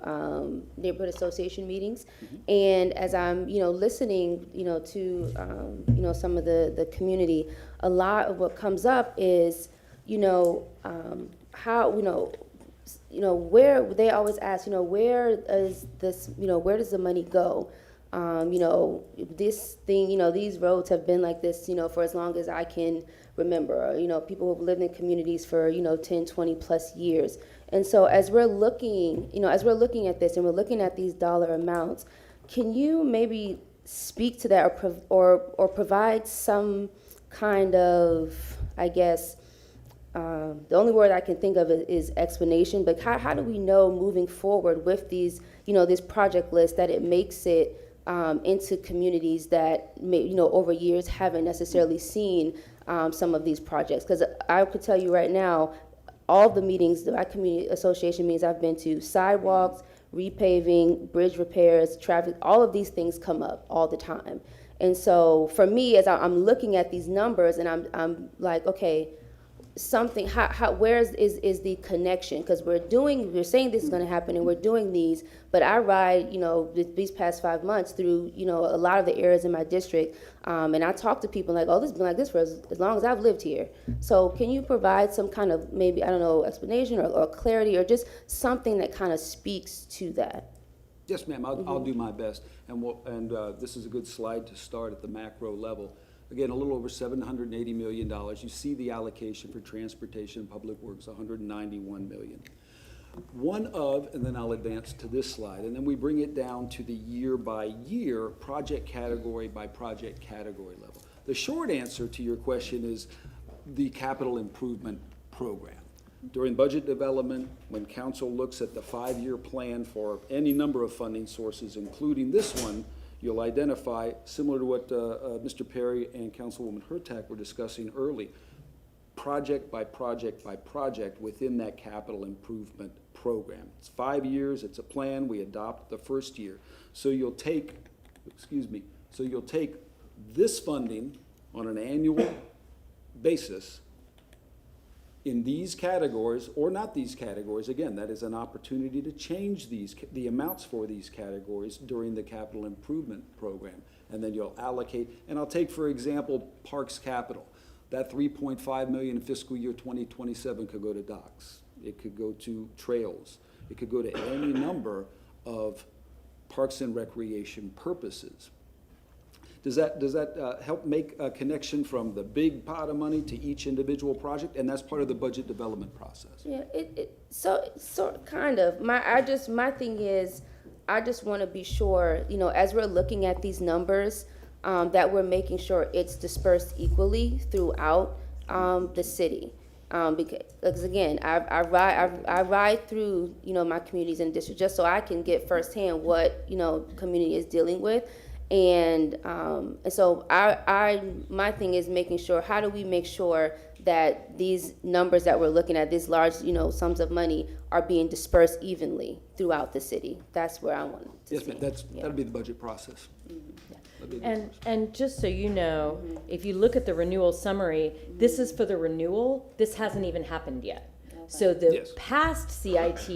neighborhood association meetings, and as I'm, listening, to, some of the community, a lot of what comes up is, how, where they always ask, where is this, where does the money go? This thing, these roads have been like this, for as long as I can remember, people who've lived in communities for, 10, 20 plus years. And so as we're looking, at this and we're looking at these dollar amounts, can you maybe speak to that or provide some kind of, I guess, the only word I can think of is explanation, but how do we know moving forward with these, this project list that it makes it into communities that may, over years haven't necessarily seen some of these projects. Because I could tell you right now, all the meetings, my community association meetings I've been to, sidewalks, repaving, bridge repairs, traffic, all of these things come up all the time. And so for me, as I'm looking at these numbers, and I'm like, okay, something, where is the connection? Because we're saying this is going to happen, and we're doing these, but I ride, these past 5 months through, a lot of the areas in my district, and I talk to people like, oh, this has been like this for as long as I've lived here. So can you provide some kind of, maybe, I don't know, explanation or clarity, or just something that kind of speaks to that? Yes, ma'am, I'll do my best. And this is a good slide to start at the macro level. Again, a little over $780 million. You see the allocation for transportation and public works, $191 million. And then I'll advance to this slide, and then we bring it down to the year by year, project category by project category level. The short answer to your question is the capital improvement program. During budget development, when council looks at the 5-year plan for any number of funding sources, including this one, you'll identify, similar to what Mr. Perry and Councilwoman Hurtak were discussing early, project by project by project within that capital improvement program. It's 5 years, it's a plan, we adopt the first year. So you'll take, this funding on an annual basis in these categories, or not these categories. Again, that is an opportunity to change the amounts for these categories during the capital improvement program. And then you'll allocate, and I'll take, for example, Parks Capital. That $3.5 million in fiscal year 2027 could go to docks. It could go to trails. It could go to any number of parks and recreation purposes. Does that help make a connection from the big pot of money to each individual project? And that's part of the budget development process. Yeah, so kind of. My thing is, I just want to be sure, as we're looking at these numbers, that we're making sure it's dispersed equally throughout the city. Because again, I ride through, my communities and districts just so I can get firsthand what, community is dealing with. And so my thing is making sure, how do we make sure that these numbers that we're looking at, these large, sums of money, are being dispersed evenly throughout the city? That's where I want to Yes, ma'am, that'll be the budget process. And just so you know, if you look at the renewal summary, this is for the renewal. This hasn't even happened yet. So the past CIT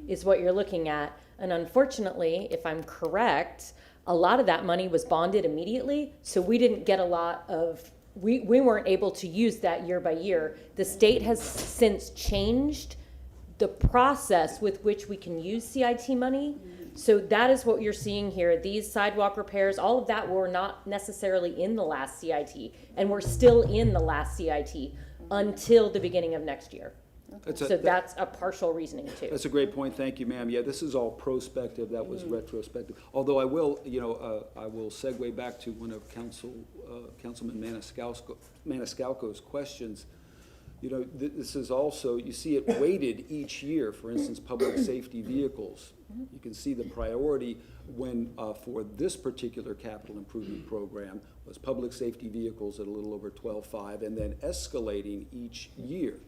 is what you're looking at. And unfortunately, if I'm correct, a lot of that money was bonded immediately. So we didn't get a lot of, we weren't able to use that year by year. The state has since changed the process with which we can use CIT money. So that is what you're seeing here. These sidewalk repairs, all of that were not necessarily in the last CIT, and we're still in the last CIT until the beginning of next year. That's a partial reasoning too. That's a great point. Thank you, ma'am. Yeah, this is all prospective. That was retrospective. Although I will, I will segue back to one of Councilman Maniscalco's questions. This is also, you see it weighted each year. For instance, public safety vehicles. You can see the priority when for this particular capital improvement program was public safety vehicles at a little over 12.5, and then escalating each year.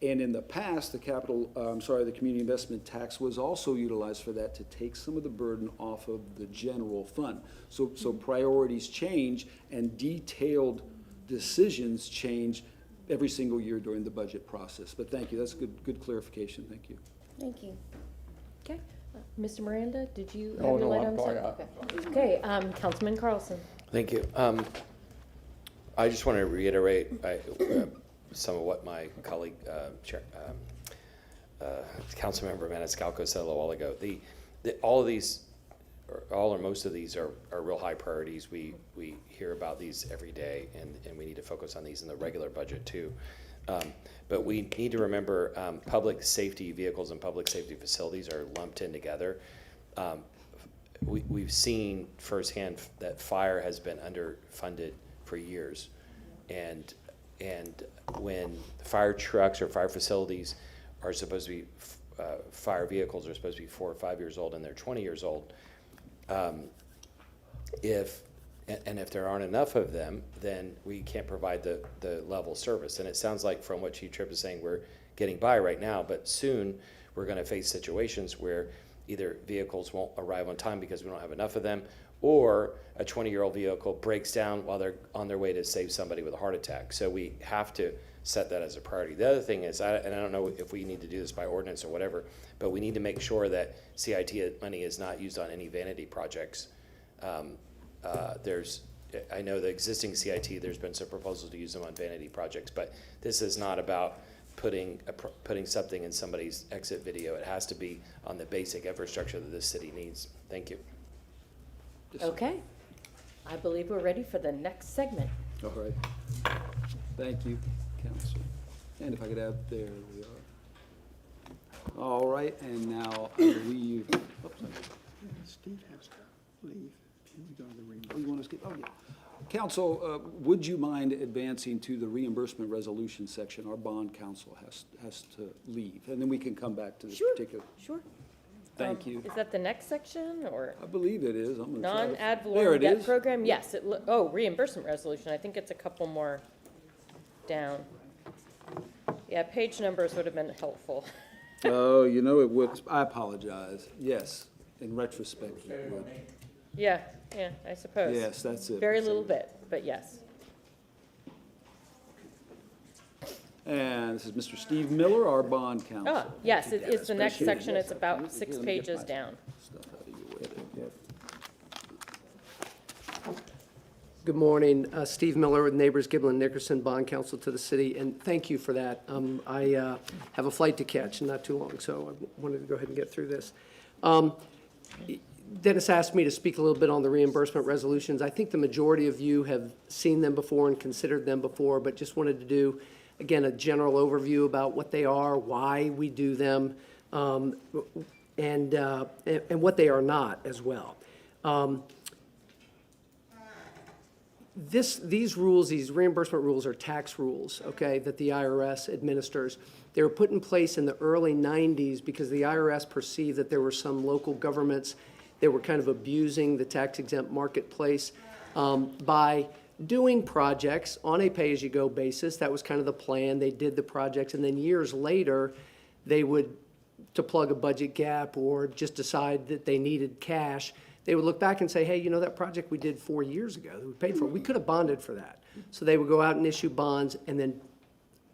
And in the past, the community investment tax was also utilized for that, to take some of the burden off of the general fund. So priorities change, and detailed decisions change every single year during the budget process. But thank you, that's good clarification, thank you. Thank you. Okay, Mr. Miranda, did you have No, your light I'm on? sorry. Okay, Councilman Carlson. Thank you. I just want to reiterate some of what my colleague, Councilmember Maniscalco said a little while ago. All of these, all or most of these are real high priorities. We hear about these every day, and we need to focus on these in the regular budget too. But we need to remember public safety vehicles and public safety facilities are lumped in together. We've seen firsthand that fire has been underfunded for years, and when fire trucks or fire facilities are supposed to be, fire vehicles are supposed to be 4 or 5 years old, and they're 20 years old, And if there aren't enough of them, then we can't provide the level of service. And it sounds like from what Chief Tripp is saying, we're getting by right now, but soon we're going to face situations where either vehicles won't arrive on time because we don't have enough of them, or a 20-year-old vehicle breaks down while they're on their way to save somebody with a heart attack. So we have to set that as a priority. The other thing is, and I don't know if we need to do this by ordinance or whatever, but we need to make sure that CIT money is not used on any vanity projects. I know the existing CIT, there's been some proposals to use them on vanity projects, but this is not about putting something in somebody's exit video. It has to be on the basic infrastructure that this city needs. Thank you. Okay. I believe we're ready for the next segment. All right. Thank you, Council. And if I could have, there we are. All right, and now I believe, Steve has to leave. Can we go to the reimbursement? oh, you want to skip? Oh, yeah. Council, would you mind advancing to the reimbursement resolution section? Our bond counsel has to leave, and then we can come back to this particular. Sure. Thank you. Is that the next section, or? I believe it is. I'm gonna try to- Non-ad There valorem it debt is. program? Yes, reimbursement resolution. I think it's a couple more down. Yeah, page numbers would have been helpful. Oh, you know, it would, I apologize. Yes, in retrospect, it would. Yeah, I suppose. Yes, that's it. Very little bit, but yes. And this is Mr. Steve Miller, our bond counsel. Ah, yes, it's the next section. It's about 6 pages down. Stuff out of your way there. Good morning, Steve Miller with Neighbors Giblin Nickerson, bond counsel to the city, and thank you for that. I have a flight to catch in not too long, so I wanted to go ahead and get through this. Dennis asked me to speak a little bit on the reimbursement resolutions. I think the majority of you have seen them before and considered them before, but just wanted to do, again, a general overview about what they are, why we do them, and what they are not as well. These rules, these reimbursement rules are tax rules, okay, that the IRS administers. They were put in place in the early 90s because the IRS perceived that there were some local governments that were kind of abusing the tax-exempt marketplace by doing projects on a pay-as-you-go basis. That was kind of the plan. They did the projects, and then years later, they would, to plug a budget gap or just decide that they needed cash, they would look back and say, hey, you know, that project we did 4 years ago that we paid for, we could have bonded for that. So they would go out and issue bonds and then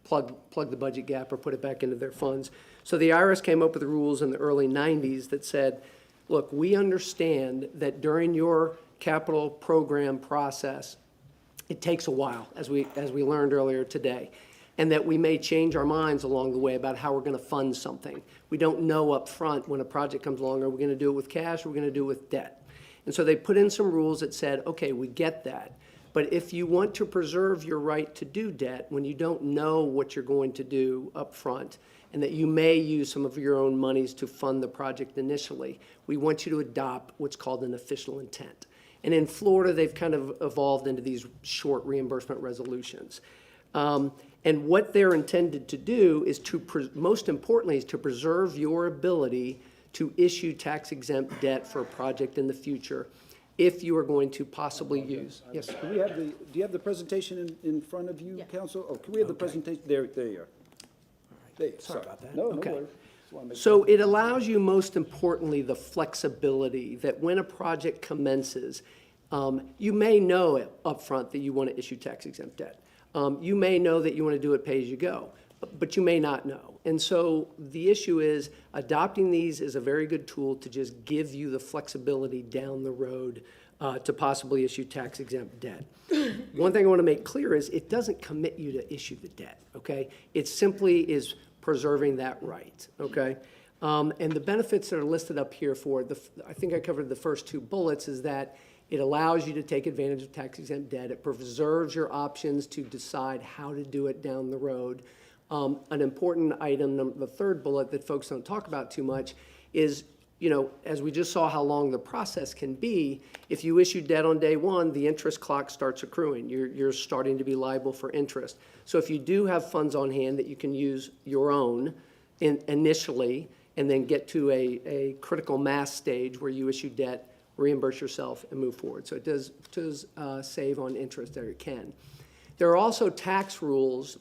plug the budget gap or put it back into their funds. So the IRS came up with the rules in the early 90s that said, look, we understand that during your capital program process, it takes a while, as we learned earlier today, and that we may change our minds along the way about how we're going to fund something. We don't know up front when a project comes along, are we going to do it with cash, or are we going to do it with debt? And so they put in some rules that said, okay, we get that, but if you want to preserve your right to do debt when you don't know what you're going to do up front, and that you may use some of your own monies to fund the project initially, we want you to adopt what's called an official intent. And in Florida, they've kind of evolved into these short reimbursement resolutions. And what they're intended to do is most importantly, is to preserve your ability to issue tax-exempt debt for a project in the future if you are going to possibly use. Yes? Do you have the presentation in front of you, Council? Oh, can we have the presentation? There you are. Sorry about that. No Okay. worries. So it allows you, most importantly, the flexibility that when a project commences, you may know upfront that you want to issue tax-exempt debt. You may know that you want to do it pay-as-you-go, but you may not know. And so the issue is adopting these is a very good tool to just give you the flexibility down the road to possibly issue tax-exempt debt. One thing I want to make clear is it doesn't commit you to issue the debt, okay? It simply is preserving that right, okay? And the benefits that are listed up here I think I covered the first two bullets, is that it allows you to take advantage of tax-exempt debt. It preserves your options to decide how to do it down the road. An important item, the third bullet that folks don't talk about too much is, you know, as we just saw how long the process can be, if you issue debt on day one, the interest clock starts accruing. You're starting to be liable for interest. So if you do have funds on hand that you can use your own initially and then get to a critical mass stage where you issue debt reimburse yourself and move forward. So it does save on interest there, it can. There are also tax rules,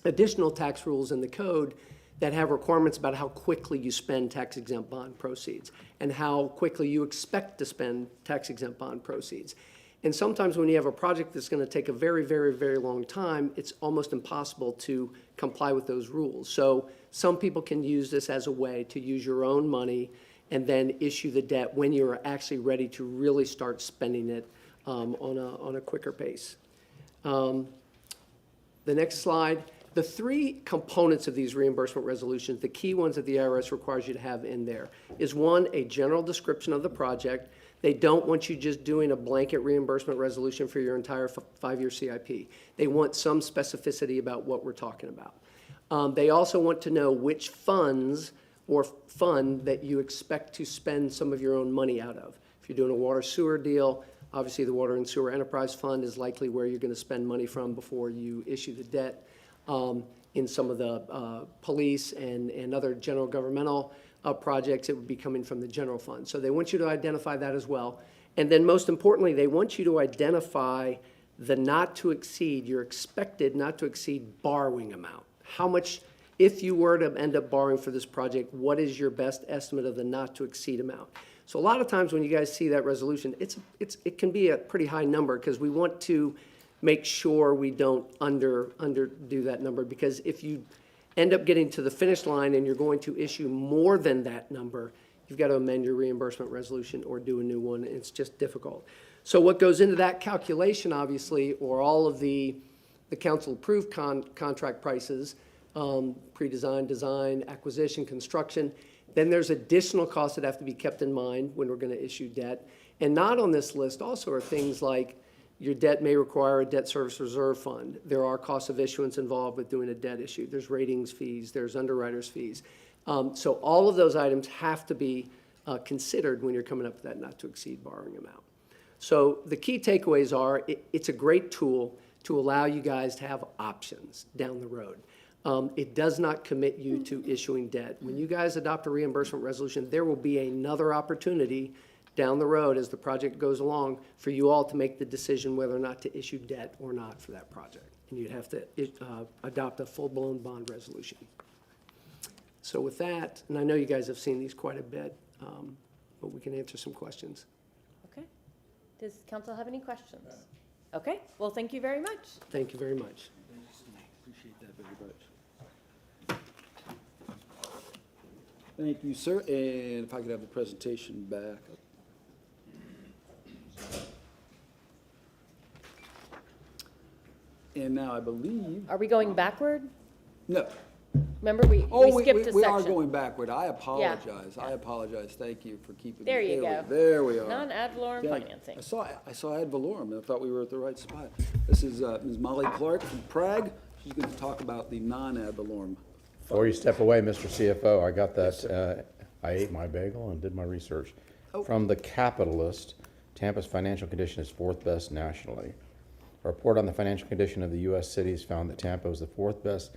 additional tax rules in the code that have requirements about how quickly you spend tax-exempt bond proceeds and how quickly you expect to spend tax-exempt bond proceeds. And sometimes when you have a project that's going to take a very, very, very long time, it's almost impossible to comply with those rules. So some people can use this as a way to use your own money and then issue the debt when you're actually ready to really start spending it on a quicker pace. The next slide. The three components of these reimbursement resolutions, the key ones that the IRS requires you to have in there, is one, a general description of the project. They don't want you just doing a blanket reimbursement resolution for your entire 5-year CIP. They want some specificity about what we're talking about. They also want to know which funds or fund that you expect to spend some of your own money out of. If you're doing a water sewer deal, obviously the Water and Sewer Enterprise Fund is likely where you're going to spend money from before you issue the debt. In some of the police and other general governmental projects, it would be coming from the general fund. So they want you to identify that as well. And then most importantly, they want you to identify the not to exceed, your expected not to exceed borrowing amount. How much, if you were to end up borrowing for this project, what is your best estimate of the not to exceed amount? So a lot of times when you guys see that resolution, it can be a pretty high number because we want to make sure we don't underdo that number, because if you end up getting to the finish line and you're going to issue more than that number, you've got to amend your reimbursement resolution or do a new one. It's just difficult. So what goes into that calculation, obviously, or all of the council-approved contract prices, pre-design, design, acquisition, construction, then there's additional costs that have to be kept in mind when we're going to issue debt. And not on this list also are things like your debt may require a debt service reserve fund. There are costs of issuance involved with doing a debt issue. There's ratings fees, there's underwriters fees. So all of those items have to be considered when you're coming up with that not to exceed borrowing amount. So the key takeaways are it's a great tool to allow you guys to have options down the road. It does not commit you to issuing debt. When you guys adopt a reimbursement resolution, there will be another opportunity down the road as the project goes along for you all to make the decision whether or not to issue debt or not for that project. And you'd have to adopt a full-blown bond resolution. So with that, and I know you guys have seen these quite a bit, but we can answer some questions. Okay. Does council have any questions? Okay. Well, thank you very much. Thank you very much. Appreciate that very much. Thank you, sir. And if I could have the presentation back. And now I believe, Are we going backward? no. Remember, we skipped a We are section. going backward. I apologize. I apologize. Thank you for keeping. There you go. There we are. Non-ad valorem Yeah, financing. I saw ad valorem, and I thought we were at the right spot. This is Ms. Molly Clark from Prague. She's going to talk about the non-ad valorem. Before you step away, Mr. CFO, I got that, I ate my bagel and did my research. Oh. From The Capitalist, Tampa's financial condition is 4th best nationally. A report on the financial condition of the U.S. cities found that Tampa was the 4th best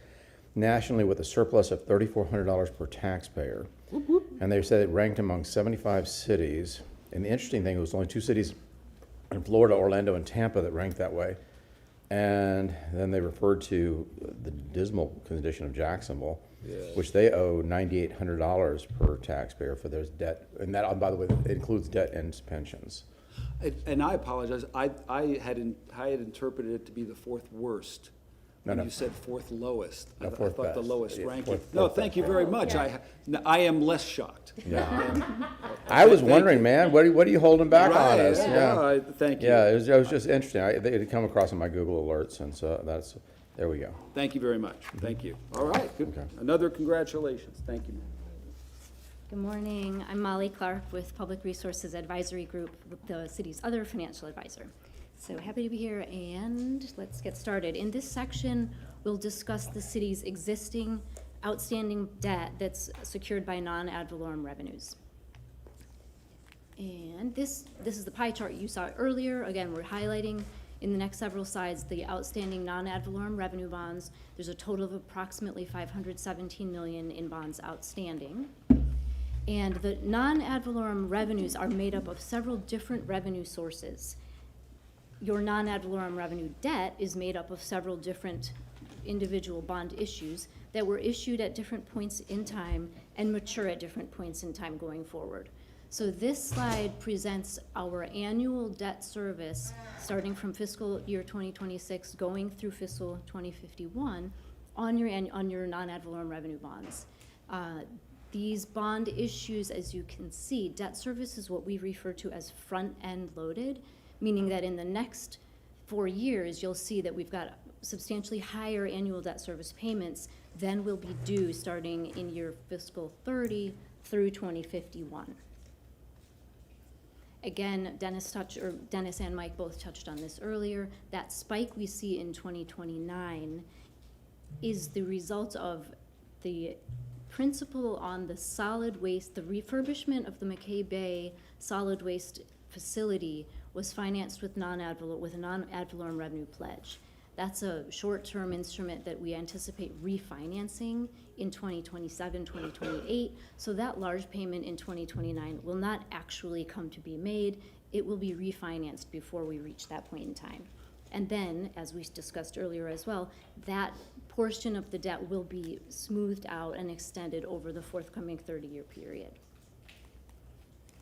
nationally with a surplus of $3,400 per taxpayer. And they said it ranked among 75 cities. And the interesting thing, it was only 2 cities in Florida, Orlando and Tampa, that ranked that way. And then they referred to the dismal condition of Jacksonville, which they owe $9,800 per taxpayer for their debt. And that, by the way, it includes debt and pensions. And I apologize. I had interpreted it to be the 4th worst. No, no. You said 4th lowest. No, I 4th thought the best. lowest Yeah, ranking. 4th No, best. thank you very much. I am less shocked. Yeah. I was wondering, man, what are you holding back on us? Yeah, thank you. Yeah, it was just interesting. It had come across in my Google alerts, and so there we go. Thank you very much. Thank you. All right, good. Okay. Another congratulations. Thank you. Good morning. I'm Molly Clark with Public Resources Advisory Group, the city's other financial advisor. So happy to be here, and let's get started. In this section, we'll discuss the city's existing outstanding debt that's secured by non-ad valorem revenues. And this is the pie chart you saw earlier. Again, we're highlighting in the next several slides the outstanding non-ad valorem revenue bonds. There's a total of approximately $517 million in bonds outstanding. And the non-ad valorem revenues are made up of several different revenue sources. Your non-ad valorem revenue debt is made up of several different individual bond issues that were issued at different points in time and mature at different points in time going forward. So this slide presents our annual debt service starting from fiscal year 2026 going through fiscal 2051 on your non-ad valorem revenue bonds. These bond issues, as you can see, debt service is what we refer to as front-end loaded, meaning that in the next 4 years, you'll see that we've got substantially higher annual debt service payments than will be due starting in year fiscal 30 through 2051. Again, Dennis and Mike both touched on this earlier. That spike we see in 2029 is the result of the principle on the solid waste. The refurbishment of the McKay Bay solid waste facility was financed with a non-ad valorem revenue pledge. That's a short-term instrument that we anticipate refinancing in 2027, 2028. So that large payment in 2029 will not actually come to be made. It will be refinanced before we reach that point in time. And then, as we discussed earlier as well, that portion of the debt will be smoothed out and extended over the forthcoming 30-year period.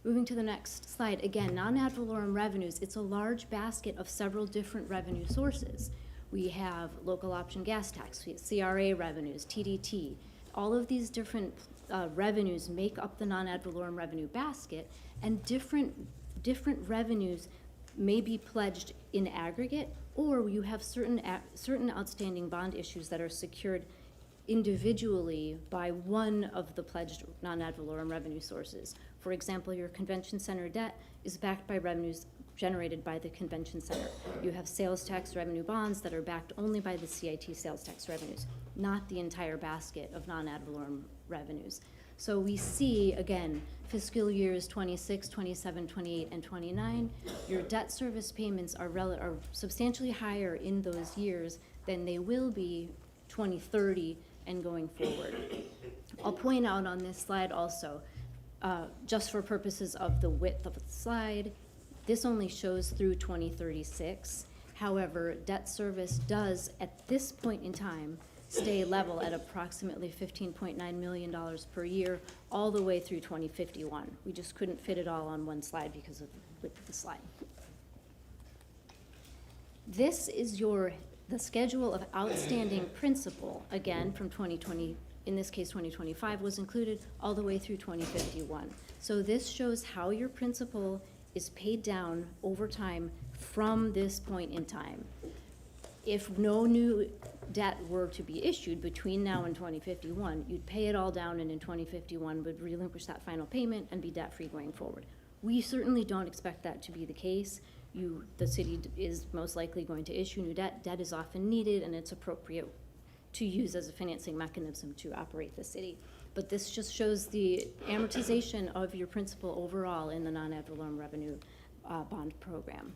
Moving to the next slide, again, non-ad valorem revenues, it's a large basket of several different revenue sources. We have local option gas tax, we have CRA revenues, TDT. All of these different revenues make up the non-ad valorem revenue basket, and different revenues may be pledged in aggregate, or you have certain outstanding bond issues that are secured individually by one of the pledged non-ad valorem revenue sources. For example, your convention center debt is backed by revenues generated by the convention center. You have sales tax revenue bonds that are backed only by the CIT sales tax revenues, not the entire basket of non-ad valorem revenues. So we see, again, fiscal years 26, 27, 28, and 29, your debt service payments are substantially higher in those years than they will be 2030 and going forward. I'll point out on this slide also, just for purposes of the width of the slide, this only shows through 2036. However, debt service does, at this point in time, stay level at approximately $15.9 million per year, all the way through 2051. We just couldn't fit it all on one slide because of the width of the slide. This is the schedule of outstanding principal, again, from 2020, in this case 2025 was included, all the way through 2051. So this shows how your principal is paid down over time from this point in time. If no new debt were to be issued between now and 2051, you'd pay it all down, and in 2051 would relinquish that final payment and be debt-free going forward. We certainly don't expect that to be the case. The city is most likely going to issue new debt. Debt is often needed, and it's appropriate to use as a financing mechanism to operate the city. But this just shows the amortization of your principal overall in the non-ad valorem revenue bond program.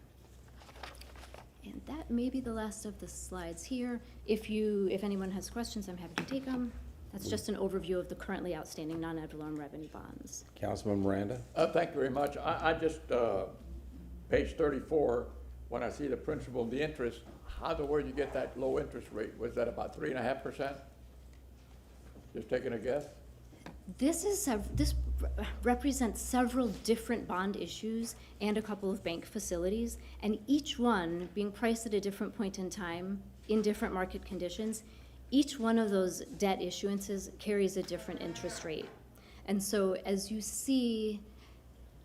And that may be the last of the slides here. If anyone has questions, I'm happy to take them. That's just an overview of the currently outstanding non-ad valorem revenue bonds. Councilman Miranda? Thank you very much. I just, page 34, when I see the principal and the interest, how the word you get that low interest rate? Was that about 3.5%? Just taking a guess? This represents several different bond issues and a couple of bank facilities, and each one being priced at a different point in time in different market conditions. Each one of those debt issuances carries a different interest rate. And so as you see,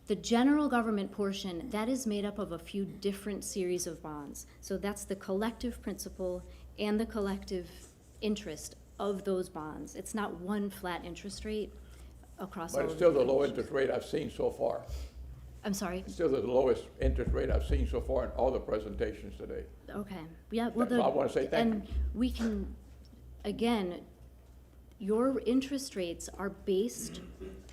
the general government portion, that is made up of a few different series of bonds. So that's the collective principal and the collective interest of those bonds. It's not one flat interest rate across all of them. But it's still the low interest rate I've seen so far. I'm sorry? It's still the lowest interest rate I've seen so far in all the presentations today. Okay. Yeah, well, I want to say thank you. And we can, again, your interest rates are based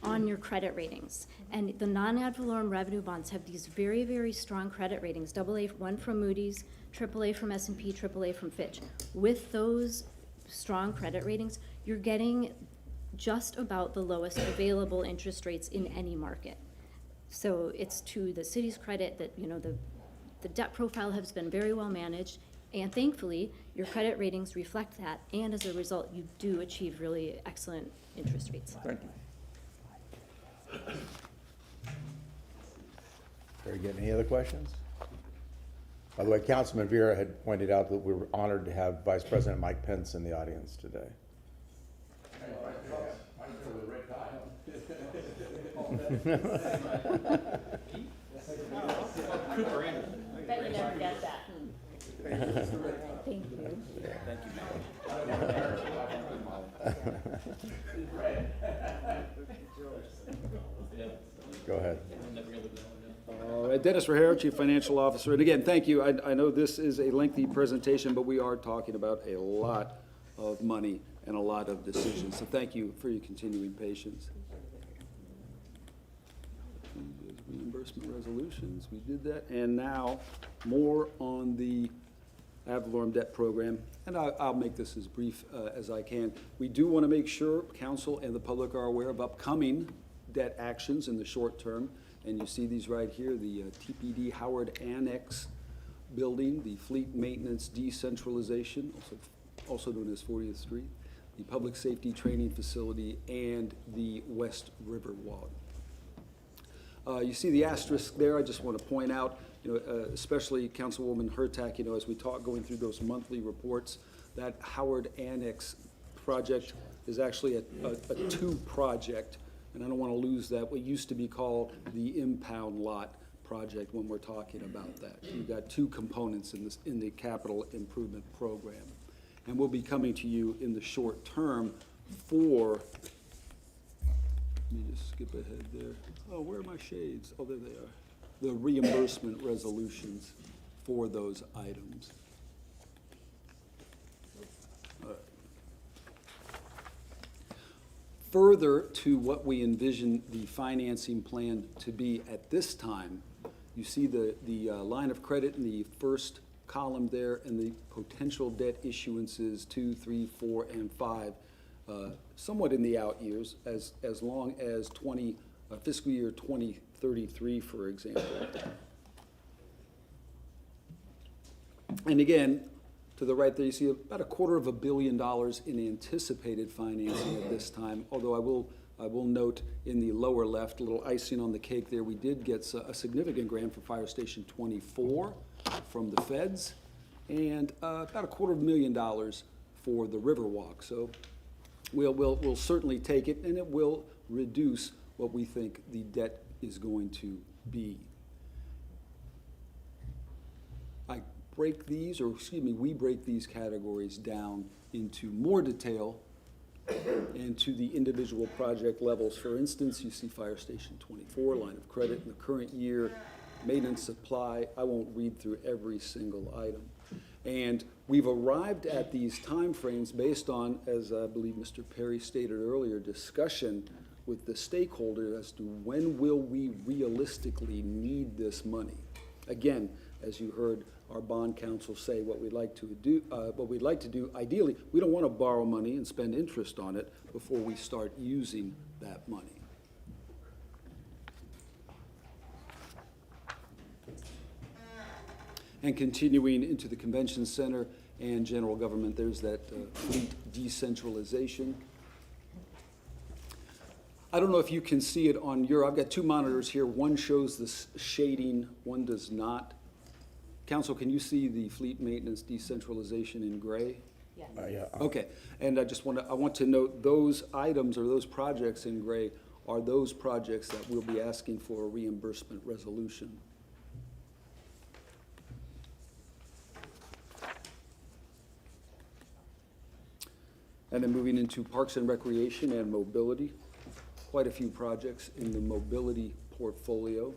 on your credit ratings. And the non-ad valorem revenue bonds have these very, very strong credit ratings, AA, one from Moody's, AAA from S&P, AAA from Fitch. With those strong credit ratings, you're getting just about the lowest available interest rates in any market. So it's to the city's credit that, the debt profile has been very well managed, and thankfully, your credit ratings reflect that, and as a result, you do achieve really excellent interest rates. Thank you. Very good. Any other questions? By the way, Councilman Vera had pointed out that we were honored to have Vice President Mike Pence in the audience today. Bet you never get that. Thank you. Go ahead. All right, Dennis Rajero, Chief Financial Officer. And again, thank you. I know this is a lengthy presentation, but we are talking about a lot of money and a lot of decisions. So thank you for your continuing patience. Reimbursement resolutions, we did that. And now, more on the ad valorem debt program. And I'll make this as brief as I can. We do want to make sure council and the public are aware of upcoming debt actions in the short term. And you see these right here, the TPD Howard Annex building, the fleet maintenance decentralization, also known as 40th Street, the public safety training facility, and the West River Walk. You see the asterisk there. I just want to point out, especially Councilwoman Hurtak, as we talk going through those monthly reports, that Howard Annex project is actually a two project. And I don't want to lose that, what used to be called the impound lot project when we're talking about that. You've got two components in the capital improvement program. And we'll be coming to you in the short term for, let me just skip ahead there. Oh, where are my shades? Oh, there they are. The reimbursement resolutions for those items. Further to what we envision the financing plan to be at this time, you see the line of credit in the first column there and the potential debt issuances 2, 3, 4, and 5, somewhat in the out years, as long as fiscal year 2033, for example. And again, to the right there, you see about $250 million in anticipated financing at this time, although I will note in the lower left, a little icing on the cake there, we did get a significant grant for Fire Station 24 from the feds, and about $250,000 for the Riverwalk. So we'll certainly take it, and it will reduce what we think the debt is going to be. We break these categories down into more detail and to the individual project levels. For instance, you see Fire Station 24, line of credit in the current year, maintenance supply. I won't read through every single item. And we've arrived at these timeframes based on, as I believe Mr. Perry stated earlier, discussion with the stakeholders as to when will we realistically need this money. Again, as you heard our bond counsel say, what we'd like to do, ideally, we don't want to borrow money and spend interest on it before we start using that money. And continuing into the convention center and general government, there's that fleet decentralization. I don't know if you can see it on I've got two monitors here. One shows the shading, one does not. Council, can you see the fleet maintenance decentralization in gray? Yes. Yeah. Okay, and I want to note those items or those projects in gray are those projects that we'll be asking for a reimbursement resolution. And then moving into Parks and Recreation and Mobility, quite a few projects in the mobility portfolio.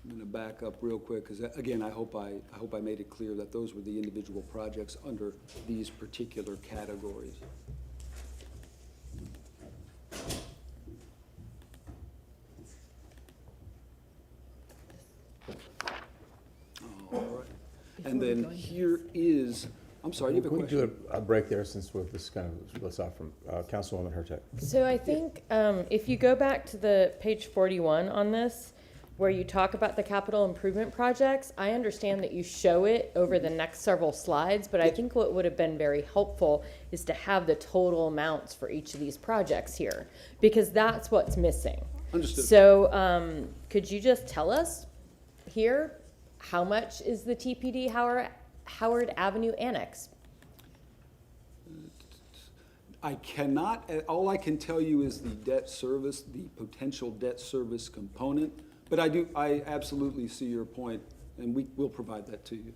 I'm going to back up real quick because, again, I hope I made it clear that those were the individual projects under these particular categories. And then here is, I'm sorry, you have a Can we question? do a break there since this kind of splits off from Councilwoman Hurtak? So I think if you go back to the page 41 on this, where you talk about the capital improvement projects, I understand that you show it over the next several slides, but I think what would have been very helpful is to have the total amounts for each of these projects here, because that's what's missing. Understood. So could you just tell us here, how much is the TPD Howard Avenue Annex? I cannot, all I can tell you is the debt service, the potential debt service component. But I absolutely see your point, and we will provide that to you.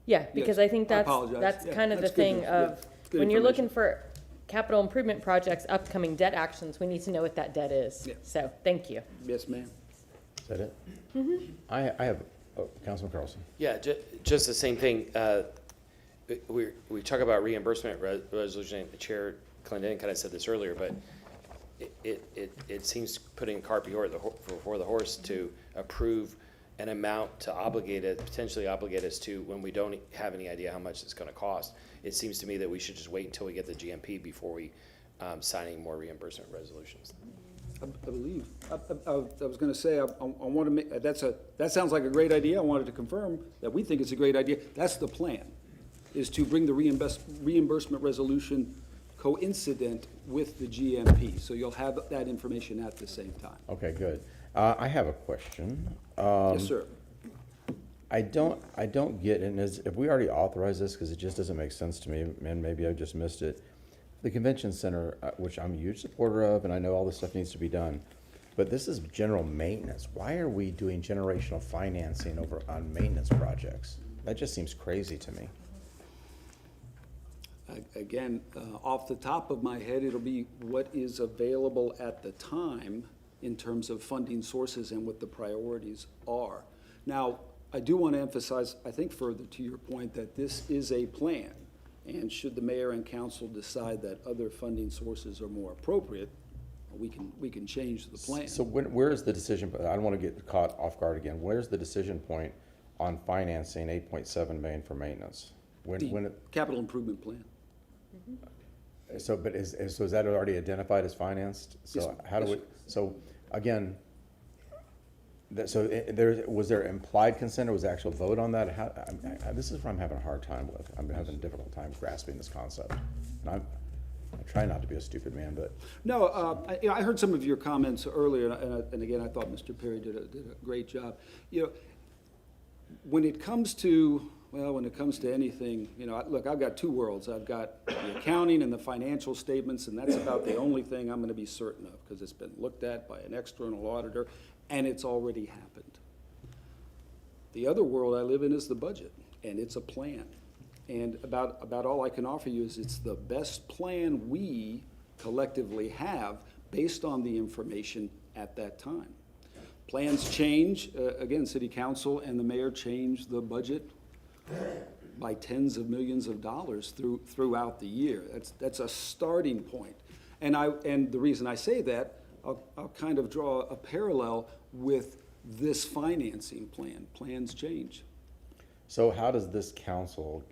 Yeah, because Yes, I think I that's, apologize. that's Yeah, kind of the that's good thing news. of, Yeah, good when you're looking information. for capital improvement projects, upcoming debt actions, we need to know what that debt is. Yeah. So, thank you. Yes, ma'am. Is that it? I have, Councilman Carlson. Yeah, just the same thing. We talk about reimbursement resolution. Chair Clinton kind of said this earlier, but it seems putting the cart before the horse to approve an amount to potentially obligate us to when we don't have any idea how much it's going to cost. It seems to me that we should just wait until we get the GMP before we sign any more reimbursement resolutions. I believe. I was going to say, I want to make, that sounds like a great idea. I wanted to confirm that we think it's a great idea. That's the plan, is to bring the reimbursement resolution coincident with the GMP. So you'll have that information at the same time. Okay, good. I have a question. Yes, sir. I don't get, and if we already authorized this, because it just doesn't make sense to me, and maybe I just missed it. The convention center, which I'm a huge supporter of, and I know all this stuff needs to be done, but this is general maintenance. Why are we doing generational financing on maintenance projects? That just seems crazy to me. Again, off the top of my head, it'll be what is available at the time in terms of funding sources and what the priorities are. Now, I do want to emphasize, I think further to your point, that this is a plan. And should the mayor and council decide that other funding sources are more appropriate, we can change the plan. So where is the decision, I don't want to get caught off guard again, where's the decision point on financing 8.7 million for maintenance? Capital improvement plan. So, so is that already identified as financed? Yes, So how do yes, we, so again, was there implied consent or was there actual vote on that? This is what I'm having a hard time with. I'm having a difficult time grasping this concept. And I try not to be a stupid man, but. No, I heard some of your comments earlier, and again, I thought Mr. Perry did a great job. You know, when it comes to anything, you know, look, I've got two worlds. I've got the accounting and the financial statements, and that's about the only thing I'm going to be certain of because it's been looked at by an external auditor, and it's already happened. The other world I live in is the budget, and it's a plan. And about all I can offer you is it's the best plan we collectively have based on the information at that time. Plans change. Again, City Council and the mayor change the budget by tens of millions of dollars throughout the year. That's a starting point. And the reason I say that, I'll kind of draw a parallel with this financing plan. Plans change. So how does this council,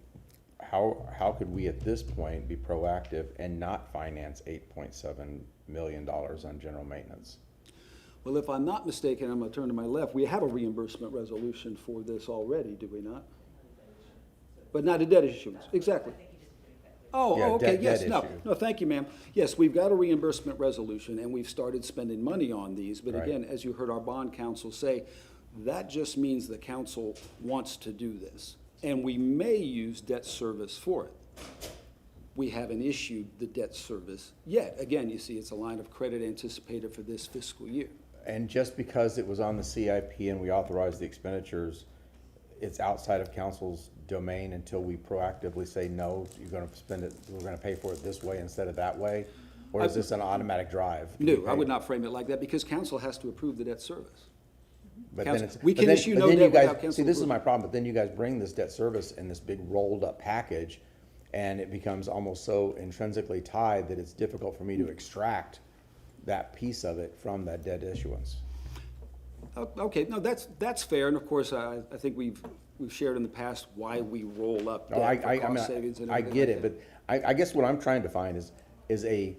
how could we at this point be proactive and not finance $8.7 million on general maintenance? Well, if I'm not mistaken, I'm going to turn to my left, we have a reimbursement resolution for this already, do we not? But not a debt issuance, exactly. Oh, okay, yes, no, thank you, ma'am. Yes, we've got a reimbursement resolution, and we've started spending money on these. But again, as you heard our bond counsel say, that just means the council wants to do this. And we may use debt service for it. We haven't issued the debt service yet. Again, you see, it's a line of credit anticipated for this fiscal year. And just because it was on the CIP and we authorized the expenditures, it's outside of council's domain until we proactively say, no, you're going to spend it, we're going to pay for it this way instead of that way? Or is this an automatic drive? No, I would not frame it like that because council has to approve the debt service. But then it's, we but can then, issue but no then debt you guys, without council see, this is approval. my problem, but then you guys bring this debt service in this big rolled up package and it becomes almost so intrinsically tied that it's difficult for me to extract that piece of it from that debt issuance. Okay, no, that's fair, and of course, I think we've we've shared in the past why we roll up No, debt for cost savings and I everything get like it, that. but I guess what I'm trying to find is a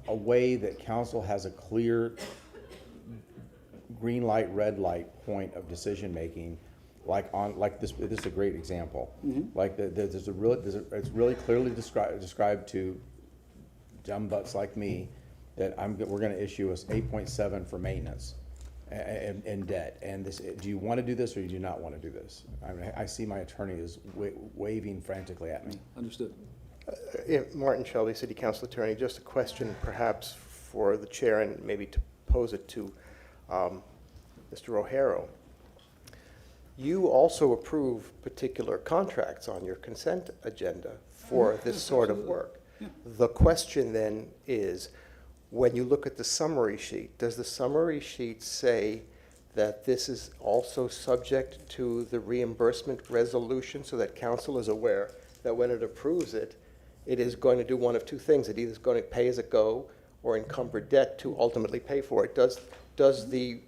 way that council has a clear green light, red light point of decision-making, like this is a great example. Like it's really clearly described to dumb butts like me that we're gonna issue us 8.7 for maintenance and debt. And this, do you wanna do this or do you not wanna do this? I mean, I see my attorney is waving frantically at me. Understood. Martin Shelby, City Council Attorney, just a question perhaps for the chair and maybe to pose it to Mr. O'Hara. You also approve particular contracts on your consent agenda for this sort of work. The question then is, when you look at the summary sheet, does the summary sheet say that this is also subject to the reimbursement resolution so that council is aware that when it approves it, it is going to do one of two things? It either is going to pay as it go or encumber debt to ultimately pay for it. Does the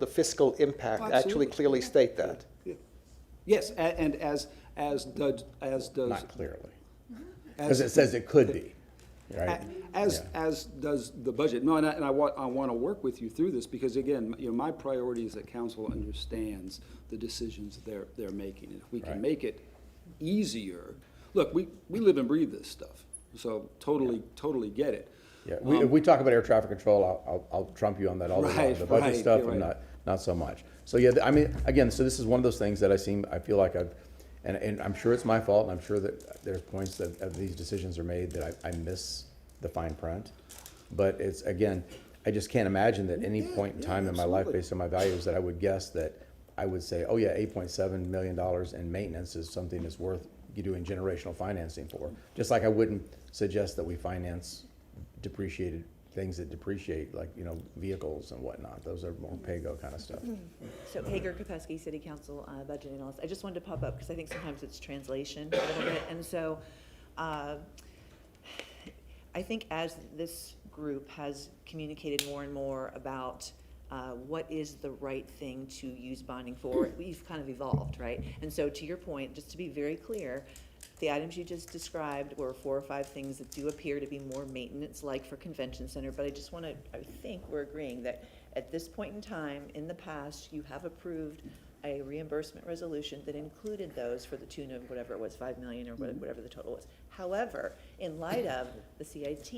fiscal impact actually Absolutely. clearly state that? Yes, and as does. Not clearly. Because it says it could be, right? As does the budget. No, and I want to work with you through this because, again, my priority is that council understands the decisions they're making. And if we can make it easier, look, we live and breathe this stuff, so totally get it. Yeah, if we talk about air traffic control, I'll trump you on that all the time. The budget stuff, I'm not so much. So yeah, I mean, again, so this is one of those things that I feel like and I'm sure it's my fault, and I'm sure that there's points that these decisions are made that I miss the fine print. But it's, again, I just can't imagine that any point in time in my life, based on my values, that I would guess that I would say, oh yeah, $8.7 million in maintenance is something that's worth you doing generational financing for. Just like I wouldn't suggest that we finance depreciated things that depreciate, like, vehicles and whatnot. Those are more pay-go kind of stuff. So Hager Kopesky, City Council Budget Analyst. I just wanted to pop up because I think sometimes it's translation a little bit. And so I think as this group has communicated more and more about what is the right thing to use bonding for, we've kind of evolved, right? And so to your point, just to be very clear, the items you just described were 4 or 5 things that do appear to be more maintenance-like for convention center, but I just want to, I think we're agreeing that at this point in time, in the past, you have approved a reimbursement resolution that included those for the tune of whatever it was, 5 million or whatever the total was. However, in light of the CIT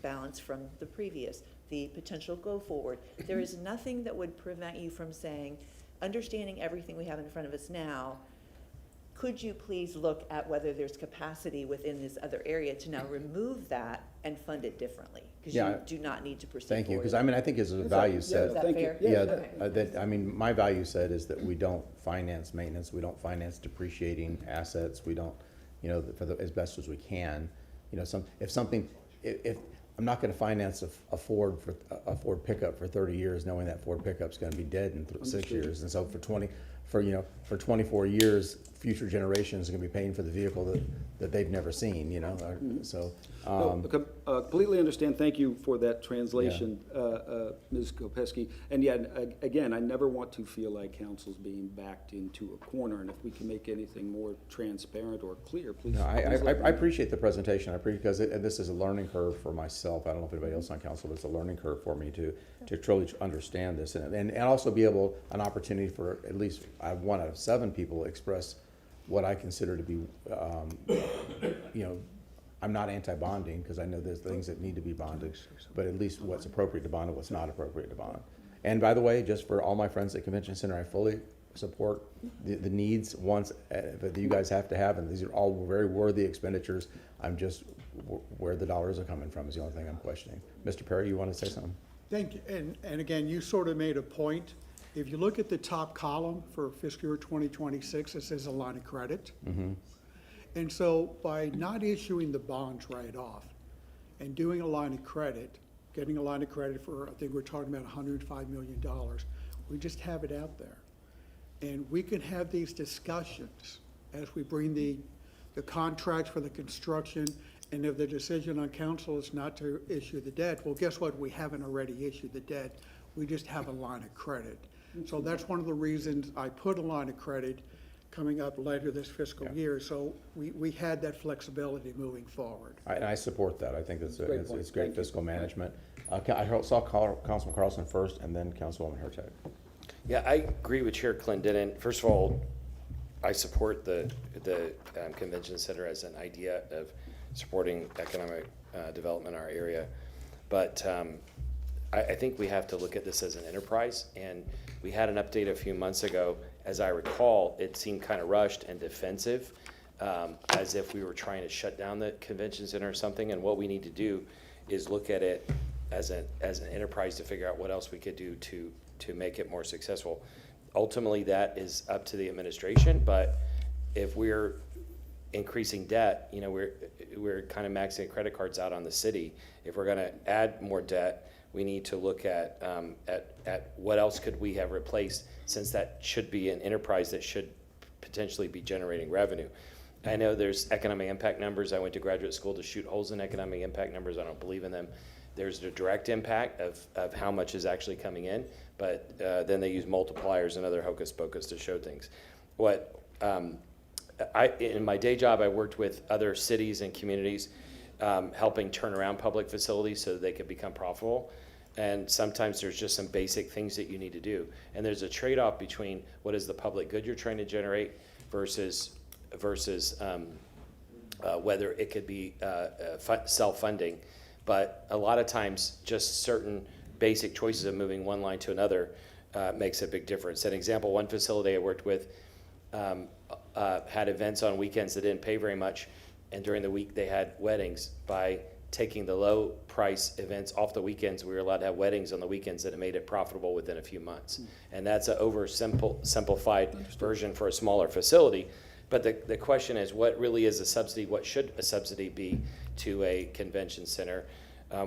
balance from the previous, the potential go forward, there is nothing that would prevent you from saying, understanding everything we have in front of us now, could you please look at whether there's capacity within this other area to now remove that and fund it differently? Because you do not need to proceed Thank you, forward. because I think as a value set. Is that fair? Yeah, my value set is that we don't finance maintenance, we don't finance depreciating assets, we don't, as best as we can. If I'm not gonna finance a Ford pickup for 30 years, knowing that Ford pickup's gonna be dead in 6 years. And so for 24 years, future generations are gonna be paying for the vehicle that they've never seen, so. Completely understand. Thank you for that translation, Ms. Kopesky. And again, I never want to feel like council's being backed into a corner, and if we can make anything more transparent or clear, please. No, I appreciate the presentation. because this is a learning curve for myself. I don't know if anybody else on council, but it's a learning curve for me to truly understand this and also be an opportunity for at least 1 out of 7 people express what I consider to be, I'm not anti-bonding because I know there's things that need to be bonded, but at least what's appropriate to bond and what's not appropriate to bond. And by the way, just for all my friends at Convention Center, I fully support the needs, wants that you guys have to have, and these are all very worthy expenditures. I'm just, where the dollars are coming from is the only thing I'm questioning. Mr. Perry, you want to say something? Thank you. And again, you sort of made a point. If you look at the top column for fiscal year 2026, it says a line of credit. Mm-hmm. And so by not issuing the bonds right off and doing a line of credit, getting a line of credit for, I think we're talking about $105 million, we just have it out there. And we can have these discussions as we bring the contracts for the construction, and if the decision on council is not to issue the debt, well, guess what? We haven't already issued the debt. We just have a line of credit. So that's one of the reasons I put a line of credit, coming up later this fiscal year. So we had that flexibility moving forward. I support that. I think it's Great point. it's great Thank you. fiscal management. I saw Councilman Carlson first and then Councilwoman Hurtak. Yeah, I agree with Chair Clendenin. First of all, I support the convention center as an idea of supporting economic development in our area. But I think we have to look at this as an enterprise. And we had an update a few months ago. As I recall, it seemed kind of rushed and defensive, as if we were trying to shut down the convention center or something. And what we need to do is look at it as an enterprise to figure out what else we could do to make it more successful. Ultimately, that is up to the administration, but if we're increasing debt, you know, we're kind of maxing credit cards out on the city. If we're gonna add more debt, we need to look at what else could we have replaced, since that should be an enterprise that should potentially be generating revenue. I know there's economic impact numbers. I went to graduate school to shoot holes in economic impact numbers. I don't believe in them. There's the direct impact of how much is actually coming in, but then they use multipliers and other hocus pocus to show things. In my day job, I worked with other cities and communities helping turn around public facilities so that they could become profitable. And sometimes there's just some basic things that you need to do. And there's a trade-off between what is the public good you're trying to generate versus whether it could be self-funding. But a lot of times, just certain basic choices of moving one line to another makes a big difference. An example, one facility I worked with had events on weekends that didn't pay very much, and during the week they had weddings. By taking the low price events off the weekends, we were allowed to have weddings on the weekends, that it made it profitable within a few months. And that's an simplified version for a smaller facility. But the question is, what really is a subsidy? What should a subsidy be to a convention center?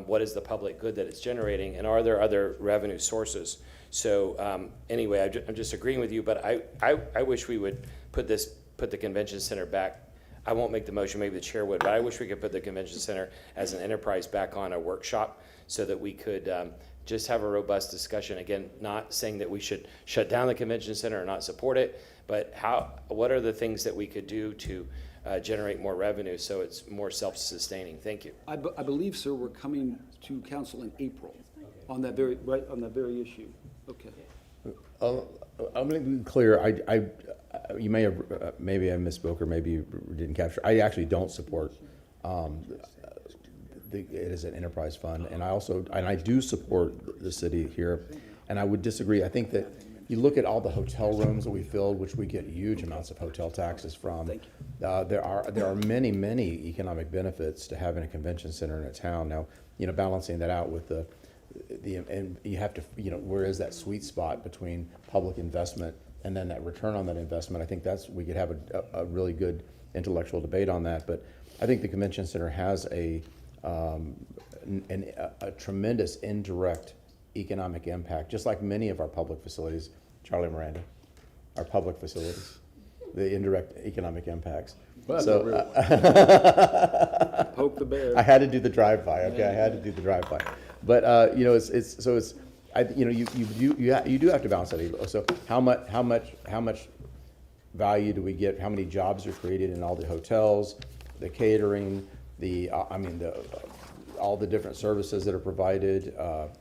What is the public good that it's generating? And are there other revenue sources? So anyway, I'm just agreeing with you, but I wish we would put the convention center back. I won't make the motion, maybe the chair would, but I wish we could put the convention center as an enterprise back on a workshop so that we could just have a robust discussion. Again, not saying that we should shut down the convention center or not support it, but what are the things that we could do to generate more revenue so it's more self-sustaining? Thank you. I believe, sir, we're coming to council in April on that very issue. Okay. I'm going to be clear. You may have, maybe I misspoke or maybe you didn't capture. I actually don't support it as an enterprise fund, and I do support the city here, and I would disagree. I think that you look at all the hotel rooms that we filled, which we get huge amounts of hotel taxes from. There are many economic benefits to having a convention center in a town. Now, balancing that out with and you have to, where is that sweet spot between public investment and then that return on that investment? I think we could have a really good intellectual debate on that. But I think the convention center has a tremendous indirect economic impact, just like many of our public facilities. Charlie Miranda, our public facilities, the indirect economic impacts. Well, so poke the bear. I had to do the drive-by. Okay, I had to do the drive-by. But you do have to balance that. So how much value do we get? How many jobs are created in all the hotels, the catering, all the different services that are provided?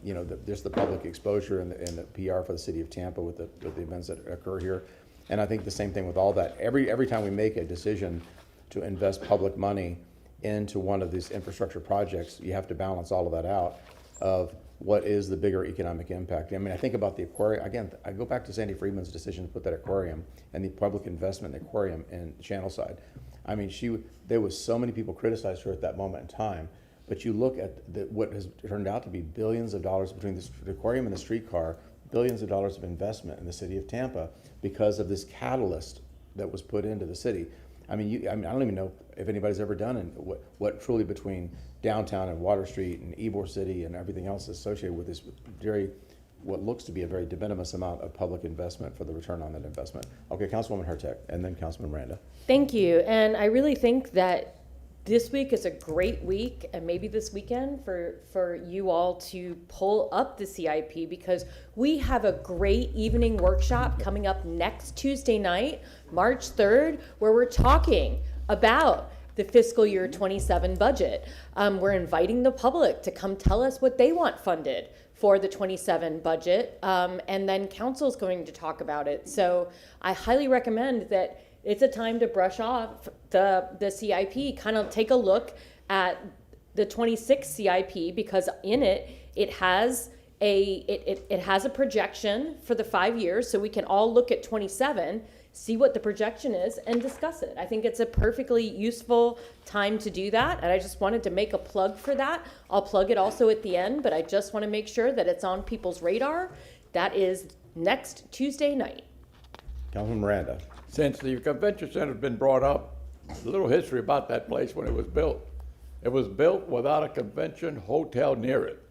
There's the public exposure and the PR for the city of Tampa with the events that occur here. And I think the same thing with all that. Every time we make a decision to invest public money into one of these infrastructure projects, you have to balance all of that out of what is the bigger economic impact. I think about the aquarium. Again, I go back to Sandy Friedman's decision to put that aquarium and the public investment in the aquarium in Channelside. There was so many people criticized her at that moment in time, but you look at what has turned out to be billions of dollars between the aquarium and the streetcar, billions of dollars of investment in the city of Tampa because of this catalyst that was put into the city. I don't even know if anybody's ever done what truly between downtown and Water Street and Ybor City and everything else associated with this what looks to be a very de minimis amount of public investment for the return on that investment. Okay, Councilwoman Hurtak, and then Councilman Miranda. Thank you. And I really think that this week is a great week, and maybe this weekend for you all to pull up the CIP, because we have a great evening workshop coming up next Tuesday night, March 3rd, where we're talking about the fiscal year 27 budget. We're inviting the public to come tell us what they want funded for the 27 budget, and then council's going to talk about it. So I highly recommend that it's a time to brush off the CIP, kind of take a look at the 26 CIP, because in it has a projection for the 5 years, so we can all look at 27, see what the projection is, and discuss it. I think it's a perfectly useful time to do that, and I just wanted to make a plug for that. I'll plug it also at the end, but I just want to make sure that it's on people's radar. That is next Tuesday night. Councilman Miranda. Since the convention center's been brought up, a little history about that place when it was built. It was built without a convention hotel near it.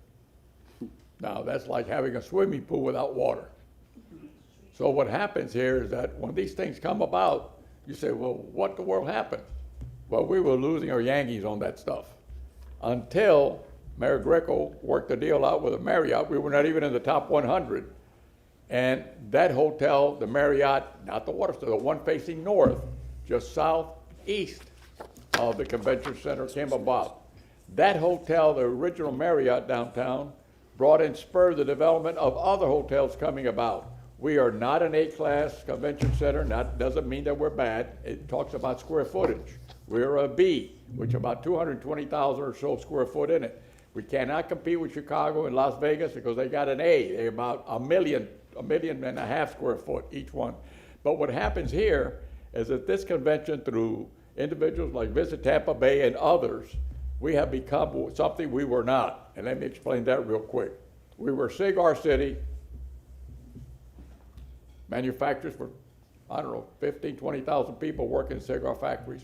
Now, that's like having a swimming pool without water. So what happens here is that when these things come about, you say, well, what the world happened? Well, we were losing our Yankees on that stuff. Until Mayor Greco worked the deal out with a Marriott, we were not even in the top 100. And that hotel, the Marriott, not the Water Star, the one facing north, just southeast of the convention center, came about. That hotel, the original Marriott downtown, brought and spurred the development of other hotels coming about. We are not an A-class convention center. That doesn't mean that we're bad. It talks about square footage. We're a B, which about 220,000 or so square foot in it. We cannot compete with Chicago and Las Vegas because they got an A. They're about a million and a half square foot each one. But what happens here is that this convention, through individuals like Visit Tampa Bay and others, we have become something we were not. And let me explain that real quick. We were Cigar City, manufacturers for, 20,000 people working in cigar factories.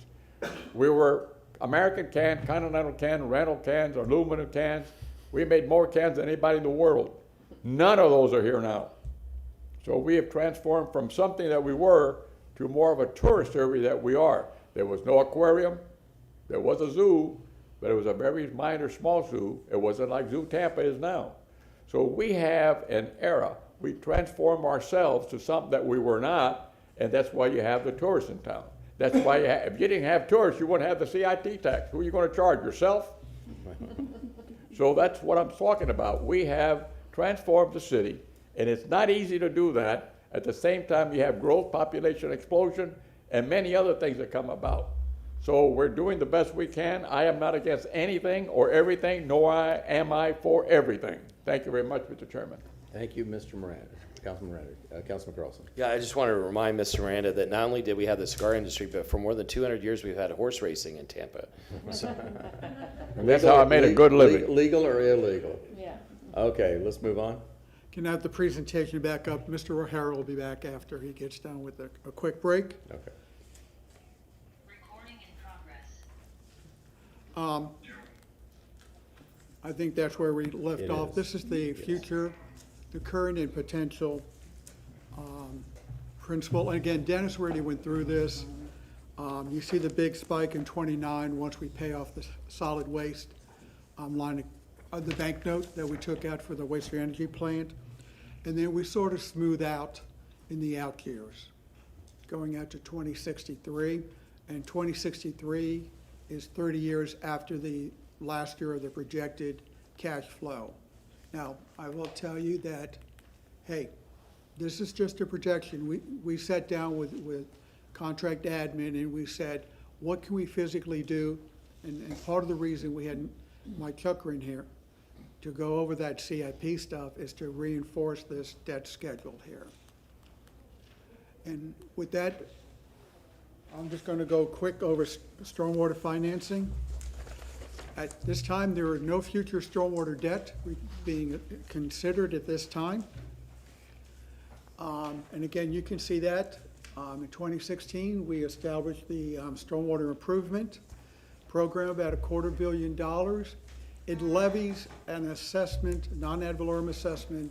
We were American can, Continental can, rental cans, aluminum cans. We made more cans than anybody in the world. None of those are here now. So we have transformed from something that we were to more of a tourist area that we are. There was no aquarium. There was a zoo, but it was a very minor, small zoo. It wasn't like Zoo Tampa is now. So we have an era. We transform ourselves to something that we were not, and that's why you have the tourists in town. That's why if you didn't have tourists, you wouldn't have the CIT tax. Who are you going to charge, yourself? So that's what I'm talking about. We have transformed the city, and it's not easy to do that. At the same time, you have growth, population explosion, and many other things that come about. So we're doing the best we can. I am not against anything or everything, nor am I for everything. Thank you very much, Mr. Chairman. Thank you, Mr. Miranda. Councilman Miranda. Councilman Carlson. Yeah, I just want to remind Mr. Miranda that not only did we have the cigar industry, but for more than 200 years, we've had horse racing in Tampa. So. And that's how I made a good living. Legal or illegal? Yeah. Okay, let's move on. Can I have the presentation back up? Mr. O'Hara will be back after he gets done with a quick break. Okay. Recording in progress. I think that's where we left off. This is the future, the current and potential principle. And again, Dennis already went through this. You see the big spike in 29 once we pay off the solid waste line of the banknote that we took out for the waste to energy plant. And then we sort of smooth out in the out years, going out to 2063. And 2063 is 30 years after the last year of the projected cash flow. Now, I will tell you that, hey, this is just a projection. We sat down with contract admin and we said, what can we physically do? And part of the reason we had Mike Chucker in here to go over that CIP stuff is to reinforce this debt schedule here. And with that, I'm just going to go quick over stormwater financing. At this time, there are no future stormwater debt being considered at this time. And again, you can see that in 2016, we established the stormwater improvement program, about $250 million. It levies an assessment, non-ad valorem assessment.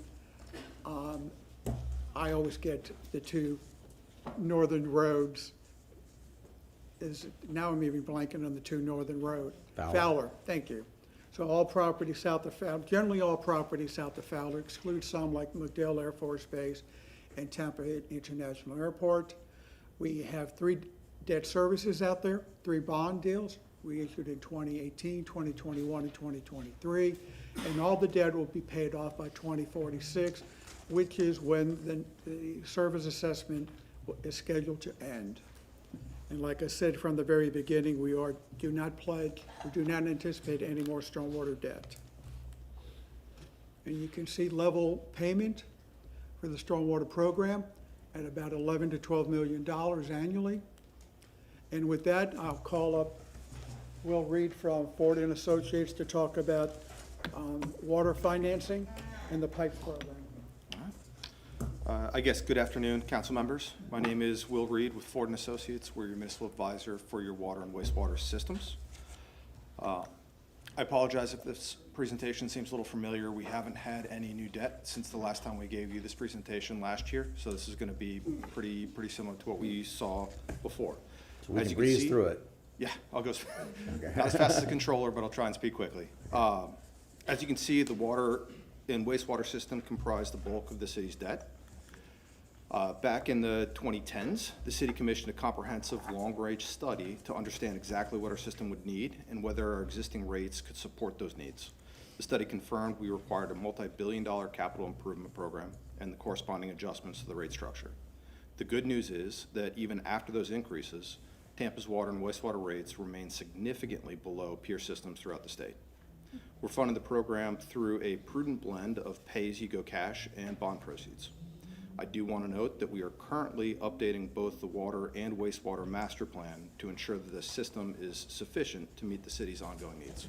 I always get the two northern roads is, now I'm even blanking on the 2 Northern Road. Fowler. Fowler, thank you. So all property south of Fowler, generally all property south of Fowler, excludes some like MacDill Air Force Base and Tampa International Airport. We have 3 debt services out there, 3 bond deals we issued in 2018, 2021, and 2023. And all the debt will be paid off by 2046, which is when the service assessment is scheduled to end. And like I said from the very beginning, we do not anticipate any more stormwater debt. And you can see level payment for the stormwater program at about $11 to $12 million annually. And with that, I'll call up Will Reed from Ford and Associates to talk about water financing and the PIPE program. I guess good afternoon, council members. My name is Will Reed with Ford and Associates. We're your municipal advisor for your water and wastewater systems. I apologize if this presentation seems a little familiar. We haven't had any new debt since the last time we gave you this presentation last year, so this is going to be pretty similar to what we saw before. So we can breeze through it. Yeah, I'll go not as fast as the controller, but I'll try and speak quickly. As you can see, the water and wastewater system comprise the bulk of the city's debt. Back in the 2010s, the city commissioned a comprehensive long-range study to understand exactly what our system would need and whether our existing rates could support those needs. The study confirmed we required a multi-billion-dollar capital improvement program and the corresponding adjustments to the rate structure. The good news is that even after those increases, Tampa's water and wastewater rates remain significantly below peer systems throughout the state. We're funding the program through a prudent blend of pay-as-you-go cash and bond proceeds. I do want to note that we are currently updating both the water and wastewater master plan to ensure that the system is sufficient to meet the city's ongoing needs.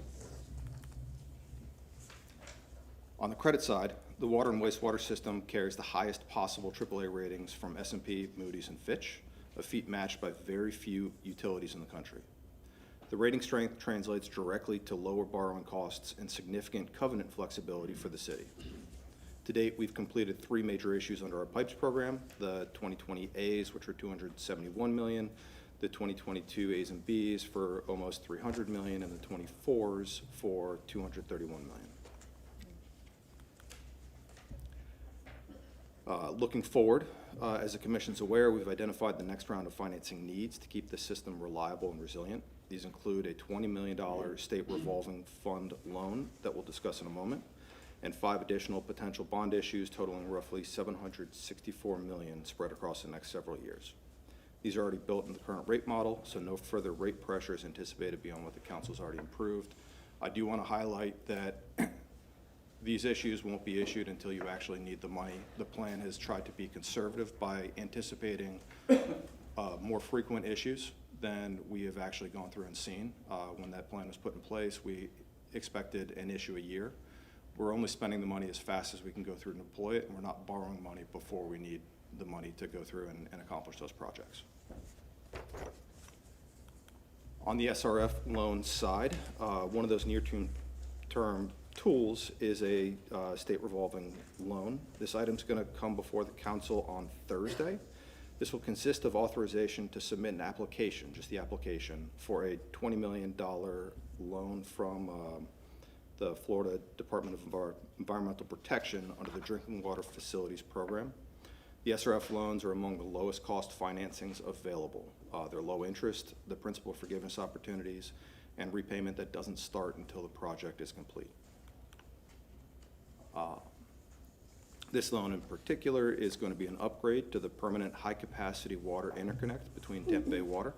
On the credit side, the water and wastewater system carries the highest possible AAA ratings from S&P, Moody's, and Fitch, a feat matched by very few utilities in the country. The rating strength translates directly to lower borrowing costs and significant covenant flexibility for the city. To date, we've completed 3 major issues under our PIPES program, the 2020 A's, which are $271 million, the 2022 A's and B's for almost $300 million, and the 24s for $231 million. Looking forward, as the Commission's aware, we've identified the next round of financing needs to keep the system reliable and resilient. These include a $20 million state revolving fund loan that we'll discuss in a moment, and 5 additional potential bond issues totaling roughly $764 million spread across the next several years. These are already built in the current rate model, so no further rate pressure is anticipated beyond what the council's already approved. I do want to highlight that these issues won't be issued until you actually need the money. The plan has tried to be conservative by anticipating more frequent issues than we have actually gone through and seen. When that plan was put in place, we expected an issue a year. We're only spending the money as fast as we can go through and deploy it, and we're not borrowing money before we need the money to go through and accomplish those projects. On the SRF loan side, one of those near-term tools is a state revolving loan. This item's going to come before the council on Thursday. This will consist of authorization to submit an application, just the application, for a $20 million loan from the Florida Department of Environmental Protection under the Drinking Water Facilities Program. The SRF loans are among the lowest cost financings available. They're low interest, the principal forgiveness opportunities, and repayment that doesn't start until the project is complete. This loan in particular is going to be an upgrade to the permanent high-capacity water interconnect between Tampa Bay Water.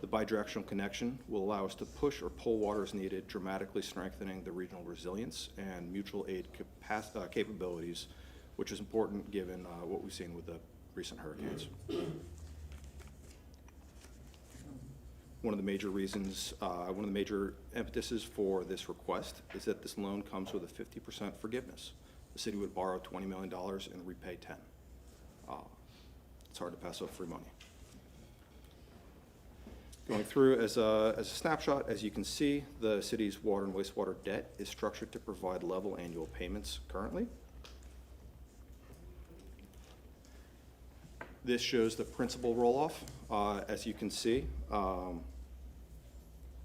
The bidirectional connection will allow us to push or pull water as needed, dramatically strengthening the regional resilience and mutual aid capabilities, which is important given what we've seen with the recent hurricanes. One of the major reasons, one of the major impetuses for this request is that this loan comes with a 50% forgiveness. The city would borrow $20 million and repay 10. It's hard to pass up free money. Going through as a snapshot, as you can see, the city's water and wastewater debt is structured to provide level annual payments currently. This shows the principal roll-off. As you can see,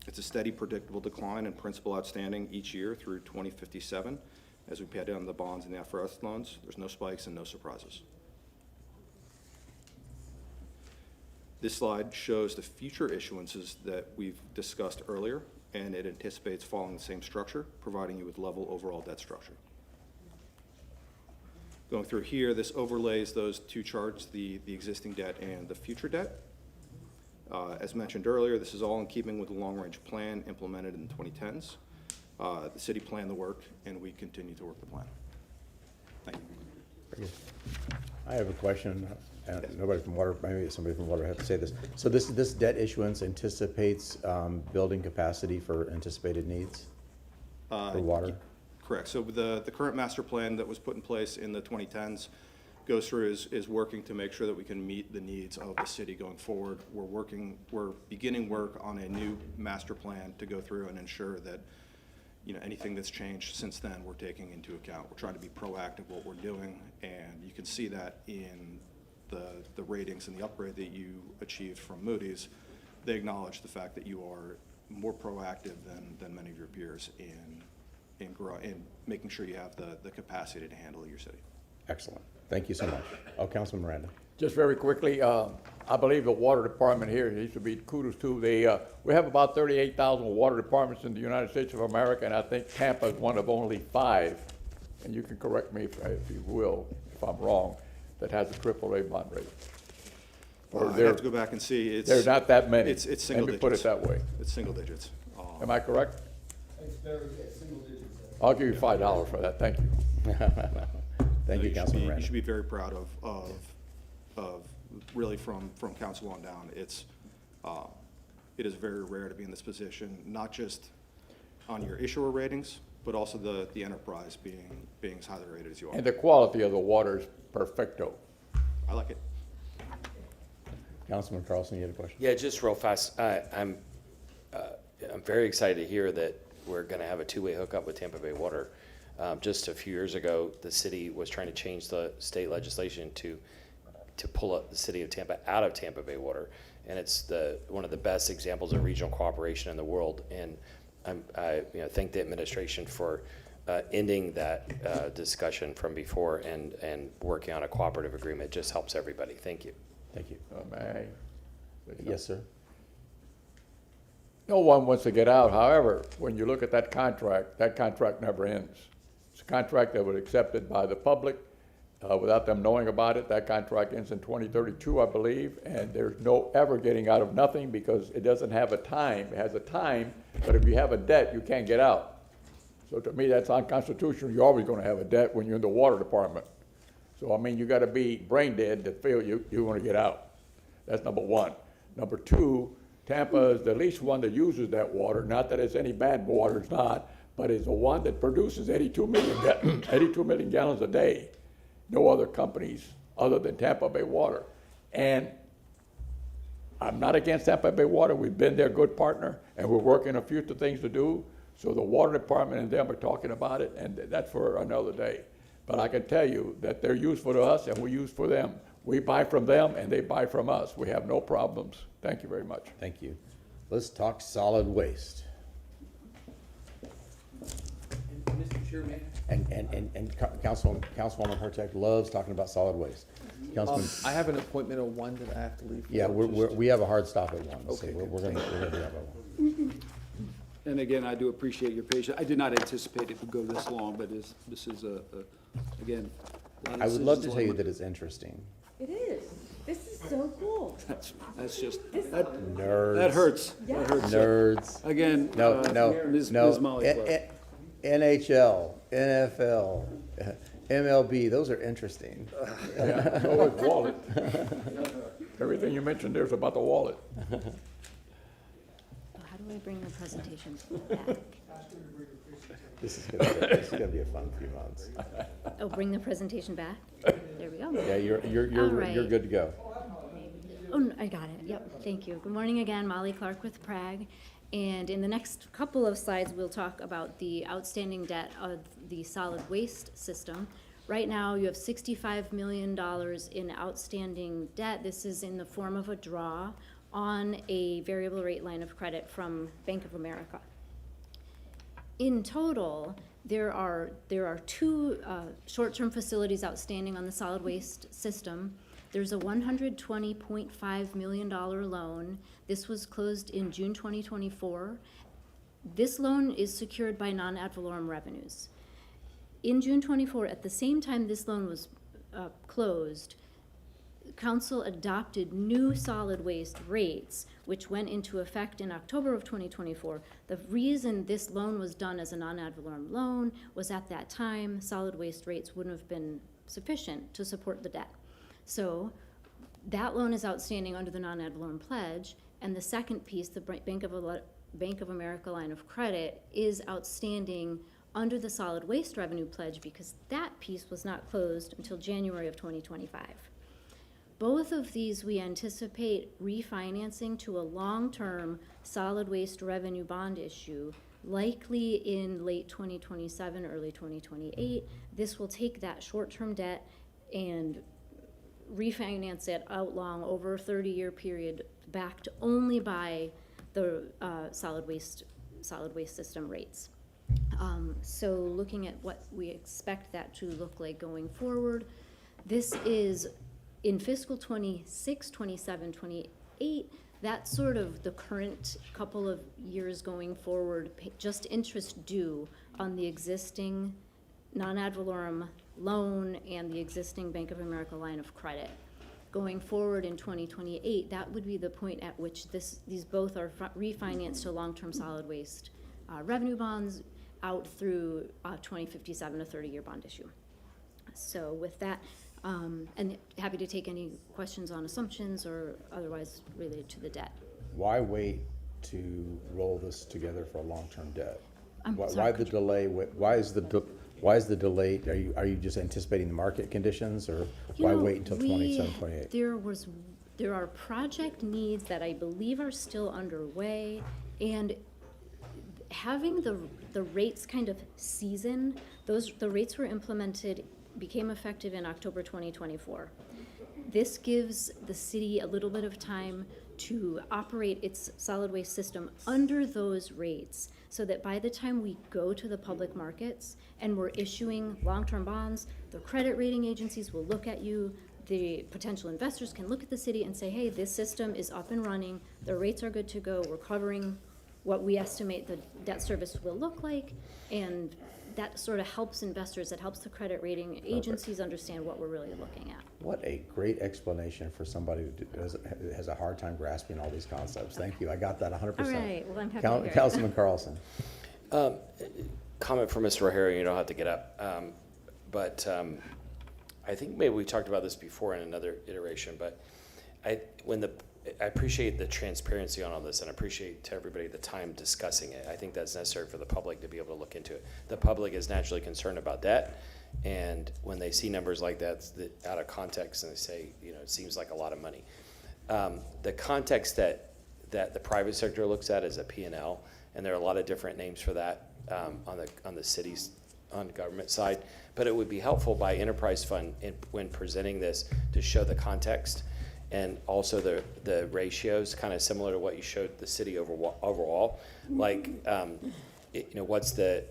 It's a steady, predictable decline in principal outstanding each year through 2057 as we pay down the bonds and the FRS loans. There's no spikes and no surprises. This slide shows the future issuances that we've discussed earlier, and it anticipates following the same structure, providing you with level overall debt structure. Going through here, this overlays those two charts, the existing debt and the future debt. As mentioned earlier, this is all in keeping with the long-range plan implemented in the 2010s. The city planned the work, and we continue to work the plan. Thank you. I have a question. Nobody from Water, maybe somebody from Water has to say this. So this debt issuance anticipates building capacity for anticipated needs for water? Correct. So the current master plan that was put in place in the 2010s goes through is working to make sure that we can meet the needs of the city going forward. We're beginning work on a new master plan to go through and ensure that, you know, anything that's changed since then we're taking into account. We're trying to be proactive what we're doing, and you can see that in the ratings and the upgrade that you achieved from Moody's. They acknowledge the fact that you are more proactive than many of your peers in making sure you have the capacity to handle your city. Excellent. Thank you so much. Oh, Councilman Miranda. Just very quickly, I believe the water department here needs to be kudos to. We have about 38,000 water departments in the United States of America, and I think Tampa is one of only 5, and you can correct me if you will, if I'm wrong, that has a AAA bond rating. I have to go back and see. There's not that many. It's single digits. Let me put it that way. It's single digits. Am I correct? It's very, single digits. I'll give you $5 for that. Thank you. Thank you, Councilman You Miranda. should be very proud of really from council on down. It is very rare to be in this position, not just on your issuer ratings, but also the enterprise being as highly rated as you are. And the quality of the water is perfecto. I like it. Councilman Carlson, you had a question? Yeah, just real fast. I'm very excited to hear that we're going to have a two-way hookup with Tampa Bay Water. Just a few years ago, the city was trying to change the state legislation to pull up the city of Tampa out of Tampa Bay Water, and it's one of the best examples of regional cooperation in the world. And I thank the administration for ending that discussion from before and working on a cooperative agreement. It just helps everybody. Thank you. Thank you. May I? Yes, sir. No one wants to get out. However, when you look at that contract never ends. It's a contract that was accepted by the public without them knowing about it. That contract ends in 2032, I believe, and there's no ever getting out of nothing because it doesn't have a time. It has a time, but if you have a debt, you can't get out. So to me, that's unconstitutional. You're always going to have a debt when you're in the water department. So, I mean, you got to be brain dead to feel you want to get out. That's number one. Number two, Tampa is the least one that uses that water. Not that it's any bad water, it's not, but it's the one that produces 82 million gallons a day. No other companies other than Tampa Bay Water. And I'm not against Tampa Bay Water. We've been their good partner, and we're working a few things to do. So the water department and them are talking about it, and that's for another day. But I can tell you that they're useful to us, and we use for them. We buy from them, and they buy from us. We have no problems. Thank you very much. Thank you. Let's talk solid waste. Mr. Chairman. And Councilwoman Hurtak loves talking about solid waste. Councilman, I have an appointment at 1 that I have to leave. yeah, we have a hard stop at 1, so Okay, we're gonna be at 1. And again, I do appreciate your patience. I did not anticipate it would go this long, but this is again, a lot of I would love to decisions, tell you a lot that it's interesting. It is. This is so cool. That's just, This- Nerds. that hurts. Yes. That hurts. Nerds. Again, Ms. Molly Clark. NHL, NFL, MLB, those are interesting. So is wallet. Everything you mentioned there's about the wallet. Oh, how do I bring the presentation back? This is gonna be a fun few months. Oh, bring the presentation back? There we go. Yeah, you're All right. good to go. Oh, no, I got it. Yep, thank you. Good morning again, Molly Clark with Prague. And in the next couple of slides, we'll talk about the outstanding debt of the solid waste system. Right now, you have $65 million in outstanding debt. This is in the form of a draw on a variable rate line of credit from Bank of America. In total, there are two short-term facilities outstanding on the solid waste system. There's a $120.5 million loan. This was closed in June 2024. This loan is secured by non-ad valorem revenues. In June 24, at the same time this loan was closed, Council adopted new solid waste rates, which went into effect in October of 2024. The reason this loan was done as a non-ad valorem loan was at that time, solid waste rates wouldn't have been sufficient to support the debt. So that loan is outstanding under the non-ad valorem pledge, and the second piece, the Bank of America line of credit, is outstanding under the solid waste revenue pledge because that piece was not closed until January of 2025. Both of these we anticipate refinancing to a long-term solid waste revenue bond issue, likely in late 2027, early 2028. This will take that short-term debt and refinance it out long over a 30-year period, backed only by the solid waste system rates. So looking at what we expect that to look like going forward, this is in fiscal 26, 27, 28, that's sort of the current couple of years going forward, just interest due on the existing non-ad valorem loan and the existing Bank of America line of credit. Going forward in 2028, that would be the point at which these both are refinanced to long-term solid waste revenue bonds out through 2057, a 30-year bond issue. So with that, and happy to take any questions on assumptions or otherwise related to the debt. Why wait to roll this together for a long-term debt? Why Sorry, the delay? Why is the delay? Are you just anticipating the market conditions, or why wait until 27, 28? There are project needs that I believe are still underway, and having the rates kind of season, the rates were implemented, became effective in October 2024. This gives the city a little bit of time to operate its solid waste system under those rates so that by the time we go to the public markets and we're issuing long-term bonds, the credit rating agencies will look at you, the potential investors can look at the city and say, hey, this system is up and running, the rates are good to go, we're covering what we estimate the debt service will look like, and that sort of helps investors, it helps the credit rating agencies understand what we're really looking at. What a great explanation for somebody who has a hard time grasping all these concepts. Thank you. I got that 100%. All right. Well, I'm happy to hear it. Councilman Carlson. Comment from Mr. O'Hara, you don't have to get up. I think maybe we talked about this before in another iteration, but I appreciate the transparency on all this, and I appreciate to everybody the time discussing it. I think that's necessary for the public to be able to look into it. The public is naturally concerned about that, and when they see numbers like that out of context and they say, it seems like a lot of money. The context that the private sector looks at is a P&L, and there are a lot of different names for that on the city's on the government side, but it would be helpful by enterprise fund when presenting this to show the context and also the ratios, kind of similar to what you showed the city overall. Like, what's the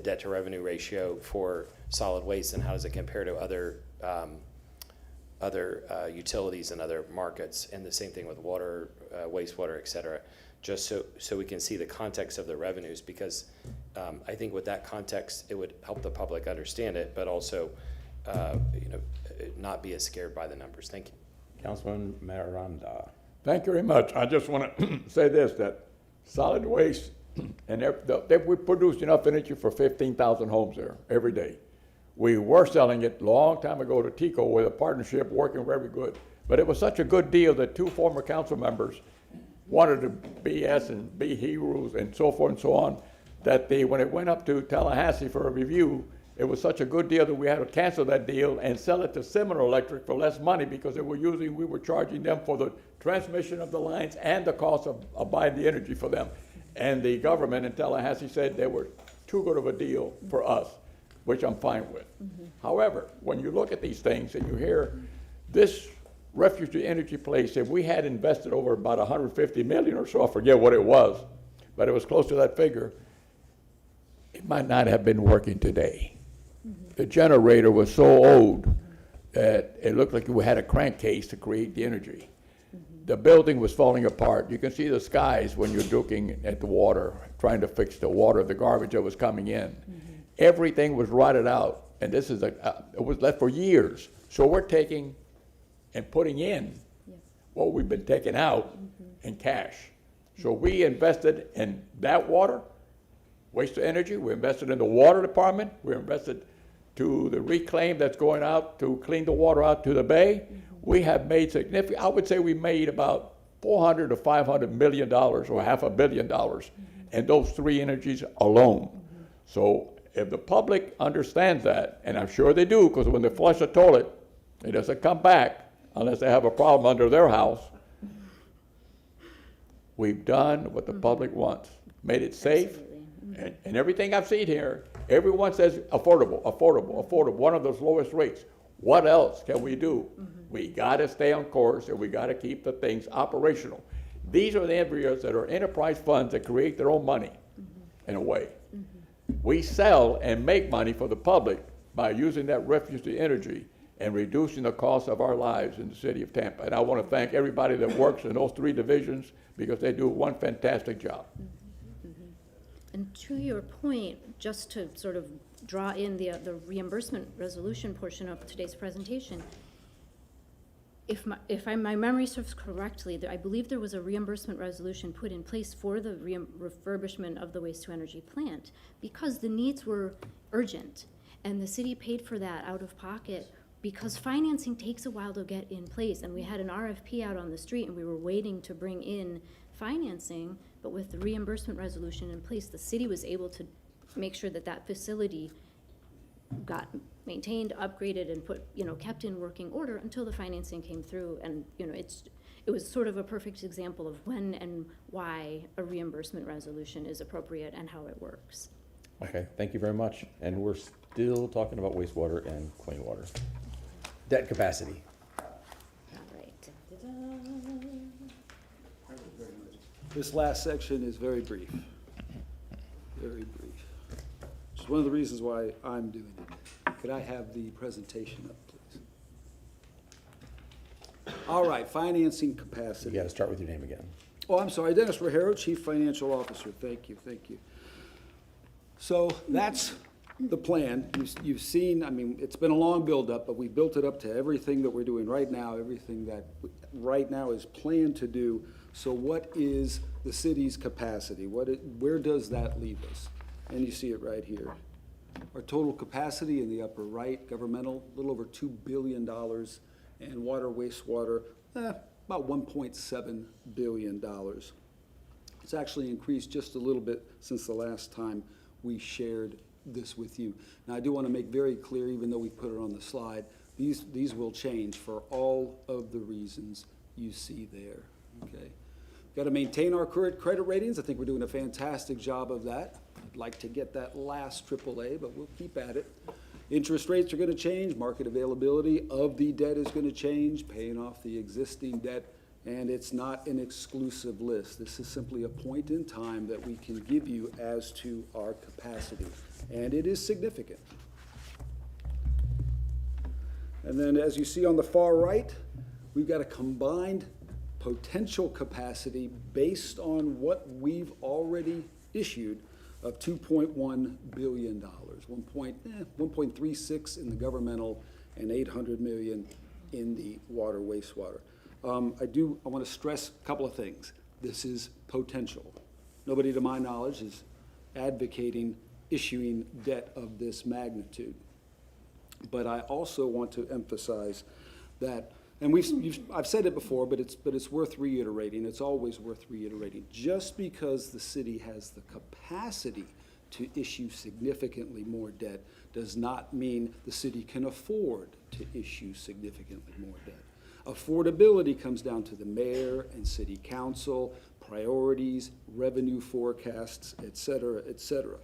debt to revenue ratio for solid waste, and how does it compare to other utilities and other markets? And the same thing with water, wastewater, et cetera. Just so we can see the context of the revenues, because I think with that context, it would help the public understand it, but also, not be as scared by the numbers. Thank you. Councilman Miranda. Thank you very much. I just want to say this, that solid waste, and we produce enough energy for 15,000 homes there every day. We were selling it a long time ago to TICO with a partnership working very good. But it was such a good deal that two former council members wanted to BS and be heroes and so forth and so on, that when it went up to Tallahassee for a review, it was such a good deal that we had to cancel that deal and sell it to Seminole Electric for less money, because we were charging them for the transmission of the lines and the cost of buying the energy for them. And the government in Tallahassee said they were too good of a deal for us, which I'm fine with. Mm-hmm. However, when you look at these things and you hear this refugee energy place, if we had invested over about 150 million or so, I forget what it was, but it was close to that figure, it might not have been working today. The generator was so old that it looked like we had a crankcase to create the energy. The building was falling apart. You can see the skies when you're looking at the water, trying to fix the water, the garbage that was coming in. Everything was rotted out, and this is it was left for years. So we're taking and putting in what we've been taking out in cash. So we invested in that water, waste to energy. We invested in the water department. We invested to the reclaim that's going out to clean the water out to the bay. We have made significant, I would say we made about $400 to $500 million or $500 million in those three energies alone. So if the public understands that, and I'm sure they do, because when they flush a toilet, it doesn't come back unless they have a problem under their house. We've done what the public wants, made it safe, and everything I've seen here, everyone says affordable, affordable, affordable, one of those lowest rates. What else can we do? We got to stay on course, and we got to keep the things operational. These are the areas that are enterprise funds that create their own money, in a way. We sell and make money for the public by using that refugee energy and reducing the cost of our lives in the city of Tampa. And I want to thank everybody that works in those three divisions because they do one fantastic job. And to your point, just to sort of draw in the reimbursement resolution portion of today's presentation, if my memory serves correctly, I believe there was a reimbursement resolution put in place for the refurbishment of the waste-to-energy plant because the needs were urgent, and the city paid for that out of pocket because financing takes a while to get in place, and we had an RFP out on the street, and we were waiting to bring in financing, but with the reimbursement resolution in place, the city was able to make sure that that facility got maintained, upgraded, and kept in working order until the financing came through. And it was sort of a perfect example of when and why a reimbursement resolution is appropriate and how it works. Okay, thank you very much. And we're still talking about wastewater and clean water. Debt capacity. All right. This last section is very brief. Very brief. Which is one of the reasons why I'm doing it. Could I have the presentation up, please? All right, financing capacity. You got to start with your name again. Oh, I'm sorry, Dennis Rogero, Chief Financial Officer. Thank you, thank you. So that's the plan. You've seen, I mean, it's been a long buildup, but we built it up to everything that we're doing right now, everything that right now is planned to do. So what is the city's capacity? Where does that leave us? And you see it right here. Our total capacity in the upper right, governmental, a little over $2 billion, and water, wastewater, about $1.7 billion. It's actually increased just a little bit since the last time we shared this with you. Now, I do want to make very clear, even though we put it on the slide, these will change for all of the reasons you see there, okay? Got to maintain our current credit ratings. I think we're doing a fantastic job of that. I'd like to get that last AAA, but we'll keep at it. Interest rates are going to change. Market availability of the debt is going to change, paying off the existing debt, and it's not an exclusive list. This is simply a point in time that we can give you as to our capacity, and it is significant. And then as you see on the far right, we've got a combined potential capacity based on what we've already issued of $2.1 billion, 1.36 in the governmental and $800 million in the water wastewater. I want to stress a couple of things. This is potential. Nobody to my knowledge is advocating issuing debt of this magnitude. But I also want to emphasize that, and I've said it before, but it's worth reiterating. It's always worth reiterating. Just because the city has the capacity to issue significantly more debt does not mean the city can afford to issue significantly more debt. Affordability comes down to the mayor and city council, priorities, revenue forecasts, et cetera, et cetera.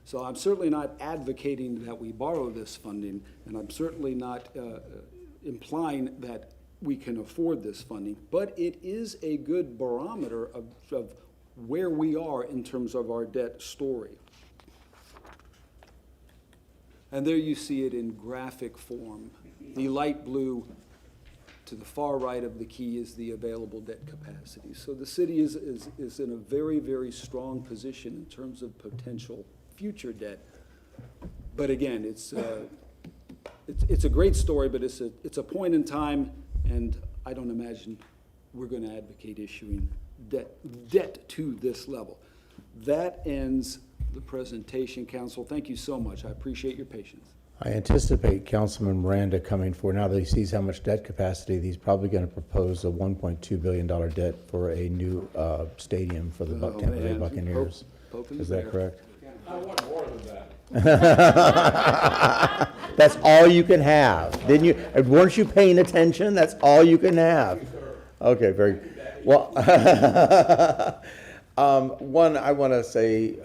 So I'm certainly not advocating that we borrow this funding, and I'm certainly not implying that we can afford this funding, but it is a good barometer of where we are in terms of our debt story. And there you see it in graphic form. The light blue to the far right of the key is the available debt capacity. So the city is in a very, very strong position in terms of potential future debt. But again, it's a great story, but it's a point in time, and I don't imagine we're going to advocate issuing debt to this level. That ends the presentation, Council. Thank you so much. I appreciate your patience. I anticipate Councilman Miranda coming forward, now that he sees how much debt capacity, he's probably going to propose a $1.2 billion debt for a new stadium for the Tampa Bay Buccaneers. Is that correct? I want more than that. That's all you can have. Didn't you? Weren't you paying attention? That's all you can have. Okay, very well. One, I want to say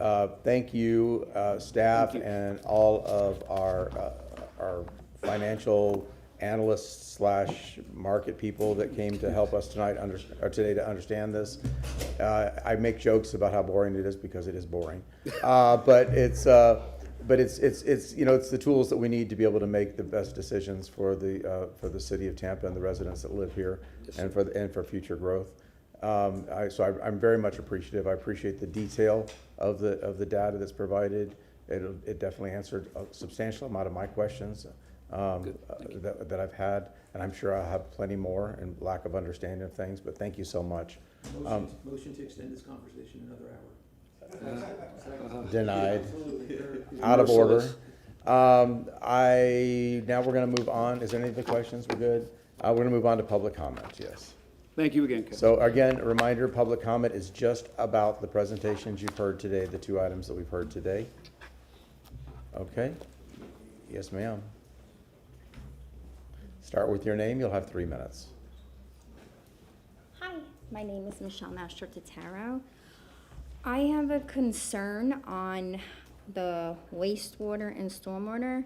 thank you, staff, and all of our financial analysts / market people that came to help us tonight or today to understand this. I make jokes about how boring it is because it is boring, but it's you know, it's the tools that we need to be able to make the best decisions for the city of Tampa and the residents that live here, and for future growth. So I'm very much appreciative. I appreciate the detail of the data that's provided. It definitely answered a substantial amount of my questions that I've had, and I'm sure I'll have plenty more and lack of understanding of things, but thank you so much. Motion to extend this conversation another hour. Denied. Out of order. Now we're going to move on. Is there any other questions? We're good? We're going to move on to public comment, yes. Thank you again, Kevin. So again, a reminder, public comment is just about the presentations you've heard today, the two items that we've heard today. Okay. Yes, ma'am. Start with your name. You'll have 3 minutes. Hi, my name is Michelle Mastro-Totaro. I have a concern on the wastewater and stormwater.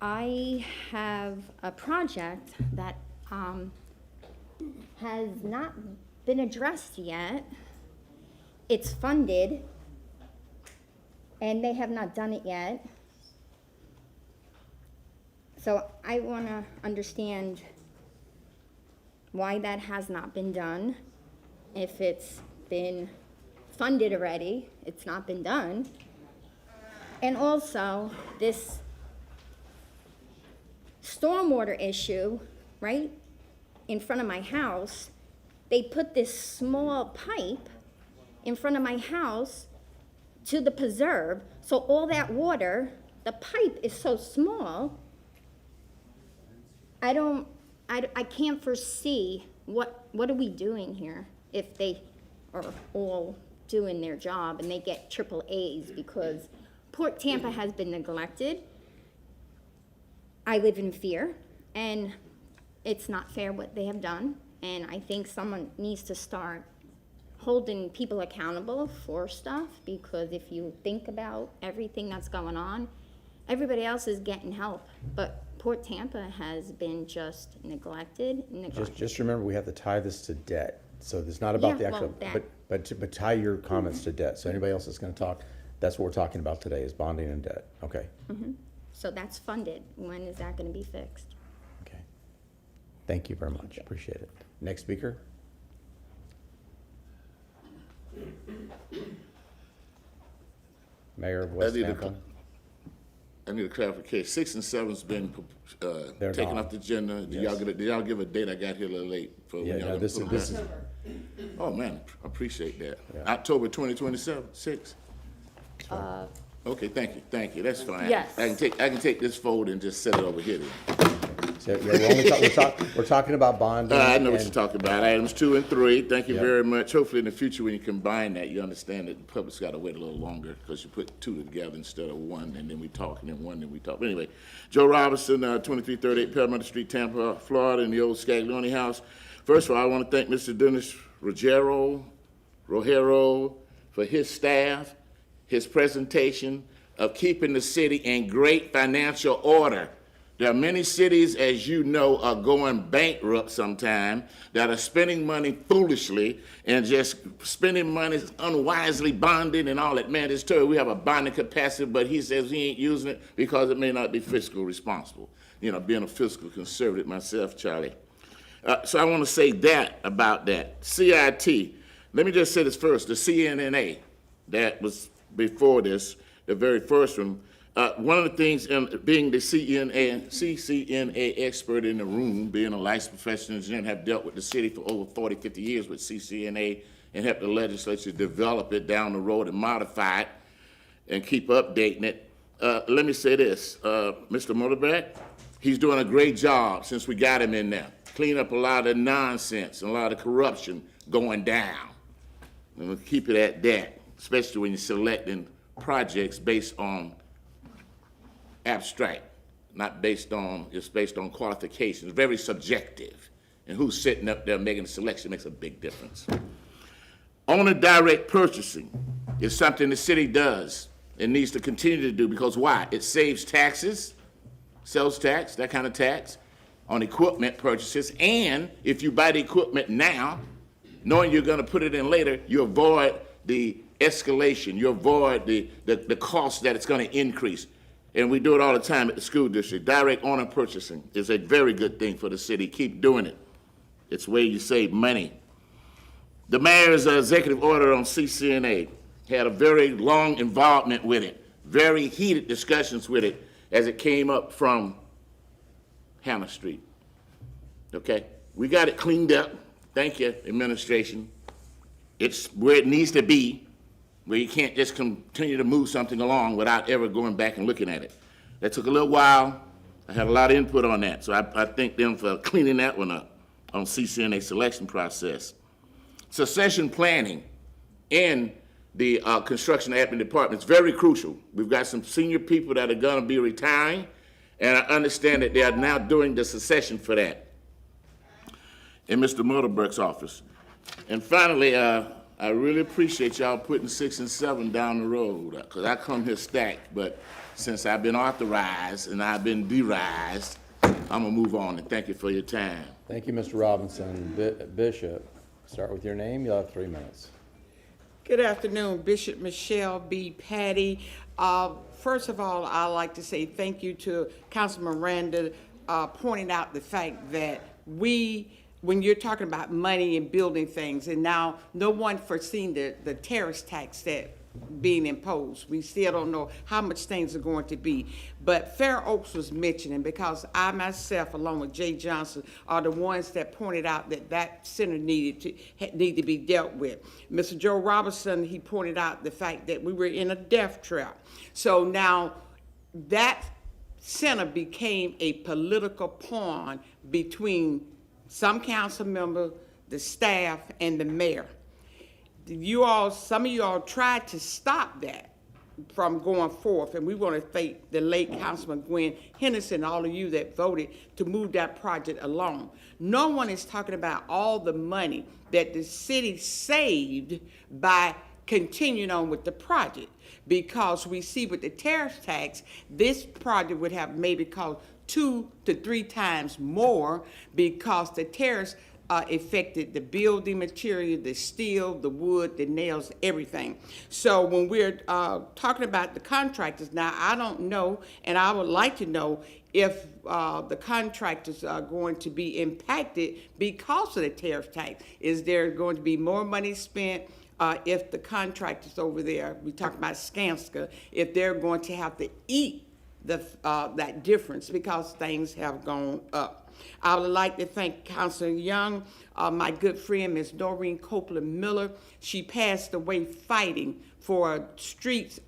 I have a project that has not been addressed yet. It's funded, and they have not done it yet. So I want to understand why that has not been done. If it's been funded already, it's not been done. And also, this stormwater issue, right, in front of my house, they put this small pipe in front of my house to the preserve. So all that water, the pipe is so small, I can't foresee what are we doing here if they are all doing their job and they get triple A's, because Port Tampa has been neglected. I live in fear, and it's not fair what they have done, and I think someone needs to start holding people accountable for stuff, because if you think about everything that's going on, everybody else is getting help, but Port Tampa has been just neglected. Just remember, we have to tie this to debt. So it's not about the actual, but tie your comments to debt. So anybody else that's going to talk, that's what we're talking about today, is bonding and debt. Okay. Mm-hmm. So that's funded. When is that going to be fixed? Okay. Thank you very much. Appreciate it. Next speaker. Mayor of West Tampa. I need a clarification. 6 and 7's been taken off the agenda. Did y'all give a date? I got here a little late. Yeah, this is. Oh man, I appreciate that. Yeah. October 2026. Okay, thank you. That's fine. Yes. I can take this folder and just set it over here then. So, yeah, we're talking about bonding. I know what you're talking about. Items 2 and 3. Thank you very much. Hopefully in the future when you combine that, you understand that the public's got to wait a little longer, because you put 2 together instead of 1, and then we talk, and then 1, then we talk. But anyway, Joe Robinson, 2338 Palmetto Street, Tampa, Florida, in the old Scaglione house. First of all, I want to thank Mr. Dennis Rogero for his staff, his presentation of keeping the city in great financial order. There are many cities, as you know, are going bankrupt sometime, that are spending money foolishly and just spending money unwisely, bonding and all that. Man, this terrible. We have a bonding capacity, but he says he ain't using it because it may not be fiscally responsible. You know, being a fiscal conservative myself, Charlie. So I want to say that about that. CIT, let me just say this first. The CNNA, that was before this, the very first one. One of the things, being the CCNA expert in the room, being a licensed professional engineer, and have dealt with the city for over 40, 50 years with CCNA and helped the legislature develop it down the road and modify it and keep updating it. Let me say this, Mr. Motorbach, he's doing a great job since we got him in there. Clean up a lot of nonsense and a lot of corruption going down. And we'll keep it at that, especially when you're selecting projects based on abstract, not based on, it's based on qualifications, very subjective. And who's sitting up there making the selection makes a big difference. Owner direct purchasing is something the city does and needs to continue to do because why? It saves taxes, sales tax, that kind of tax, on equipment purchases, and if you buy the equipment now, knowing you're gonna put it in later, you avoid the escalation, you avoid the cost that it's gonna increase. And we do it all the time at the school district. Direct owner purchasing is a very good thing for the city. Keep doing it. It's where you save money. The mayor's executive order on CCNA had a very long involvement with it, very heated discussions with it as it came up from Hannah Street. Okay? We got it cleaned up. Thank you, administration. It's where it needs to be, where you can't just continue to move something along without ever going back and looking at it. That took a little while. I had a lot of input on that, so I thank them for cleaning that one up on CCNA selection process. Succession planning in the construction admin department is very crucial. We've got some senior people that are gonna be retiring, and I understand that they are now doing the succession for that in Mr. Motorbrook's office. And finally, I really appreciate y'all putting 6 and 7 down the road, because I come here stacked, but since I've been authorized and I've been derized, I'm gonna move on, and thank you for your time. Thank you, Mr. Robinson. Bishop, start with your name. You'll have 3 minutes. Good afternoon, Bishop Michelle B. Patty. First of all, I'd like to say thank you to Councilman Miranda pointing out the fact that when you're talking about money and building things, and now no one foreseen the terrorist tax that being imposed. We still don't know how much things are going to be. But Fair Oaks was mentioning, because I myself, along with Jay Johnson, are the ones that pointed out that center need to be dealt with. Mr. Joe Robinson, he pointed out the fact that we were in a death trap. So now that center became a political pawn between some council member, the staff, and the mayor. Some of you all tried to stop that from going forth, and we want to thank the late Councilman Gwen Henderson, all of you that voted to move that project along. No one is talking about all the money that the city saved by continuing on with the project, because we see with the tariff tax, this project would have maybe cost 2 to 3 times more, because the tariffs affected the building material, the steel, the wood, the nails, everything. So when we're talking about the contractors, now I don't know, and I would like to know if the contractors are going to be impacted because of the tariff tax. Is there going to be more money spent if the contractors over there, we talk about Skanska, if they're going to have to eat that difference because things have gone up? I would like to thank Councilor Young, my good friend, Ms. Doreen Copeland Miller. She passed away fighting for streets,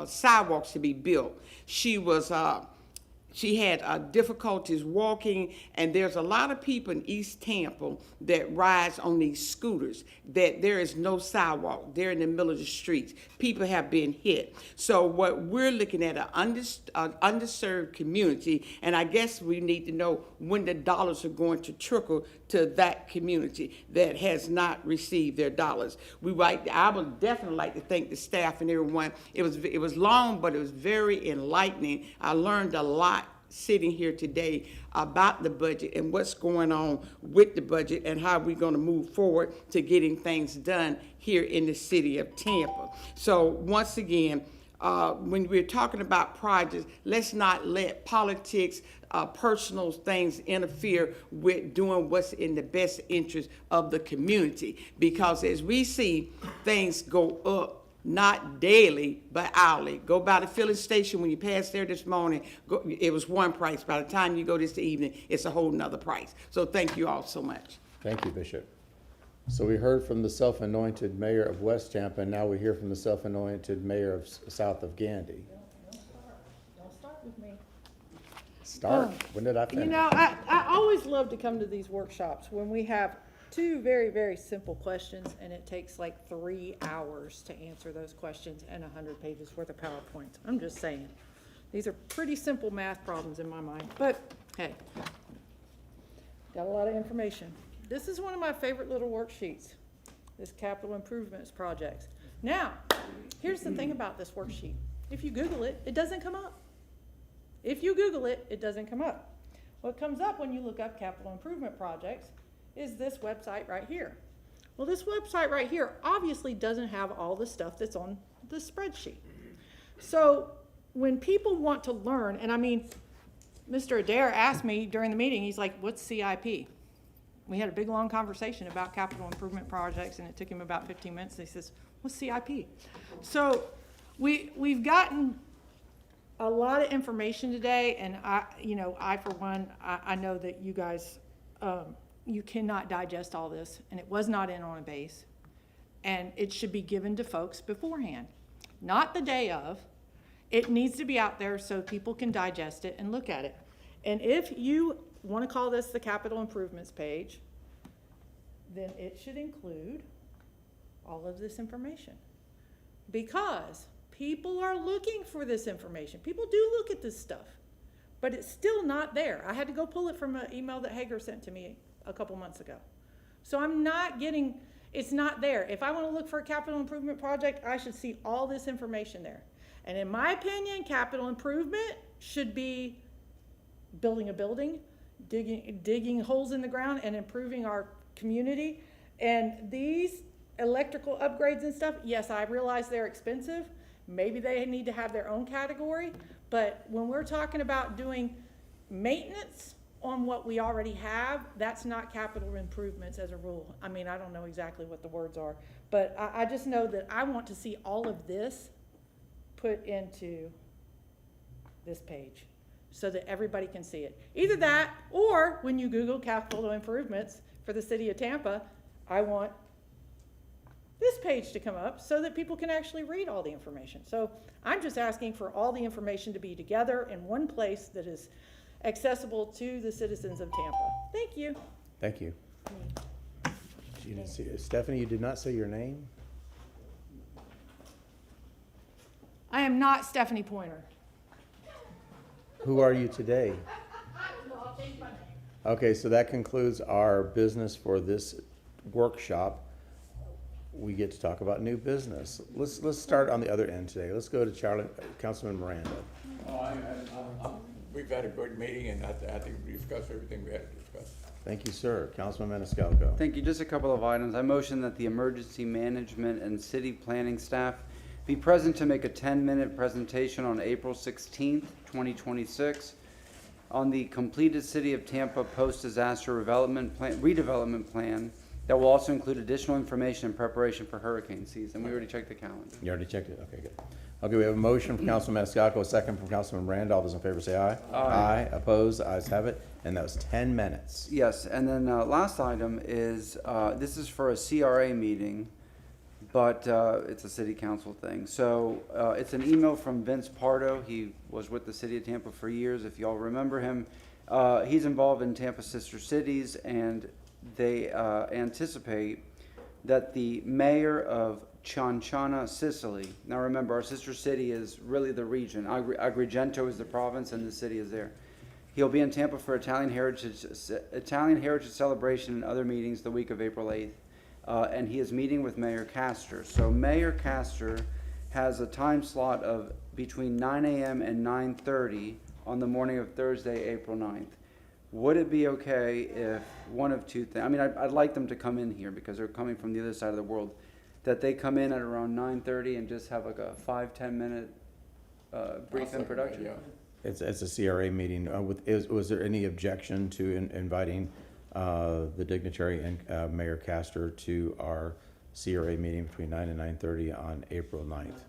sidewalks to be built. She had difficulties walking, and there's a lot of people in East Tampa that rides on these scooters, that there is no sidewalk. They're in the middle of the streets. People have been hit. So what we're looking at, an underserved community, and I guess we need to know when the dollars are going to trickle to that community that has not received their dollars. I would definitely like to thank the staff and everyone. It was long, but it was very enlightening. I learned a lot sitting here today about the budget and what's going on with the budget and how we're going to move forward to getting things done here in the city of Tampa. So once again, when we're talking about projects, let's not let politics, personal things interfere with doing what's in the best interest of the community. Because as we see things go up, not daily, but hourly. Go by the filling station when you pass there this morning, it was one price. By the time you go this evening, it's a whole nother price. So thank you all so much. Thank you, Bishop. So we heard from the self-anointed mayor of West Tampa, and now we hear from the self-anointed mayor of south of Gandy. Don't start with me. Start? When did I finish? You know, I always love to come to these workshops when we have two very, very simple questions, and it takes like 3 hours to answer those questions and 100 pages worth of PowerPoints. I'm just saying. These are pretty simple math problems in my mind, but hey, got a lot of information. This is one of my favorite little worksheets, this capital improvements projects. Now, here's the thing about this worksheet. If you Google it, it doesn't come up. If you Google it, it doesn't come up. What comes up when you look up capital improvement projects is this website right here. Well, this website right here obviously doesn't have all the stuff that's on the spreadsheet. So when people want to learn, and I mean, Mr. Adair asked me during the meeting, he's like, what's CIP? We had a big, long conversation about capital improvement projects, and it took him about 15 minutes. He says, what's CIP? So we've gotten a lot of information today, and I for one, I know that you guys, you cannot digest all this, and it was not in on a base, and it should be given to folks beforehand, not the day of. It needs to be out there so people can digest it and look at it. And if you want to call this the capital improvements page, then it should include all of this information, because people are looking for this information. People do look at this stuff, but it's still not there. I had to go pull it from an email that Hager sent to me a couple months ago. So I'm not getting, it's not there. If I want to look for a capital improvement project, I should see all this information there. And in my opinion, capital improvement should be building a building, digging holes in the ground and improving our community. And these electrical upgrades and stuff, yes, I realize they're expensive. Maybe they need to have their own category. But when we're talking about doing maintenance on what we already have, that's not capital improvements as a rule. I mean, I don't know exactly what the words are, but I just know that I want to see all of this put into this page so that everybody can see it. Either that, or when you Google capital improvements for the city of Tampa, I want this page to come up so that people can actually read all the information. So I'm just asking for all the information to be together in one place that is accessible to the citizens of Tampa. Thank you. Thank you. You didn't see, Stephanie, you did not say your name? I am not Stephanie Pointer. Who are you today? Okay, so that concludes our business for this workshop. We get to talk about new business. Let's start on the other end today. Let's go to Councilman Miranda. We've had a good meeting, and I think we discussed everything we had to discuss. Thank you, sir. Councilman Maniscalco. Thank you. Just a couple of items. I motion that the emergency management and city planning staff be present to make a 10-minute presentation on April 16th, 2026 on the completed City of Tampa post-disaster redevelopment plan that will also include additional information in preparation for hurricane season. We already checked the calendar. You already checked it? Okay, good. Okay, we have a motion from Councilman Maniscalco, a second from Councilman Miranda. All those in favor say aye. Aye. Opposed? Ayes have it. And that was 10 minutes. Yes, and then last item is, this is for a CRA meeting, but it's a city council thing. So it's an email from Vince Pardo. He was with the city of Tampa for years, if y'all remember him. He's involved in Tampa Sister Cities, and they anticipate that the mayor of Cianciana, Sicily, now remember our sister city is really the region. Agrigento is the province and the city is there. He'll be in Tampa for Italian Heritage celebration and other meetings the week of April 8th. And he is meeting with Mayor Castor. So Mayor Castor has a time slot of between 9 a.m. and 9:30 on the morning of Thursday, April 9th. Would it be okay if one of two things, I mean, I'd like them to come in here because they're coming from the other side of the world, that they come in at around 9:30 and just have like a 5-10 minute brief introduction? It's a CRA meeting. Was there any objection to inviting the dignitary and Mayor Castor to our CRA meeting between 9 and 9:30 on April 9th?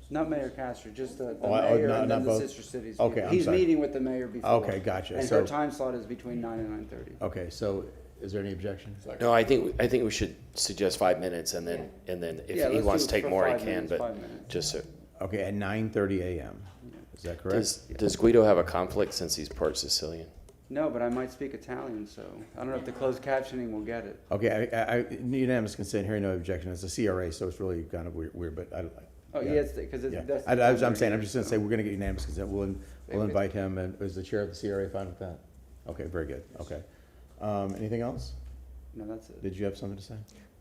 Not Mayor Castor, just the Oh, mayor not and then the both? sister cities. Okay, I'm He's sorry. meeting with the mayor before. Okay, gotcha. And So- her time slot is between 9 and 9:30. Okay, so is there any objection? No, I think we should suggest 5 minutes, and then if Yeah, he let's wants do to it take for more, he 5 can. minutes, But 5 minutes. just so. Okay, at 9:30 a.m. Is that correct? Does Guido have a conflict since he's part Sicilian? No, but I might speak Italian, so I don't know if the closed captioning will get it. Okay, I unanimous consent, hearing no objection. It's a CRA, so it's really kind of weird, but I. Oh, yeah, it's because Yeah. that's. I'm saying, I'm just gonna say, we're gonna get unanimous consent. We'll invite him, and is the chair of the CRA fine with that? Okay, very good, okay. Anything else? No, that's it. Did you have something to say?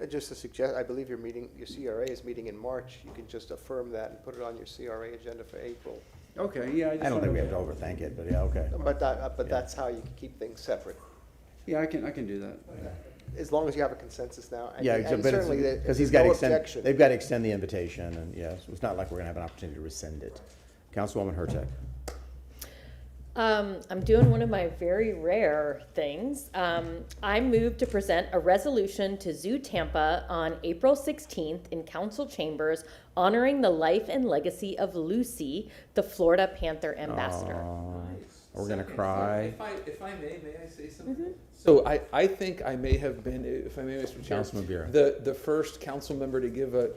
Just to suggest, I believe your CRA is meeting in March. You can just affirm that and put it on your CRA agenda for April. Okay, yeah. I don't think we have to overthink it, but yeah, okay. But that's how you can keep things separate, Yeah, I can do that. as long as you have a consensus now. And- Yeah, and but certainly there- because he's there's got no to extend, objection. they've got to extend the invitation, and yes, it's not like we're gonna have an opportunity to rescind it. Councilwoman Hurtak. I'm doing one of my very rare things. I move to present a resolution to Zoo Tampa on April 16th in council chambers honoring the life and legacy of Lucy, the Florida Panther ambassador. We're gonna cry. If I may I say something? So I think I may have been, if I may, Mr. Chair. Councilman Bureau. The first council member to give a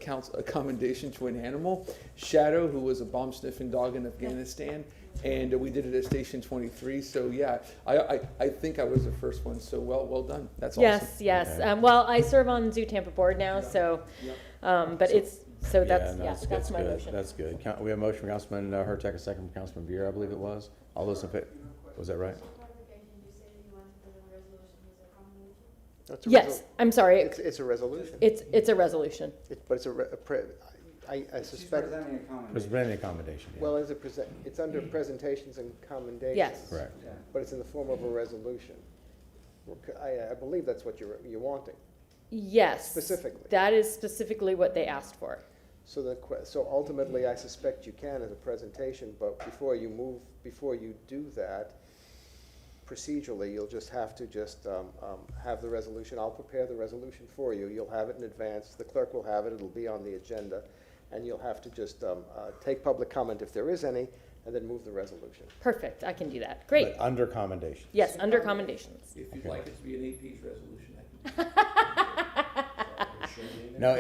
commendation to an animal, Shadow, who was a bomb sniffing dog in Afghanistan. And we did it at Station 23. So yeah, I think I was the first one. So well done. That's awesome. Yes. Okay. Well, I serve on Zoo Tampa board now, so, but it's, so that's, no, yeah, that's my good. motion. That's good. We have a motion from Councilman Hurtak, a second from Councilman Bureau, I believe it was. All those in favor, was that right? It's a Yes, I'm sorry. It's a resolution. It's a resolution. But it's I suspect, Presenting accommodation, yeah. well, it's under presentations and commendations. Yes. Correct. But it's in the form of a resolution. I believe that's what you're wanting. Yes. Specifically. That is specifically what they asked for. So ultimately, I suspect you can as a presentation, but before you do that, procedurally, you'll just have to have the resolution. I'll prepare the resolution for you. You'll have it in advance. The clerk will have it. It'll be on the agenda. And you'll have to just take public comment if there is any, and then move the resolution. Perfect, I can do that. Great. But under commendation. Yes, under commendations. If you'd like it to be an 8-page resolution, I No,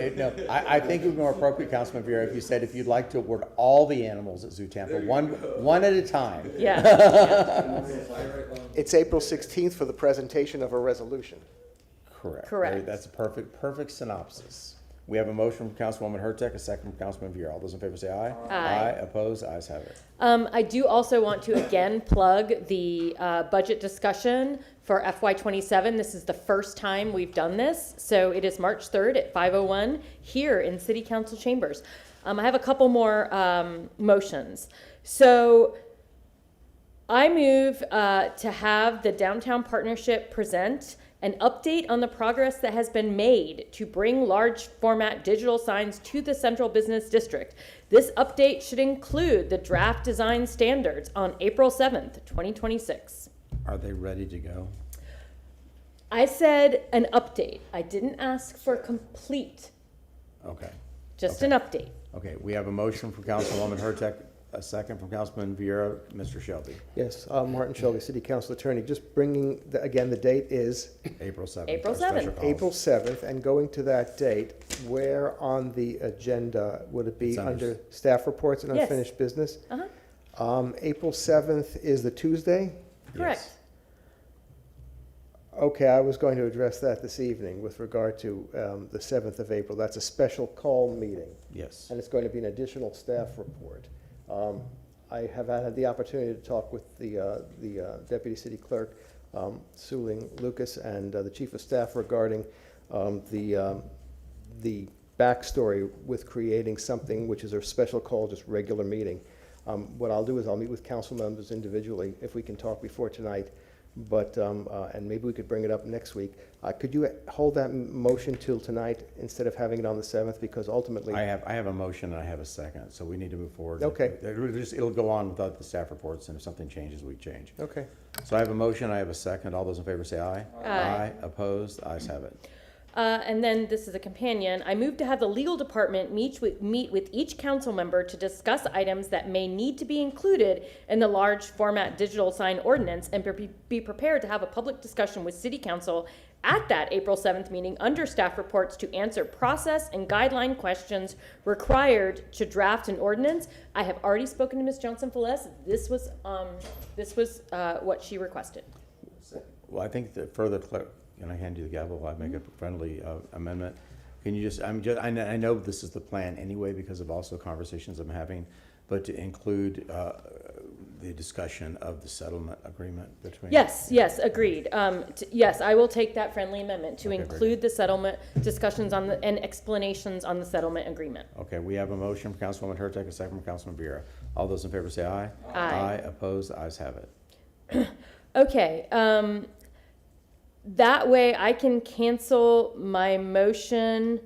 I think it would be more appropriate, Councilman Bureau, if you said if you'd like to award all the animals at Zoo Tampa, one at a time. Yeah. It's April 16th for the presentation of a resolution. Correct. Correct. That's a perfect synopsis. We have a motion from Councilwoman Hurtak, a second from Councilman Bureau. All those in favor say aye. Aye. Opposed? Ayes have it. I do also want to again plug the budget discussion for FY27. This is the first time we've done this. So it is March 3rd at 5:01 here in City Council chambers. I have a couple more motions. So I move to have the Downtown Partnership present an update on the progress that has been made to bring large format digital signs to the Central Business District. This update should include the draft design standards on April 7th, 2026. Are they ready to go? I said an update. I didn't ask for complete, Okay. just an update. Okay, we have a motion from Councilwoman Hurtak, a second from Councilman Vieira. Mr. Shelby. Yes, Martin Shelby, City Council Attorney, just bringing, again, the date is April 7th. April our special 7th. call. April 7th, and going to that date, where on the agenda would it be? It's under- Under staff reports and Yes. unfinished business? Uh-huh. April 7th is the Tuesday? Correct. Okay, I was going to address that this evening with regard to the 7th of April. That's a special call meeting, Yes. and it's going to be an additional staff report. I have had the opportunity to talk with the Deputy City Clerk, Suling Lucas, and the Chief of Staff regarding the backstory with creating something which is a special call, just regular meeting. What I'll do is I'll meet with council members individually, if we can talk before tonight, but, and maybe we could bring it up next week. Could you hold that motion till tonight instead of having it on the 7th, because ultimately. I have a motion and I have a second, so we need to move forward. Okay. It'll go on without the staff reports, and if something changes, we change. Okay. So I have a motion, I have a second. All those in favor say aye. Aye. Opposed? Ayes have it. And then this is a companion. I move to have the legal department meet with each council member to discuss items that may need to be included in the large format digital sign ordinance and be prepared to have a public discussion with city council at that April 7th meeting under staff reports to answer process and guideline questions required to draft an ordinance. I have already spoken to Ms. Johnson-Felez. This was what she requested. Well, I think that further, can I hand you the gavel? I make a friendly amendment. Can you just, I know this is the plan anyway because of also conversations I'm having, but to include the discussion of the settlement agreement between. Yes, agreed. Yes, I will take that friendly amendment to include the settlement discussions on and explanations on the settlement agreement. Okay, we have a motion from Councilwoman Hurtak, a second from Councilman Vera. All those in favor say aye. Aye. Opposed? Ayes have it. Okay, that way I can cancel my motion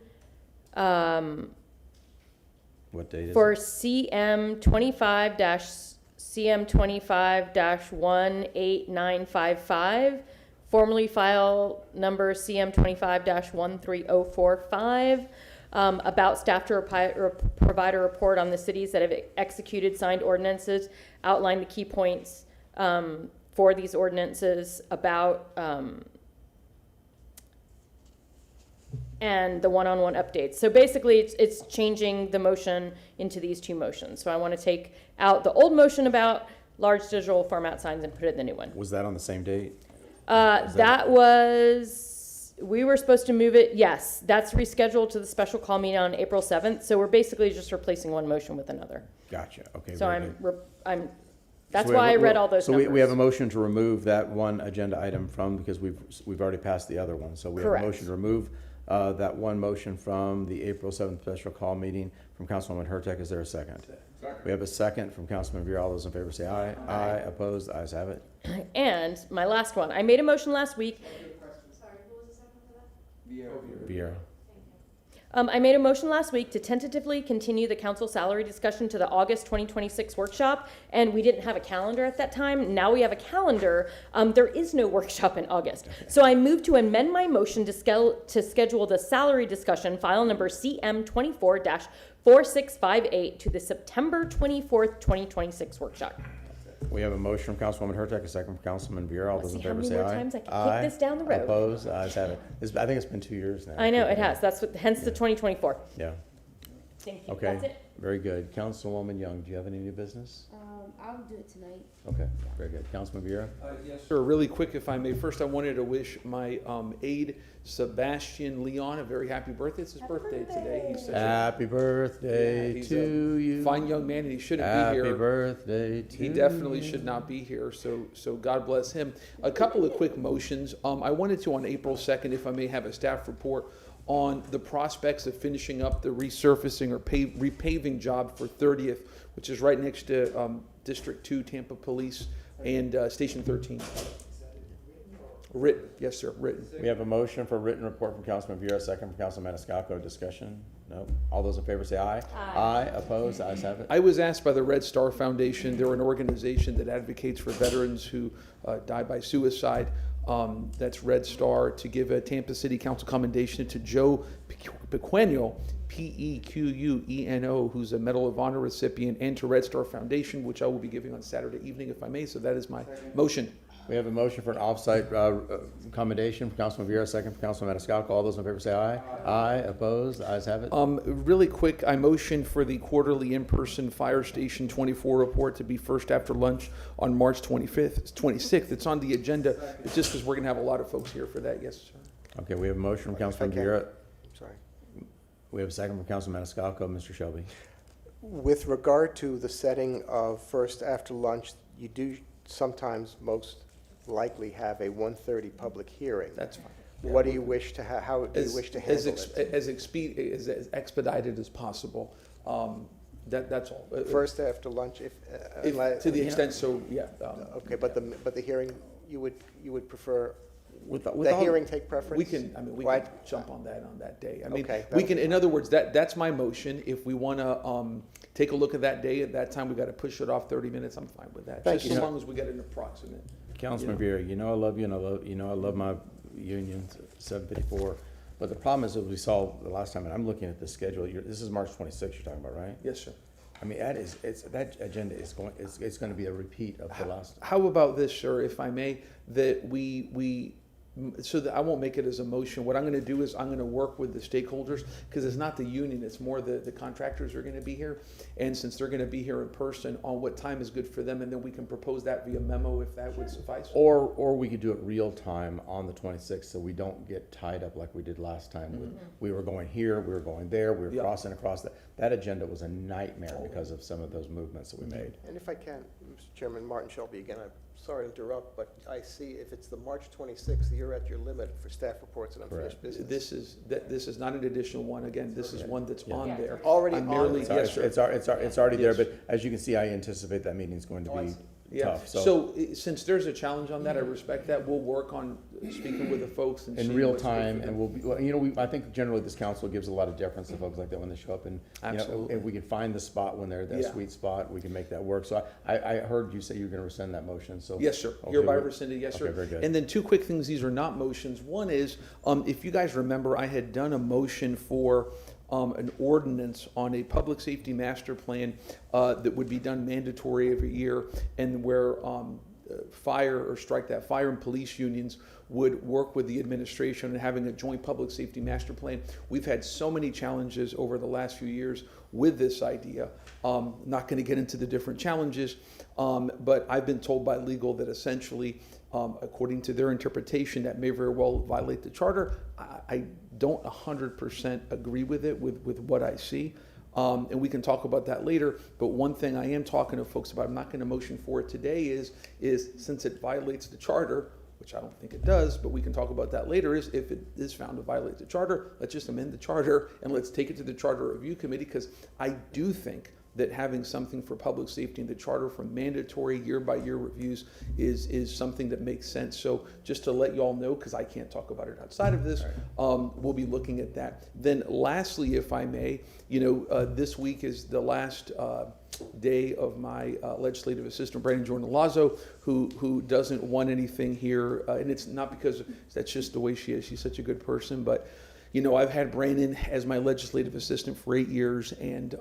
What date is for it? CM 25-18955, formerly file number CM 25-13045, about staff to provide a report on the cities that have executed signed ordinances, outline the key points for these ordinances about and the one-on-one updates. So basically, it's changing the motion into these two motions. So I want to take out the old motion about large digital format signs and put it in the new one. Was that on the same date? That was, we were supposed to move it, yes, that's rescheduled to the special call meeting on April 7th. So we're basically just replacing one motion with another. Gotcha, okay. So very good. That's So why I read all those So numbers. we have a motion to remove that one agenda item from, because we've already passed the other one. So we have a Correct. motion to remove that one motion from the April 7th special call meeting from Councilwoman Hurtak. Is there a second? We have a second from Councilman Vera. All those in favor say aye. Aye. Opposed? Ayes have it. And my last one, I made a motion last week. Vera. I made a motion last week to tentatively continue the council salary discussion to the August 2026 workshop, and we didn't have a calendar at that time. Now we have a calendar. There is no workshop in August. So I moved to amend my motion to schedule the salary discussion, file number CM 24-4658, to the September 24th, 2026 workshop. We have a motion from Councilwoman Hurtak, a second from Councilman Vera. All those in See how favor many say more aye. times I can kick this down the road. Opposed? Ayes have it. I think it's been 2 years now. I know, it has. That's what, hence the 2024. Yeah. Thank you. Okay. That's it. Very good. Councilwoman Young, do you have any new business? I'll do it tonight. Okay, very good. Councilman Vera? Yes, sir. Really quick, if I may. First, I wanted to wish my aide, Sebastian Leon, a very happy birthday. It's his birthday today. He's such Happy birthday he's to a you. fine young man, and he shouldn't be Happy here. birthday to He definitely should not be here, so God bless him. A couple of quick motions. I wanted to, on April 2nd, if I may have a staff report on the prospects of finishing up the resurfacing or repaving job for 30th, which is right next to District 2, Tampa Police, and Station 13. Written, yes, sir, written. We have a motion for a written report from Councilman Vera, second from Councilman Maniscalco. Discussion? No. All those in favor say aye. Aye. Opposed? Ayes have it. I was asked by the Red Star Foundation, they're an organization that advocates for veterans who die by suicide. That's Red Star, to give a Tampa City Council commendation to Joe Pequeno, Pequeno, who's a Medal of Honor recipient, and to Red Star Foundation, which I will be giving on Saturday evening, if I may. So that is my motion. We have a motion for an off-site commendation from Councilman Vera, second from Councilman Maniscalco. All those in favor say aye. Aye. Opposed? Ayes have it. Really quick, I motion for the quarterly in-person Fire Station 24 report to be first after lunch on March 26th. It's on the agenda. It's just because we're going to have a lot of folks here for that. Yes, sir. Okay, we have a motion from Councilman Vera. Sorry. We have a second from Councilman Maniscalco. Mr. Shelby. With regard to the setting of first after lunch, you do sometimes most likely have a 1:30 public hearing. That's fine. What do you wish to how do you wish to handle it? As expedited as possible. That's all. First after lunch, To the extent, so, yeah. Okay, but the hearing, you would prefer, With the all- hearing take preference? We can jump on that day. I mean, Okay, we that'll can, be in other words, that's my motion. If we want to take a look at that day, at that time, we got to push it off 30 minutes, I'm fine with that. Thank Just you. as long as we get an approximate. Councilman Vera, you know I love you, and I love my unions, 754. But the problem is, as we saw the last time, and I'm looking at the schedule, this is March 26th you're talking about, right? Yes, sir. I mean, that agenda is it's going to be a repeat of the last. How about this, sir, if I may, that so that I won't make it as a motion. What I'm going to do is I'm going to work with the stakeholders, because it's not the union, it's more the contractors are going to be here. And since they're going to be here in person, on what time is good for them, and then we can propose that via memo if that would suffice. Or we could do it real time on the 26th, so we don't get tied up like we did last time. We were going here, we were going there, we were crossing across. That agenda was a nightmare because of some of those movements that we made. And if I can, Mr. Chairman, Martin Shelby again, I'm sorry to interrupt, but I see if it's the March 26th, you're at your limit for staff reports and unfinished business. This is not an additional one. Again, this is one that's on there. Already I'm on merely, there. yes, sir. It's already there, Yes. but as you can see, I anticipate that meeting's going to be Yeah, tough. so since there's a challenge on that, I respect that. We'll work on speaking with the folks and in seeing real what's good time, for and them. we'll be, I think generally this council gives a lot of deference to folks like that when they show up, and Absolutely. if we can find the spot when they're that Yeah. sweet spot, we can make that work. So I heard you say you're going to rescind that motion. So Yes, sir. okay, Hereby we're- rescinded, yes, sir. Okay, very good. And then two quick things, these are not motions. One is, if you guys remember, I had done a motion for an ordinance on a public safety master plan that would be done mandatory every year, and where fire and police unions would work with the administration and having a joint public safety master plan. We've had so many challenges over the last few years with this idea. Not going to get into the different challenges, but I've been told by legal that essentially, according to their interpretation, that may very well violate the charter. I don't 100% agree with it, with what I see. And we can talk about that later, but one thing I am talking to folks about, I'm not going to motion for it today, is since it violates the charter, which I don't think it does, but we can talk about that later, is if it is found to violate the charter, let's just amend the charter and let's take it to the Charter Review Committee, because I do think that having something for public safety in the charter for mandatory year-by-year reviews is something that makes sense. So just to let you all know, because I can't talk about it outside of this, we'll be looking at that. Then lastly, if I may, this week is the last day of my legislative assistant, Brandon Jordan Lazo, who doesn't want anything here. And it's not because that's just the way she is. She's such a good person, but I've had Brandon as my legislative assistant for 8 years, and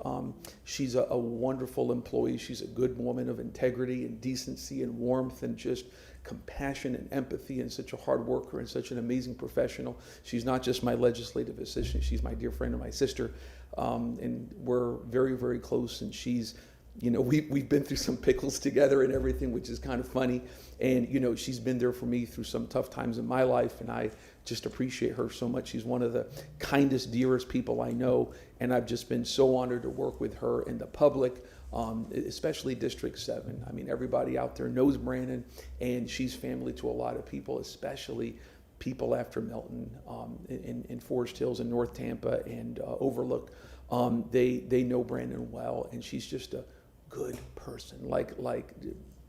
she's a wonderful employee. She's a good woman of integrity and decency and warmth and just compassion and empathy, and such a hard worker and such an amazing professional. She's not just my legislative assistant. She's my dear friend and my sister, and we're very, very close, and she's we've been through some pickles together and everything, which is kind of funny. And, she's been there for me through some tough times in my life, and I just appreciate her so much. She's one of the kindest, dearest people I know, and I've just been so honored to work with her and the public, especially District 7. I mean, everybody out there knows Brandon, and she's family to a lot of people, especially people after Milton, in Forest Hills and North Tampa and Overlook. They know Brandon well, and she's just a good person. Like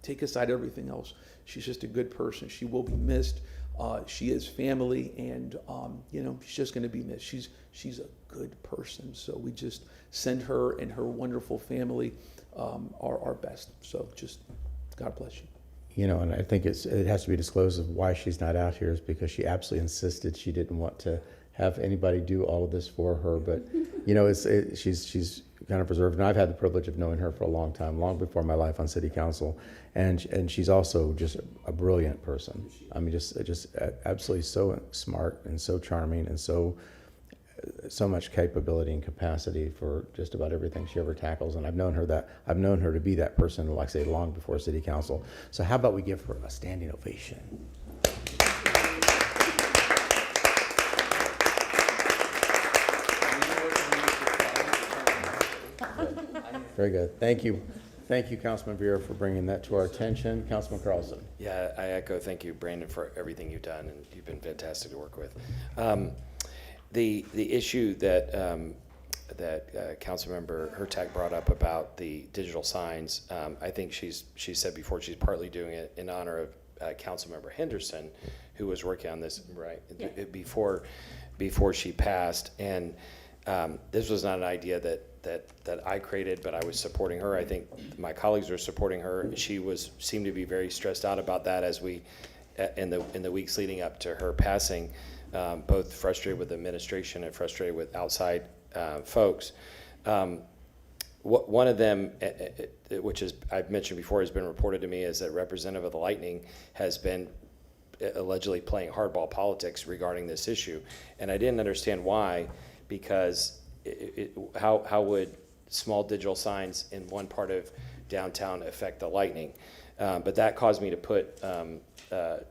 take aside everything else, she's just a good person. She will be missed. She is family, and she's just going to be missed. She's a good person. So we just send her and her wonderful family our best. So just God bless you. And I think it has to be disclosed of why she's not out here is because she absolutely insisted she didn't want to have anybody do all of this for her. But, she's kind of preserved. And I've had the privilege of knowing her for a long time, long before my life on city council. And she's also just a brilliant person. I mean, just absolutely so smart and so charming and so much capability and capacity for just about everything she ever tackles. And I've known her to be that person, like I say, long before city council. So how about we give her a standing ovation? Very good. Thank you. Thank you, Councilman Vera, for bringing that to our attention. Councilman Carlson. Yeah, I echo thank you, Brandon, for everything you've done, and you've been fantastic to work with. The issue that Councilmember Hurtak brought up about the digital signs. I think she said before she's partly doing it in honor of Councilmember Henderson, who was working on this before she passed. And this was not an idea that I created, but I was supporting her. I think my colleagues were supporting her. She seemed to be very stressed out about that as we, in the weeks leading up to her passing, both frustrated with the administration and frustrated with outside folks. One of them, which I've mentioned before, has been reported to me, is that Representative of the Lightning has been allegedly playing hardball politics regarding this issue. And I didn't understand why, because how would small digital signs in one part of downtown affect the Lightning? But that caused me to put item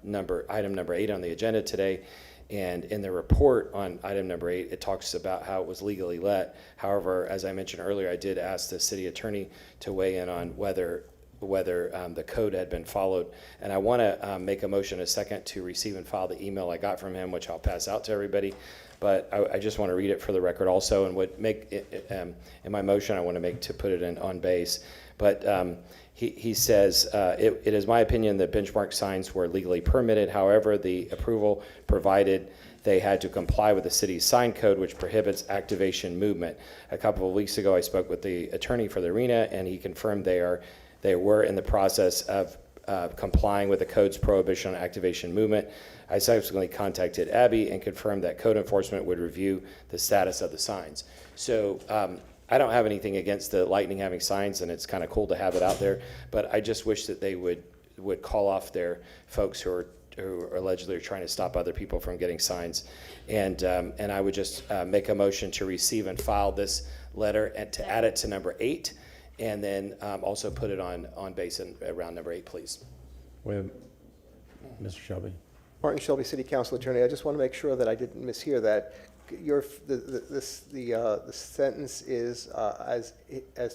number 8 on the agenda today. And in the report on item number 8, it talks about how it was legally let. However, as I mentioned earlier, I did ask the city attorney to weigh in on whether the code had been followed. And I want to make a motion a second to receive and file the email I got from him, which I'll pass out to everybody. But I just want to read it for the record also, and would make it, in my motion, I want to make to put it in on base. But he says, it is my opinion that benchmark signs were legally permitted. However, the approval provided they had to comply with the city's sign code, which prohibits activation movement. A couple of weeks ago, I spoke with the attorney for the arena, and he confirmed they were in the process of complying with the code's prohibition on activation movement. I subsequently contacted Abby and confirmed that code enforcement would review the status of the signs. So I don't have anything against the Lightning having signs, and it's kind of cool to have it out there, but I just wish that they would call off their folks who are allegedly trying to stop other people from getting signs. And I would just make a motion to receive and file this letter and to add it to number 8, and then also put it on base around number 8, please. Mr. Shelby. Martin Shelby, City Council Attorney. I just want to make sure that I didn't mishear that. The sentence is as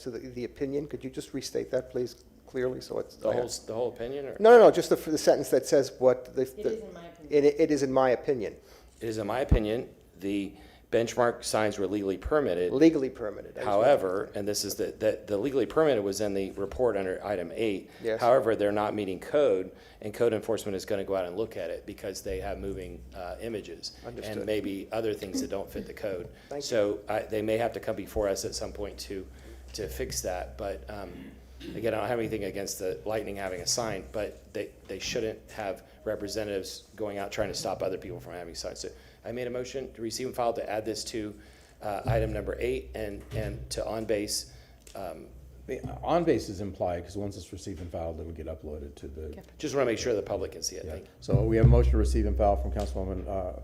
to the opinion. Could you just restate that, please, clearly, so it's the whole opinion? Or? No. Just the sentence that says what the. It is in my opinion. It is in my opinion. It is in my opinion the benchmark signs were legally permitted. Legally permitted. However, and this is the legally permitted was in the report under item 8. Yes. However, they're not meeting code, and code enforcement is going to go out and look at it because they have moving images. Understood. And maybe other things that don't fit the code. Thank you. So they may have to come before us at some point to fix that. But again, I don't have anything against the Lightning having a sign, but they shouldn't have representatives going out trying to stop other people from having signs. So I made a motion to receive and file to add this to item number 8 and to on base. On base is implied because once it's received and filed, it would get uploaded to the. Okay. Just want to make sure the public can see it. Yeah. Thank you. So we have a motion to receive and file from Councilwoman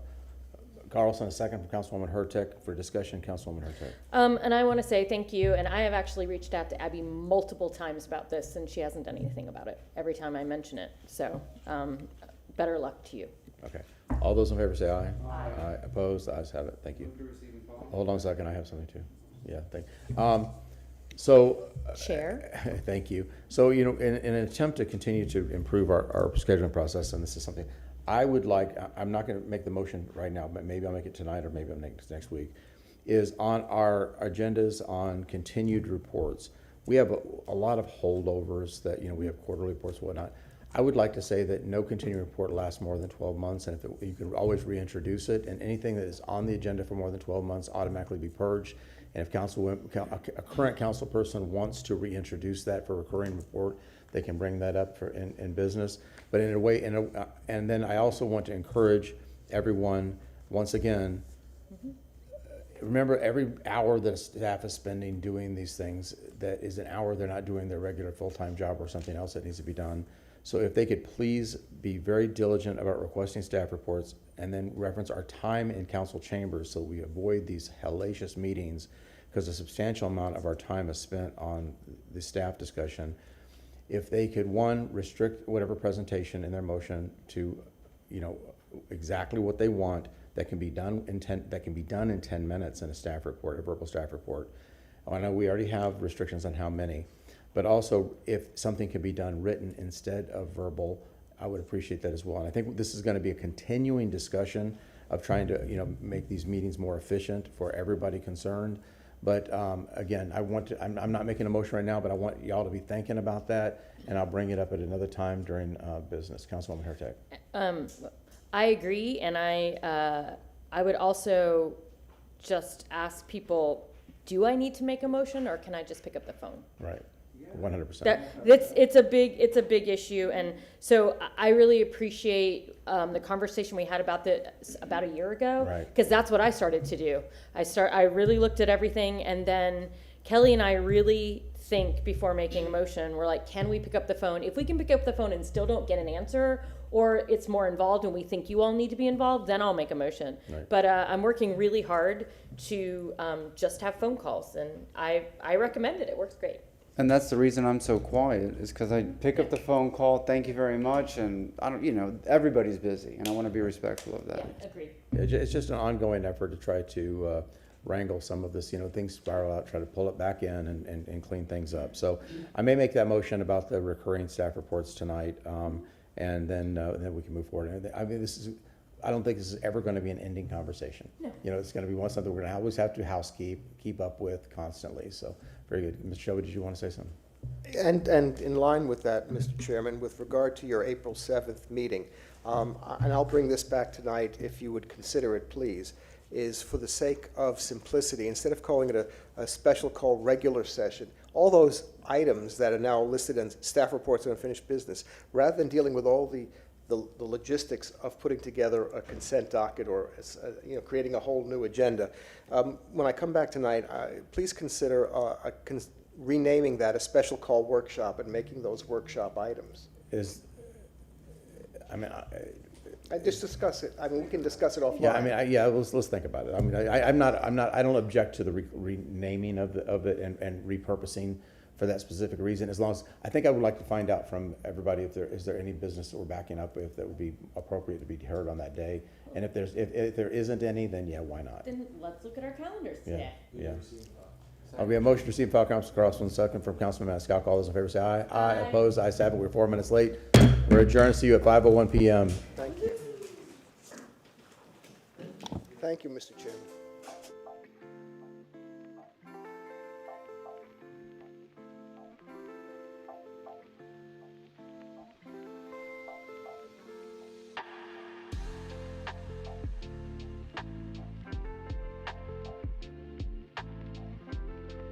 Carlson, a second from Councilwoman Hurtak. For discussion, Councilwoman Hurtak. And I want to say thank you, and I have actually reached out to Abby multiple times about this, and she hasn't done anything about it every time I mention it. So better luck to you. Okay. All those in favor say aye. Aye. Opposed? The ayes have it. Thank you. Hold on a second. I have something too. Yeah. Thank you. Chair. Thank you. So, in an attempt to continue to improve our scheduling process, and this is something I would like, I'm not going to make the motion right now, but maybe I'll make it tonight or maybe I'll make it next week, is on our agendas on continued reports. We have a lot of holdovers that, we have quarterly reports and whatnot. I would like to say that no continuing report lasts more than 12 months, and you can always reintroduce it, and anything that is on the agenda for more than 12 months automatically be purged. And if a current council person wants to reintroduce that for a recurring report, they can bring that up in business. But in a way, and then I also want to encourage everyone, once again, remember every hour that staff is spending doing these things, that is an hour they're not doing their regular full-time job or something else that needs to be done. So if they could please be very diligent about requesting staff reports and then reference our time in council chambers so we avoid these hellacious meetings, because a substantial amount of our time is spent on the staff discussion. If they could, one, restrict whatever presentation in their motion to, exactly what they want that can be done in 10 minutes in a staff report, a verbal staff report. I know we already have restrictions on how many. But also, if something can be done written instead of verbal, I would appreciate that as well. And I think this is going to be a continuing discussion of trying to, make these meetings more efficient for everybody concerned. But again, I'm not making a motion right now, but I want y'all to be thinking about that, and I'll bring it up at another time during business. Councilwoman Hurtak. I agree, and I would also just ask people, do I need to make a motion, or can I just pick up the phone? Right, 100%. It's a big issue, and so I really appreciate the conversation we had about a year ago, Right. because that's what I started to do. I really looked at everything, and then Kelly and I really think before making a motion. We're like, can we pick up the phone? If we can pick up the phone and still don't get an answer, or it's more involved and we think you all need to be involved, then I'll make a motion. Right. But I'm working really hard to just have phone calls, and I recommend it. It works great. And that's the reason I'm so quiet, is because I pick up the phone call, thank you very much, and I don't, everybody's busy, and I want to be respectful of that. Yeah, agreed. It's just an ongoing effort to try to wrangle some of this, things spiral out, try to pull it back in and clean things up. So I may make that motion about the recurring staff reports tonight, and then we can move forward. I mean, I don't think this is ever going to be an ending conversation. No. It's going to be something we're going to always have to keep up with constantly. So very good. Mr. Shelby, did you want to say something? And in line with that, Mr. Chairman, with regard to your April 7th meeting, and I'll bring this back tonight if you would consider it, please, is for the sake of simplicity, instead of calling it a special call regular session, all those items that are now listed in staff reports on unfinished business, rather than dealing with all the logistics of putting together a consent docket or creating a whole new agenda. When I come back tonight, please consider renaming that a special call workshop and making those workshop items. I just discuss it. I mean, we can discuss it offline. Yeah, I mean, let's think about it. I mean, I don't object to the renaming of it and repurposing for that specific reason. As long as, I think I would like to find out from everybody if is there any business that we're backing up with that would be appropriate to be heard on that day. And if there isn't any, then yeah, why not? Then let's look at our calendars today. Yeah. We have a motion to receive file, Councilman Crossman, second from Councilman Maniscalco. All those in favor say aye. Aye. Opposed? Ayes have it. We're 4 minutes late. We're adjourned. See you at 5:01 p.m. Thank you. Thank you, Mr. Chairman.